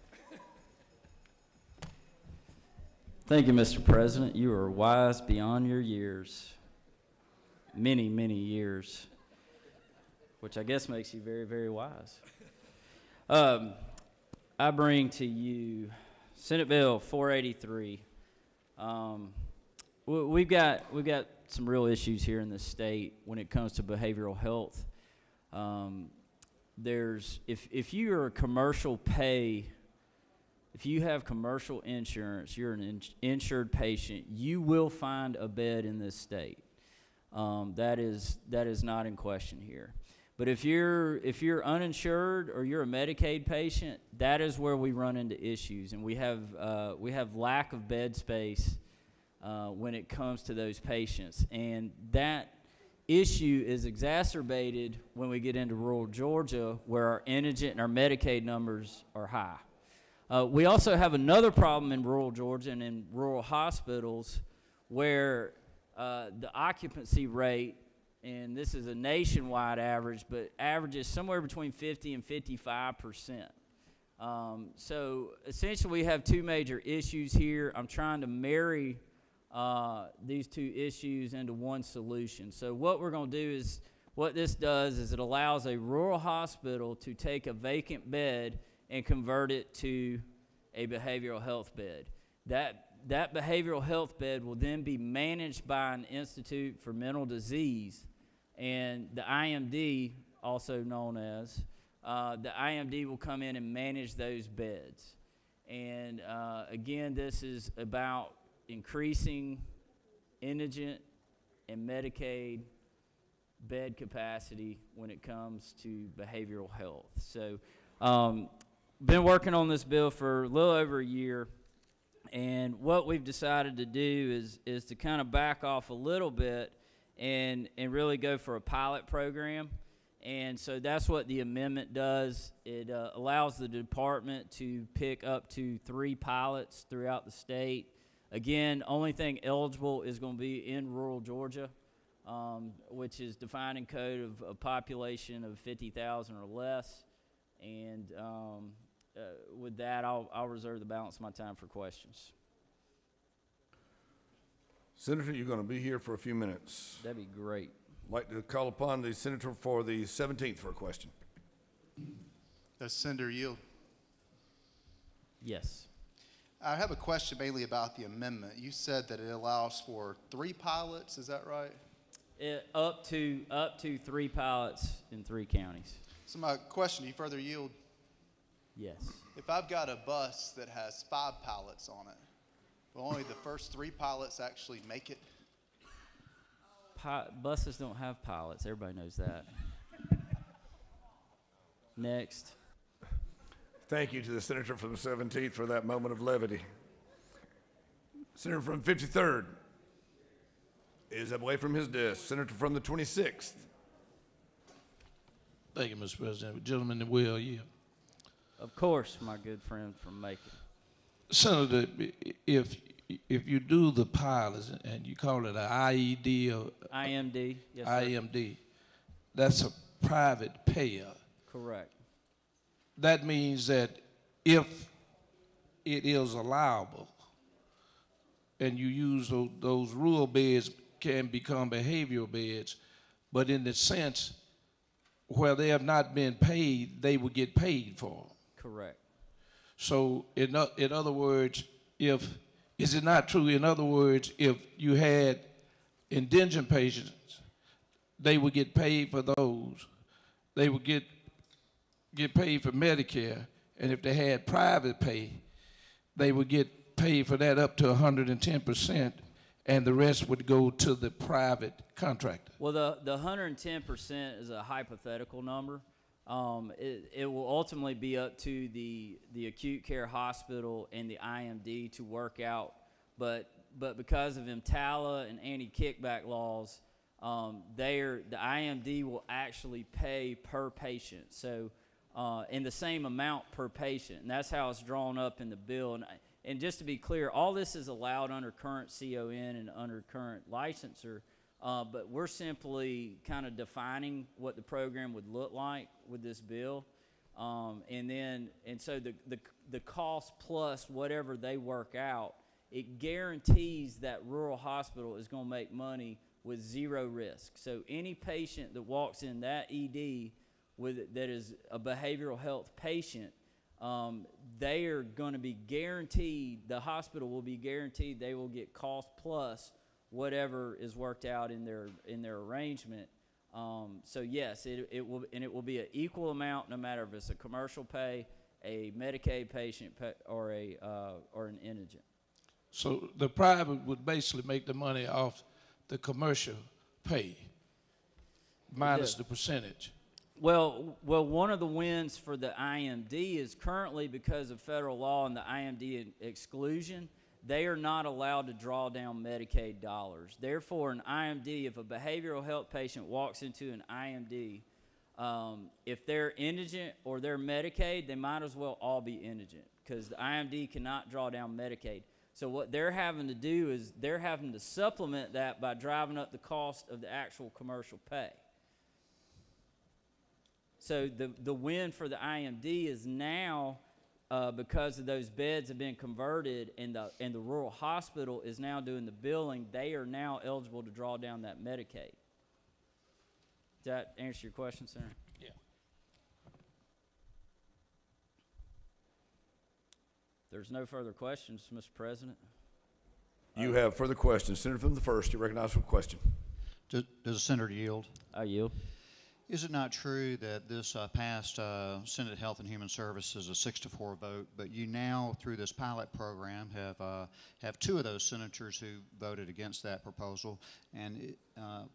Thank you, Mr. President. You are wise beyond your years. Many, many years, which I guess makes you very, very wise. I bring to you Senate Bill 483. We've got some real issues here in the state when it comes to behavioral health. If you are a commercial pay, if you have commercial insurance, you're an insured patient, you will find a bed in this state. That is not in question here. But if you're uninsured or you're a Medicaid patient, that is where we run into issues, and we have lack of bed space when it comes to those patients, and that issue is exacerbated when we get into rural Georgia, where our indigent and our Medicaid numbers are high. We also have another problem in rural Georgia and in rural hospitals where the occupancy rate, and this is a nationwide average, but averages somewhere between 50 and 55%. So essentially we have two major issues here. I'm trying to marry these two issues into one solution. So what we're going to do is, what this does is it allows a rural hospital to take a vacant bed and convert it to a behavioral health bed. That behavioral health bed will then be managed by an Institute for Mental Disease, and the IMD, also known as, the IMD will come in and manage those beds. And again, this is about increasing indigent and Medicaid bed capacity when it comes to behavioral health. So been working on this bill for a little over a year, and what we've decided to do is to kind of back off a little bit and really go for a pilot program. And so that's what the amendment does. It allows the department to pick up to 3 pilots throughout the state. Again, only thing eligible is going to be in rural Georgia, which is defined in code of a population of 50,000 or less. And with that, I'll reserve the balance of my time for questions. Senator, you're going to be here for a few minutes. That'd be great. I'd like to call upon the senator for the 17th for a question. Does Senator yield? Yes. I have a question mainly about the amendment. You said that it allows for 3 pilots, is that right? Up to 3 pilots in 3 counties. So my question, do you further yield? Yes. If I've got a bus that has 5 pilots on it, will only the first 3 pilots actually make it? Buses don't have pilots. Everybody knows that. Next. Thank you to the senator from the 17th for that moment of levity. Senator from 53rd is away from his desk. Senator from the 26th. Thank you, Mr. President. Gentlemen, will yield. Of course, my good friend from Macon. Senator, if you do the pilots and you call it an IED or IMD, yes, IMD, that's a private payer. Correct. That means that if it is allowable and you use those rural beds can become behavioral beds, but in the sense where they have not been paid, they will get paid for. Correct. So in other words, is it not true? In other words, if you had indigent patients, they would get paid for those. They would get paid for Medicare, and if they had private pay, they would get paid for that up to 110%, and the rest would go to the private contractor. Well, the 110% is a hypothetical number. It will ultimately be up to the acute care hospital and the IMD to work out, but because of EMTALA and anti-kickback laws, the IMD will actually pay per patient, so in the same amount per patient, and that's how it's drawn up in the bill. And just to be clear, all this is allowed under current CON and under current licensor. But we're simply kind of defining what the program would look like with this bill, and so the cost plus whatever they work out, it guarantees that rural hospital is going to make money with 0 risk. So any patient that walks in that ED that is a behavioral health patient, they are going to be guaranteed. The hospital will be guaranteed they will get cost plus whatever is worked out in their arrangement. So yes, it will be an equal amount no matter if it's a commercial pay, a Medicaid patient, or an indigent. So the private would basically make the money off the commercial pay minus the percentage. Well, one of the wins for the IMD is currently, because of federal law and the IMD exclusion, they are not allowed to draw down Medicaid dollars. Therefore, an IMD, if a behavioral health patient walks into an IMD, if they're indigent or they're Medicaid, they might as well all be indigent because the IMD cannot draw down Medicaid. So what they're having to do is they're having to supplement that by driving up the cost of the actual commercial pay. So the win for the IMD is now because of those beds have been converted and the rural hospital is now doing the billing, they are now eligible to draw down that Medicaid. Does that answer your question, Senator? Yeah. There's no further questions, Mr. President. You have further questions. Senator from the 1st, you're recognized for a question. Does the senator yield? I yield. Is it not true that this passed Senate Health and Human Services a 6-4 vote, but you now, through this pilot program, have 2 of those senators who voted against that proposal? And let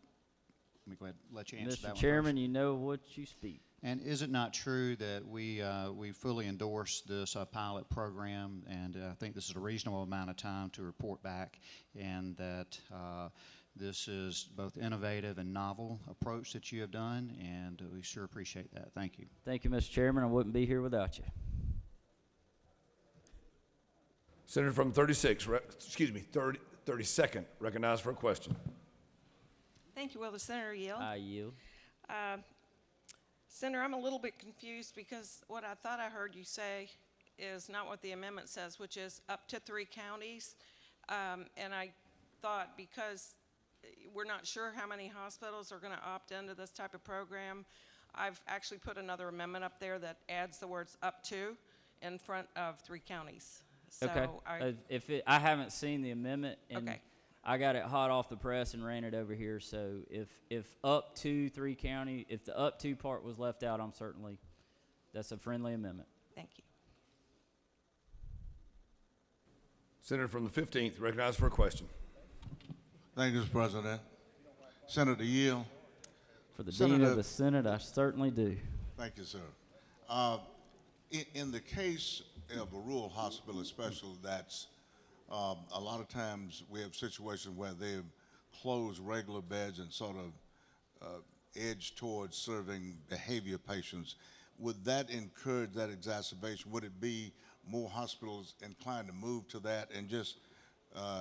me go ahead and let you answer that one Mr. Chairman, first. you know what you speak. And is it not true that we fully endorse this pilot program, and I think this is a reasonable amount of time to report back, and that this is both innovative and novel approach that you have done, and we sure appreciate that. Thank you. Thank you, Mr. Chairman. I wouldn't be here without you. Senator from 32nd, recognized for a question. Thank you. Will the senator yield? I yield. Senator, I'm a little bit confused because what I thought I heard you say is not what the amendment says, which is up to 3 counties. And I thought because we're not sure how many hospitals are going to opt into this type of program, I've actually put another amendment up there that adds the words up to in front of 3 counties. So okay. I haven't seen the amendment, and okay. I got it hot off the press and ran it over here. So if up to 3 county, if the up to part was left out, that's a friendly amendment. Thank you. Senator from the 15th, recognized for a question. Thank you, Mr. President. Senator Yield. For the Dean of the Senate, I certainly do. Thank you, sir. In the case of a rural hospital, especially, that's a lot of times we have situations where they've closed regular beds and sort of edged towards serving behavior patients. Would that encourage that exacerbation? Would it be more hospitals inclined to move to that and just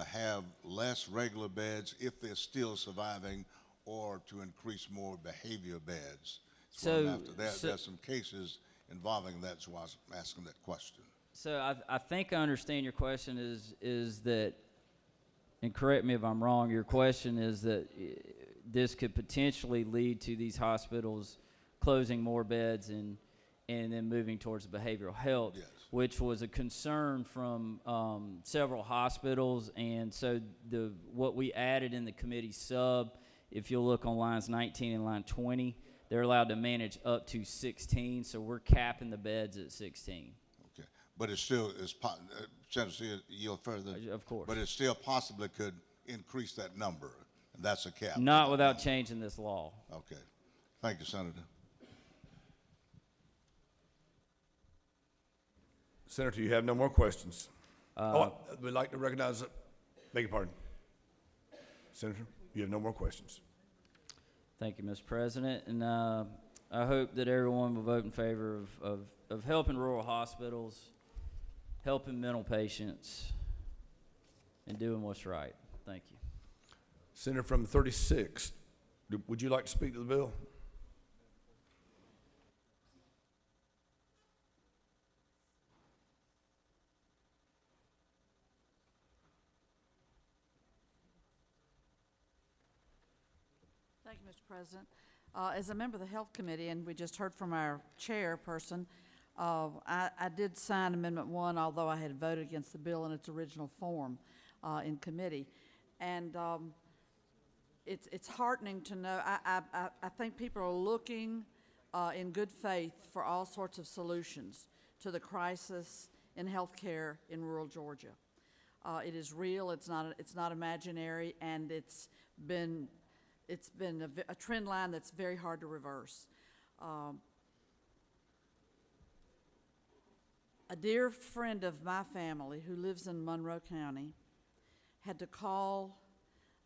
have less regular beds if they're still surviving, or to increase more behavior beds? There's some cases involving that, so I was asking that question. So I think I understand your question is that, and correct me if I'm wrong, your question is that this could potentially lead to these hospitals closing more beds and then moving towards behavioral health, yes, which was a concern from several hospitals. And so what we added in the committee sub, if you'll look on lines 19 and line 20, they're allowed to manage up to 16, so we're capping the beds at 16. Okay, but it still is, Senator yield further. Of course. But it still possibly could increase that number, and that's a cap. Not without changing this law. Okay, thank you, Senator. Senator, you have no more questions. We'd like to recognize, beg your pardon. Senator, you have no more questions. Thank you, Mr. President. And I hope that everyone will vote in favor of helping rural hospitals, helping mental patients, and doing what's right. Thank you. Senator from 36, would you like to speak to the bill? Thank you, Mr. President. As a member of the Health Committee, and we just heard from our chairperson, I did sign Amendment 1, although I had voted against the bill in its original form in committee. And it's heartening to know. I think people are looking in good faith for all sorts of solutions to the crisis in health care in rural Georgia. It is real. It's not imaginary, and it's been a trend line that's very hard to reverse. A dear friend of my family who lives in Monroe County had to call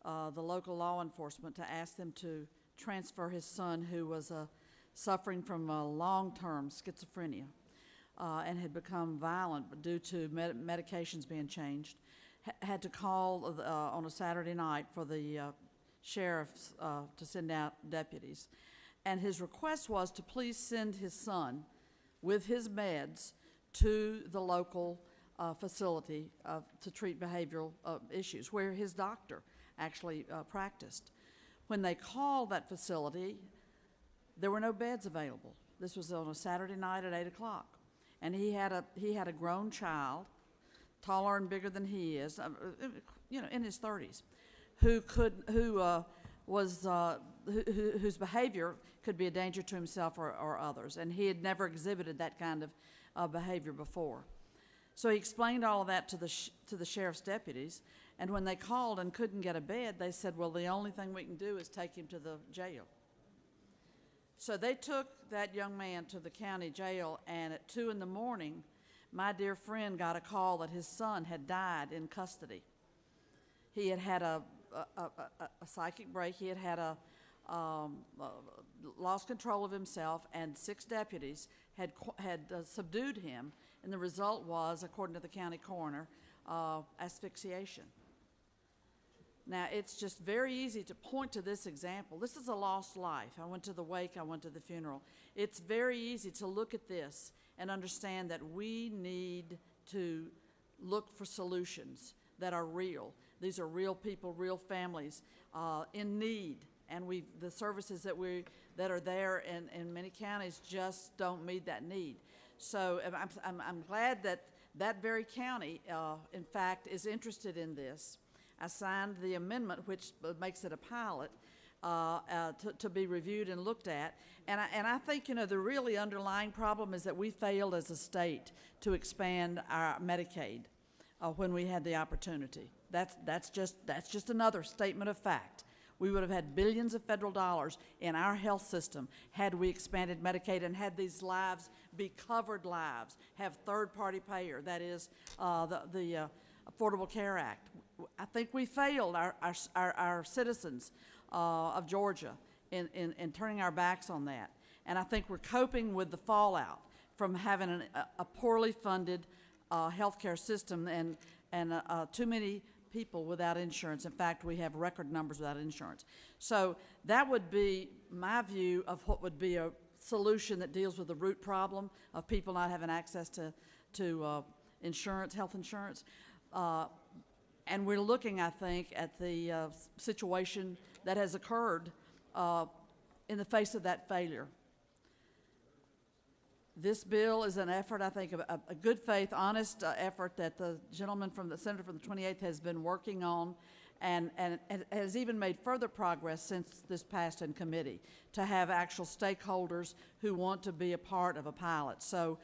the local law enforcement to ask them to transfer his son, who was suffering from long-term schizophrenia and had become violent due to medications being changed. Had to call on a Saturday night for the sheriffs to send out deputies. And his request was to please send his son with his meds to the local facility to treat behavioral issues, where his doctor actually practiced. When they called that facility, there were no beds available. This was on a Saturday night at 8 o'clock. And he had a grown child, taller and bigger than he is, in his 30s, whose behavior could be a danger to himself or others. And he had never exhibited that kind of behavior before. So he explained all of that to the sheriff's deputies, and when they called and couldn't get a bed, they said, well, the only thing we can do is take him to the jail. So they took that young man to the county jail, and at 2 in the morning, my dear friend got a call that his son had died in custody. He had had a psychic break. He had lost control of himself, and 6 deputies had subdued him, and the result was, according to the county coroner, asphyxiation. Now, it's just very easy to point to this example. This is a lost life. I went to the wake, I went to the funeral. It's very easy to look at this and understand that we need to look for solutions that are real. These are real people, real families in need, and the services that are there in many counties just don't meet that need. So I'm glad that very county, in fact, is interested in this. I signed the amendment, which makes it a pilot, to be reviewed and looked at. And I think, the really underlying problem is that we failed as a state to expand our Medicaid when we had the opportunity. That's just another statement of fact. We would have had billions of federal dollars in our health system had we expanded Medicaid and had these lives be covered lives, have third-party payer, that is the Affordable Care Act. I think we failed our citizens of Georgia in turning our backs on that. And I think we're coping with the fallout from having a poorly funded health care system and too many people without insurance. In fact, we have record numbers without insurance. So that would be my view of what would be a solution that deals with the root problem of people not having access to insurance, health insurance. And we're looking, I think, at the situation that has occurred in the face of that failure. This bill is an effort, I think, a good faith, honest effort that the gentleman from the senator from the 28th has been working on, and has even made further progress since this passed in committee, to have actual stakeholders who want to be a part of a pilot. So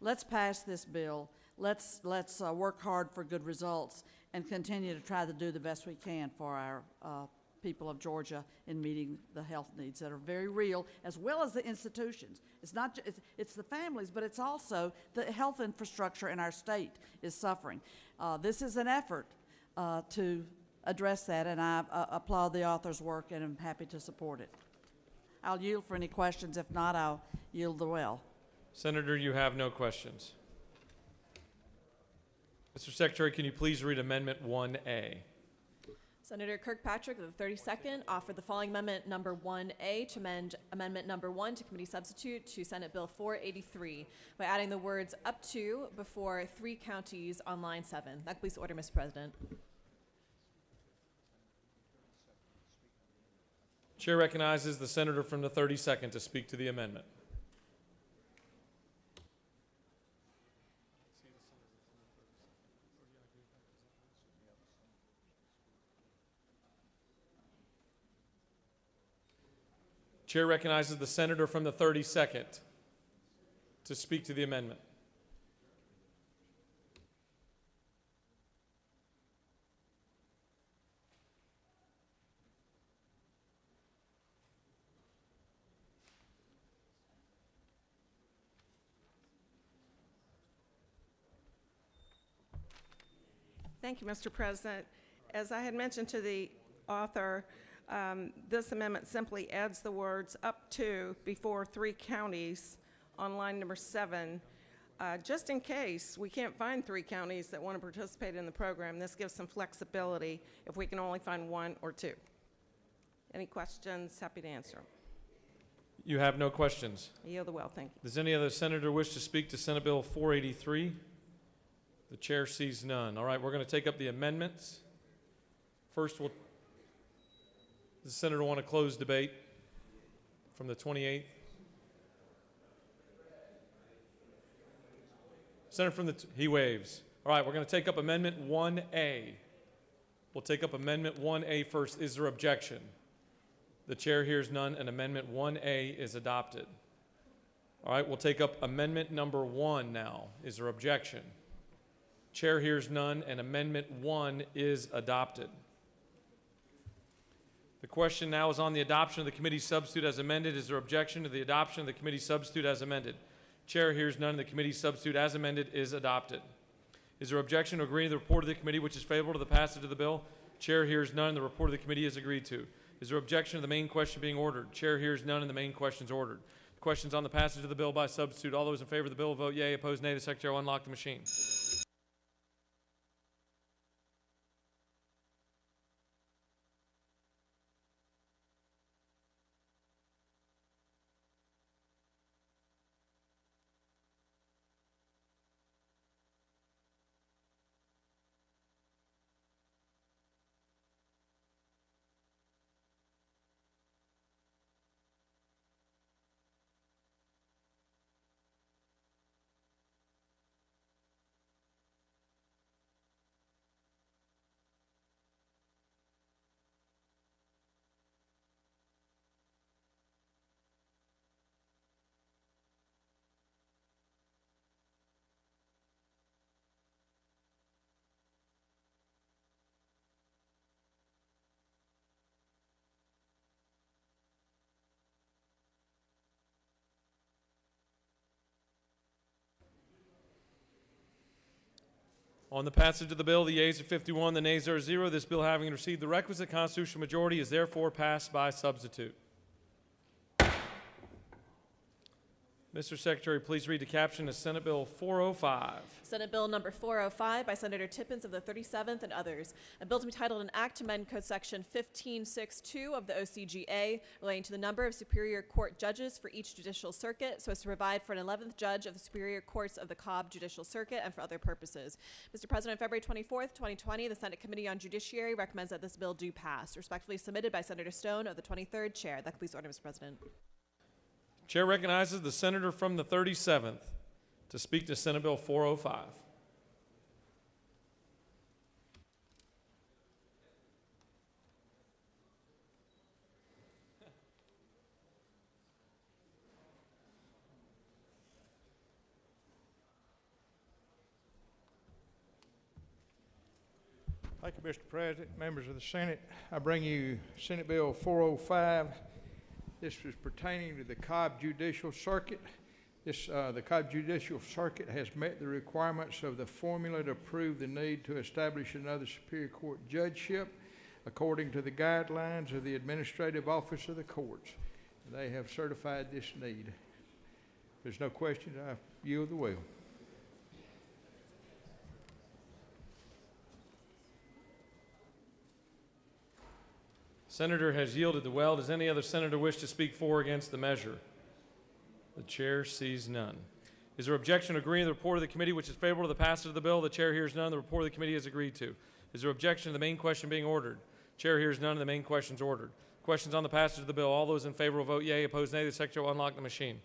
let's pass this bill. Let's work hard for good results and continue to try to do the best we can for our people of Georgia in meeting the health needs that are very real, as well as the institutions. It's not it's the families, but it's also the health infrastructure in our state is suffering. This is an effort to address that, and I applaud the author's work and am happy to support it. I'll yield for any questions. If not, I'll yield the well. Senator, you have no questions. Mr. Secretary, can you please read Amendment 1A? Senator Kirkpatrick of the 32nd offered the following amendment number 1A to amend amendment number 1 to committee substitute to Senate Bill 483 by adding the words up to before 3 counties on line 7. That completes the order, Mr. President. Chair recognizes the senator from the 32nd to speak to the amendment. Chair recognizes the senator from the 32nd to speak to the amendment. Thank you, Mr. President. As I had mentioned to the author, this amendment simply adds the words up to before 3 counties on line number 7. Just in case we can't find 3 counties that want to participate in the program, this gives some flexibility if we can only find 1 or 2. Any questions? Happy to answer. You have no questions. I yield the well, thank you. Does any other senator wish to speak to Senate Bill 483? The chair sees none. All right, we're going to take up the amendments. First, does the senator want to close debate from the 28th? Senator from he waves. All right, we're going to take up Amendment 1A. We'll take up Amendment 1A first. Is there objection? The chair hears none, and Amendment 1A is adopted. All right, we'll take up Amendment number 1 now. Is there objection? Chair hears none, and Amendment 1 is adopted. The question now is on the adoption of the committee substitute as amended. Is there objection to the adoption of the committee substitute as amended? Chair hears none, and the committee substitute as amended is adopted. Is there objection to agreeing to the report of the committee which is favorable to the passage of the bill? Chair hears none, and the report of the committee is agreed to. Is there objection to the main question being ordered? Chair hears none, and the main question is ordered. Questions on the passage of the bill by substitute. All those in favor of the bill vote yea. Opposed, nay. The secretary will unlock the machine. On the passage of the bill, the yeas are 51, the nays are 0. This bill, having received the requisite constitutional majority, is therefore passed by substitute. Mr. Secretary, please read the caption of Senate Bill 405. Senate Bill number 405 by Senator Tippins of the 37th and others. A bill to be titled an act to amend Code Section 1562 of the OCGA relating to the number of Superior Court judges for each judicial circuit so as to provide for an 11th judge of the Superior Courts of the Cobb Judicial Circuit and for other purposes. Mr. President, on February 24th, 2020, the Senate Committee on Judiciary recommends that this bill do pass. Respectfully submitted by Senator Stone of the 23rd Chair. That completes the order, Mr. President. Chair recognizes the senator from the 37th to speak to Senate Bill 405. Thank you, Mr. President, members of the Senate. I bring you Senate Bill 405. This is pertaining to the Cobb Judicial Circuit. The Cobb Judicial Circuit has met the requirements of the formula to prove the need to establish another Superior Court judgeship according to the guidelines of the Administrative Office of the Courts. They have certified this need. If there's no questions, I yield the will. Senator has yielded the well. Does any other senator wish to speak for or against the measure? The chair sees none. Is there objection to agreeing to the report of the committee which is favorable to the passage of the bill? The chair hears none. The report of the committee is agreed to. Is there objection to the main question being ordered? Chair hears none, and the main question is ordered. Questions on the passage of the bill. All those in favor will vote yea. Opposed, nay. The secretary will unlock the machine.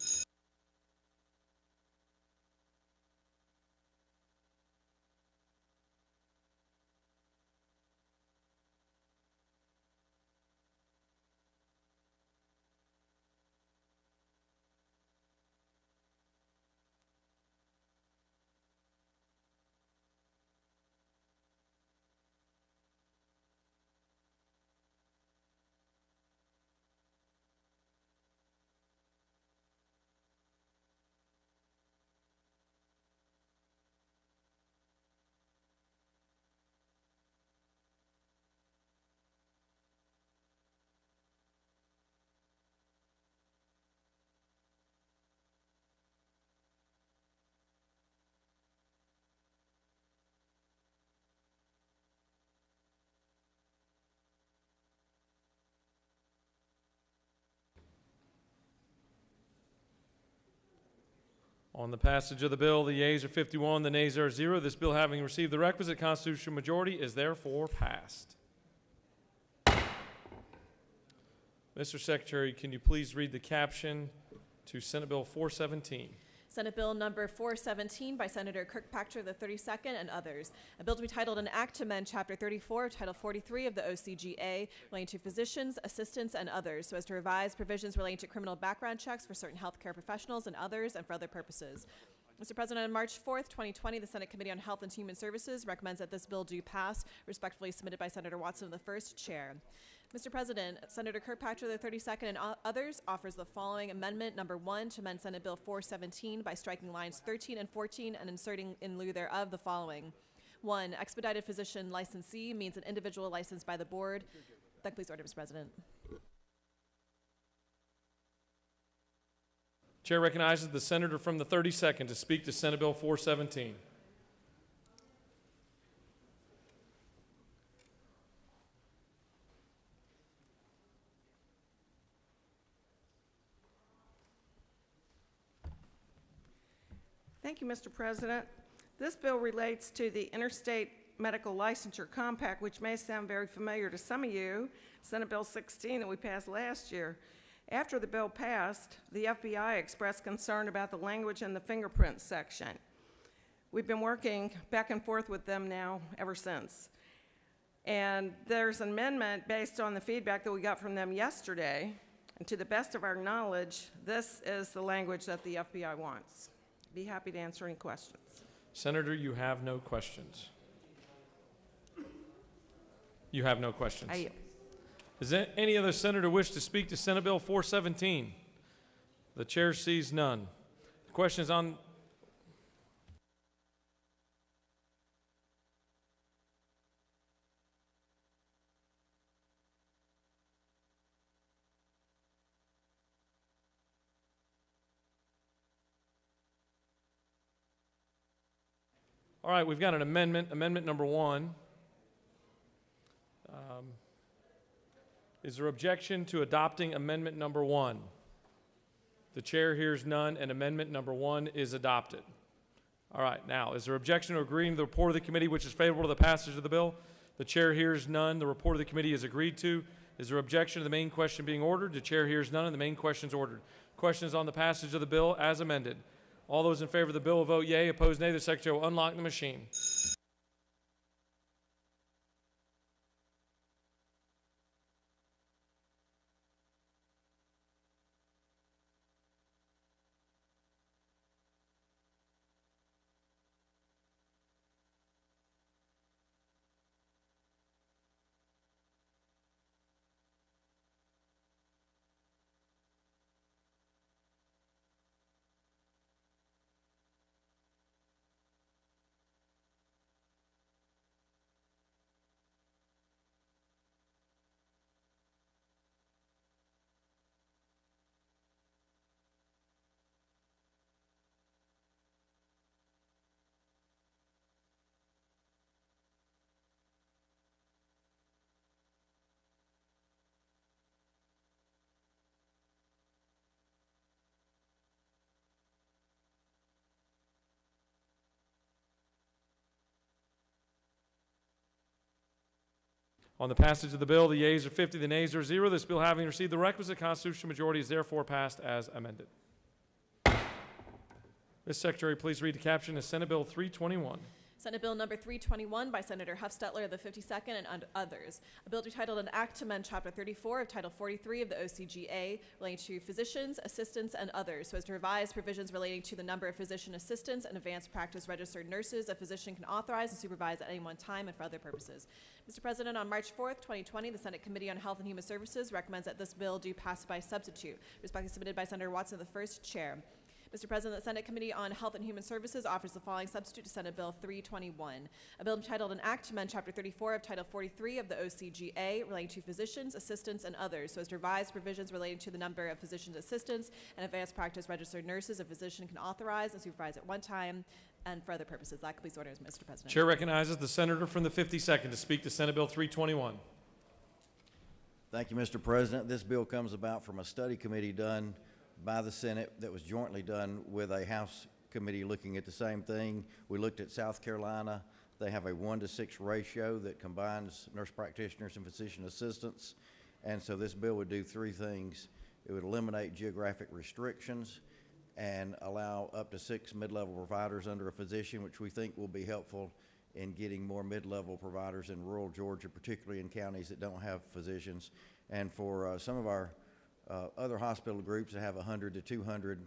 On the passage of the bill, the yeas are 51, the nays are 0. This bill, having received the requisite constitutional majority, is therefore passed. Mr. Secretary, can you please read the caption to Senate Bill 417? Senate Bill number 417 by Senator Kirkpatrick the 32nd and others. A bill to be titled an act to amend Chapter 34 of Title 43 of the OCGA relating to physicians, assistants, and others so as to revise provisions relating to criminal background checks for certain healthcare professionals and others and for other purposes. Mr. President, on March 4th, 2020, the Senate Committee on Health and Human Services recommends that this bill do pass, respectfully submitted by Senator Watson, the first chair. Mr. President, Senator Kirkpatrick the 32nd and others offers the following amendment number 1 to amend Senate Bill 417 by striking lines 13 and 14 and inserting in lieu thereof the following. 1, expedited physician licensee means an individual licensed by the board. That please order, Mr. President. Chair recognizes the senator from the 32nd to speak to Senate Bill 417. Thank you, Mr. President. This bill relates to the Interstate Medical Licensure Compact, which may sound very familiar to some of you, Senate Bill 16 that we passed last year. After the bill passed, the FBI expressed concern about the language in the fingerprint section. We've been working back and forth with them now ever since. And there's an amendment based on the feedback that we got from them yesterday. And to the best of our knowledge, this is the language that the FBI wants. Be happy to answer any questions. Senator, you have no questions. You have no questions. I yield. Does any other senator wish to speak to Senate Bill 417? The chair sees none. The question is on. All right, we've got an amendment number 1. Is there objection to adopting amendment number 1? The chair hears none, and amendment number 1 is adopted. All right, now, is there objection to agreeing to the report of the committee which is favorable to the passage of the bill? The chair hears none. The report of the committee is agreed to. Is there objection to the main question being ordered? The chair hears none, and the main question is ordered. Questions on the passage of the bill as amended. All those in favor of the bill will vote yea. Opposed, nay. The secretary will unlock the machine. On the passage of the bill, the yeas are 50, the nays are 0. This bill, having received the requisite constitutional majority, is therefore passed as amended. Ms. Secretary, please read the caption of Senate Bill 321. Senate Bill number 321 by Senator Huffstetler of the 52nd and others. A bill to be titled an act to amend Chapter 34 of Title 43 of the OCGA relating to physicians, assistants, and others so as to revise provisions relating to the number of physician assistants and advanced practice registered nurses a physician can authorize and supervise at any one time and for other purposes. Mr. President, on March 4th, 2020, the Senate Committee on Health and Human Services recommends that this bill do pass by substitute, respectfully submitted by Senator Watson, the first chair. Mr. President, the Senate Committee on Health and Human Services offers the following substitute to Senate Bill 321. A bill entitled an act to amend Chapter 34 of Title 43 of the OCGA relating to physicians, assistants, and others so as to revise provisions relating to the number of physician assistants and advanced practice registered nurses a physician can authorize and supervise at one time and for other purposes. That completes orders, Mr. President. Chair recognizes the senator from the 52nd to speak to Senate Bill 321. Thank you, Mr. President. This bill comes about from a study committee done by the Senate that was jointly done with a House committee looking at the same thing. We looked at South Carolina. They have a 1-to-6 ratio that combines nurse practitioners and physician assistants. And so this bill would do three things. It would eliminate geographic restrictions and allow up to 6 mid-level providers under a physician, which we think will be helpful in getting more mid-level providers in rural Georgia, particularly in counties that don't have physicians. And for some of our other hospital groups that have 100 to 200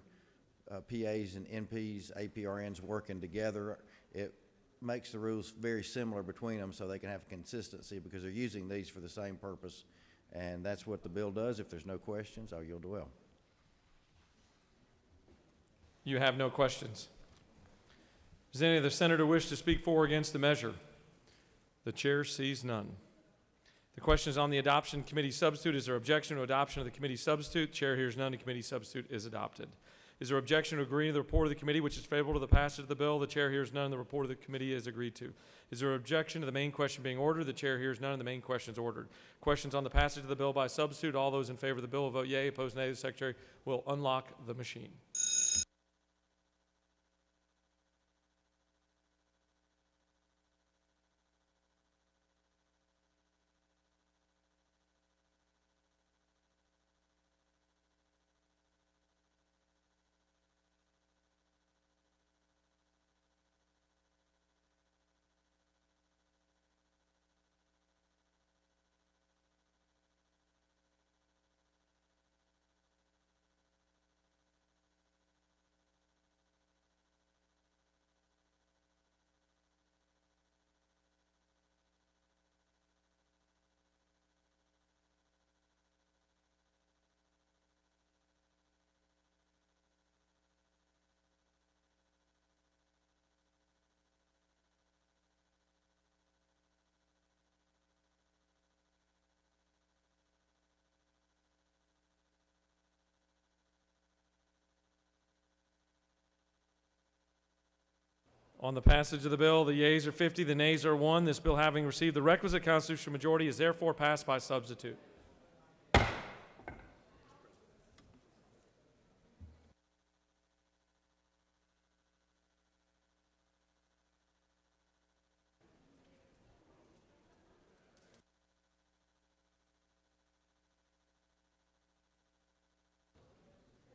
PAs and NPs, APRNs working together, it makes the rules very similar between them so they can have consistency because they're using these for the same purpose. And that's what the bill does. If there's no questions, I'll yield to Will. You have no questions. Does any other senator wish to speak for or against the measure? The chair sees none. The question is on the adoption committee substitute. Is there objection to adoption of the committee substitute? The chair hears none. The committee substitute is adopted. Is there objection to agreeing to the report of the committee, which is favorable to the passage of the bill? The chair hears none. The report of the committee is agreed to. Is there objection to the main question being ordered? The chair hears none. The main question is ordered. Questions on the passage of the bill by substitute. All those in favor of the bill will vote yea. Opposed, nay. The secretary will unlock the machine. On the passage of the bill, the yeas are 50, the nays are 1. This bill, having received the requisite constitutional majority, is therefore passed by substitute.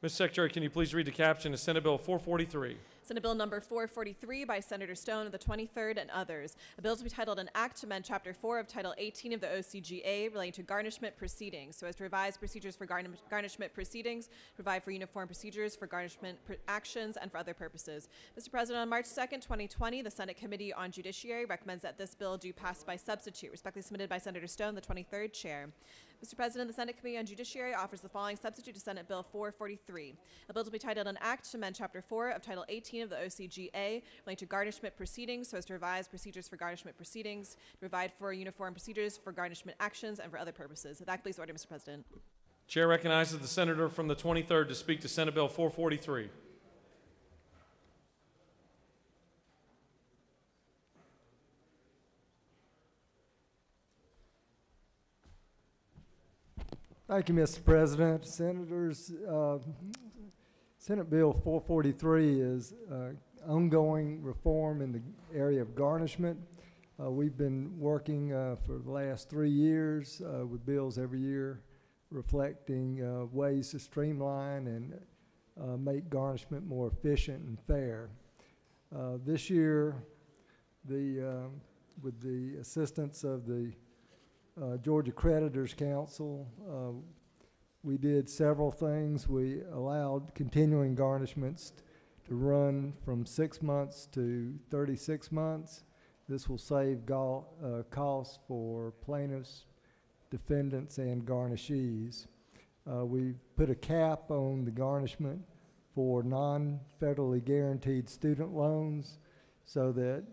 Mr. Secretary, can you please read the caption of Senate Bill 443? Senate Bill number 443 by Senator Stone of the 23rd and others. A bill to be titled an act to amend Chapter 4 of Title 18 of the OCGA relating to garnishment proceedings, so as to revise procedures for garnishment proceedings, provide for uniform procedures for garnishment actions, and for other purposes. Mr. President, on March 2nd, 2020, the Senate Committee on Judiciary recommends that this bill do pass by substitute. Respectfully submitted by Senator Stone, the 23rd Chair. Mr. President, the Senate Committee on Judiciary offers the following substitute to Senate Bill 443. A bill to be titled an act to amend Chapter 4 of Title 18 of the OCGA relating to garnishment proceedings, so as to revise procedures for garnishment proceedings, to provide for uniform procedures for garnishment actions, and for other purposes. With that, please order, Mr. President. Chair recognizes the senator from the 23rd to speak to Senate Bill 443. Thank you, Mr. President. Senators, Senate Bill 443 is ongoing reform in the area of garnishment. We've been working for the last 3 years with bills every year reflecting ways to streamline and make garnishment more efficient and fair. This year, with the assistance of the Georgia Creditors Council, we did several things. We allowed continuing garnishments to run from 6 months to 36 months. This will save costs for plaintiffs, defendants, and garnishees. We put a cap on the garnishment for non-federally guaranteed student loans so that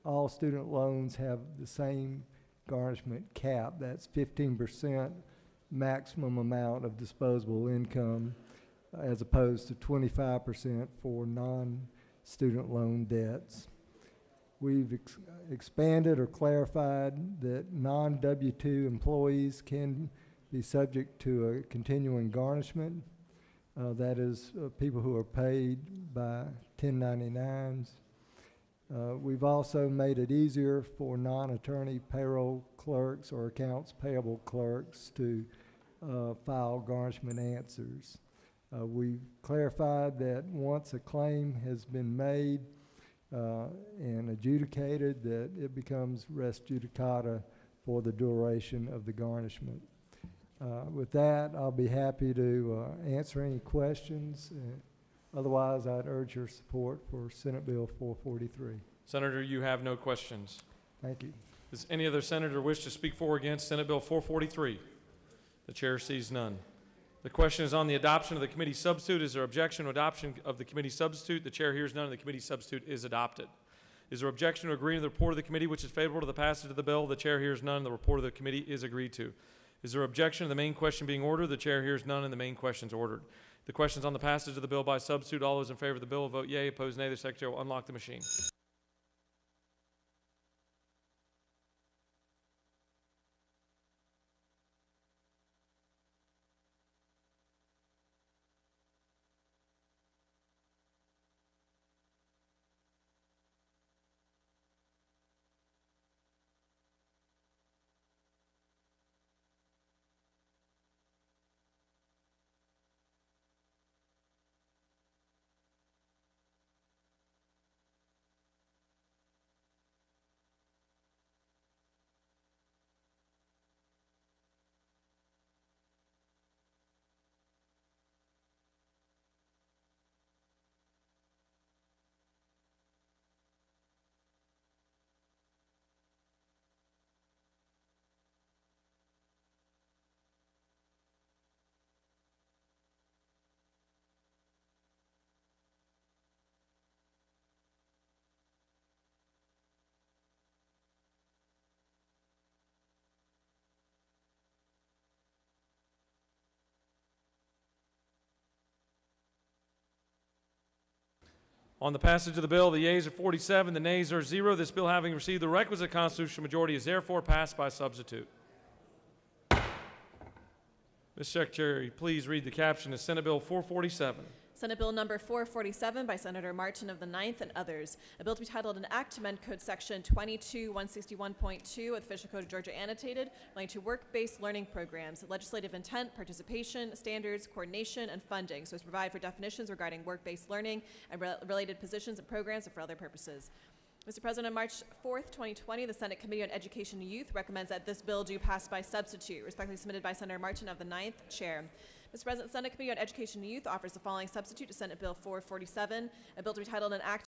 all student loans have the same garnishment cap. That's 15% maximum amount of disposable income as opposed to 25% for non-student loan debts. We've expanded or clarified that non-W-2 employees can be subject to a continuing garnishment. that is people who are paid by 1099s. We've also made it easier for non-attorney payroll clerks or accounts payable clerks to file garnishment answers. We've clarified that once a claim has been made and adjudicated, that it becomes res judicata for the duration of the garnishment. With that, I'll be happy to answer any questions. Otherwise, I'd urge your support for Senate Bill 443. Senator, you have no questions. Thank you. Does any other senator wish to speak for or against Senate Bill 443? The chair sees none. The question is on the adoption of the committee substitute. Is there objection to adoption of the committee substitute? The chair hears none, and the committee substitute is adopted. Is there objection to agreeing to the report of the committee which is favorable to the passage of the bill? The chair hears none, and the report of the committee is agreed to. Is there objection to the main question being ordered? The chair hears none, and the main question is ordered. The question is on the passage of the bill by substitute. All those in favor of the bill will vote yea. Opposed, nay. The secretary will unlock the machine. On the passage of the bill, the yeas are 47, the nays are 0. This bill, having received the requisite constitutional majority, is therefore passed by substitute. Mr. Secretary, please read the caption of Senate Bill 447. Senate Bill number 447 by Senator Martin of the 9th and others. A bill to be titled an act to amend Code Section 22161.2 of the Official Code of Georgia Annotated relating to work-based learning programs, legislative intent, participation, standards, coordination, and funding, so as to provide for definitions regarding work-based learning and related positions and programs and for other purposes. Mr. President, on March 4th, 2020, the Senate Committee on Education and Youth recommends that this bill do pass by substitute. Respectfully submitted by Senator Martin of the 9th, Chair. Mr. President, the Senate Committee on Education and Youth offers the following substitute to Senate Bill 447, a bill to be titled an act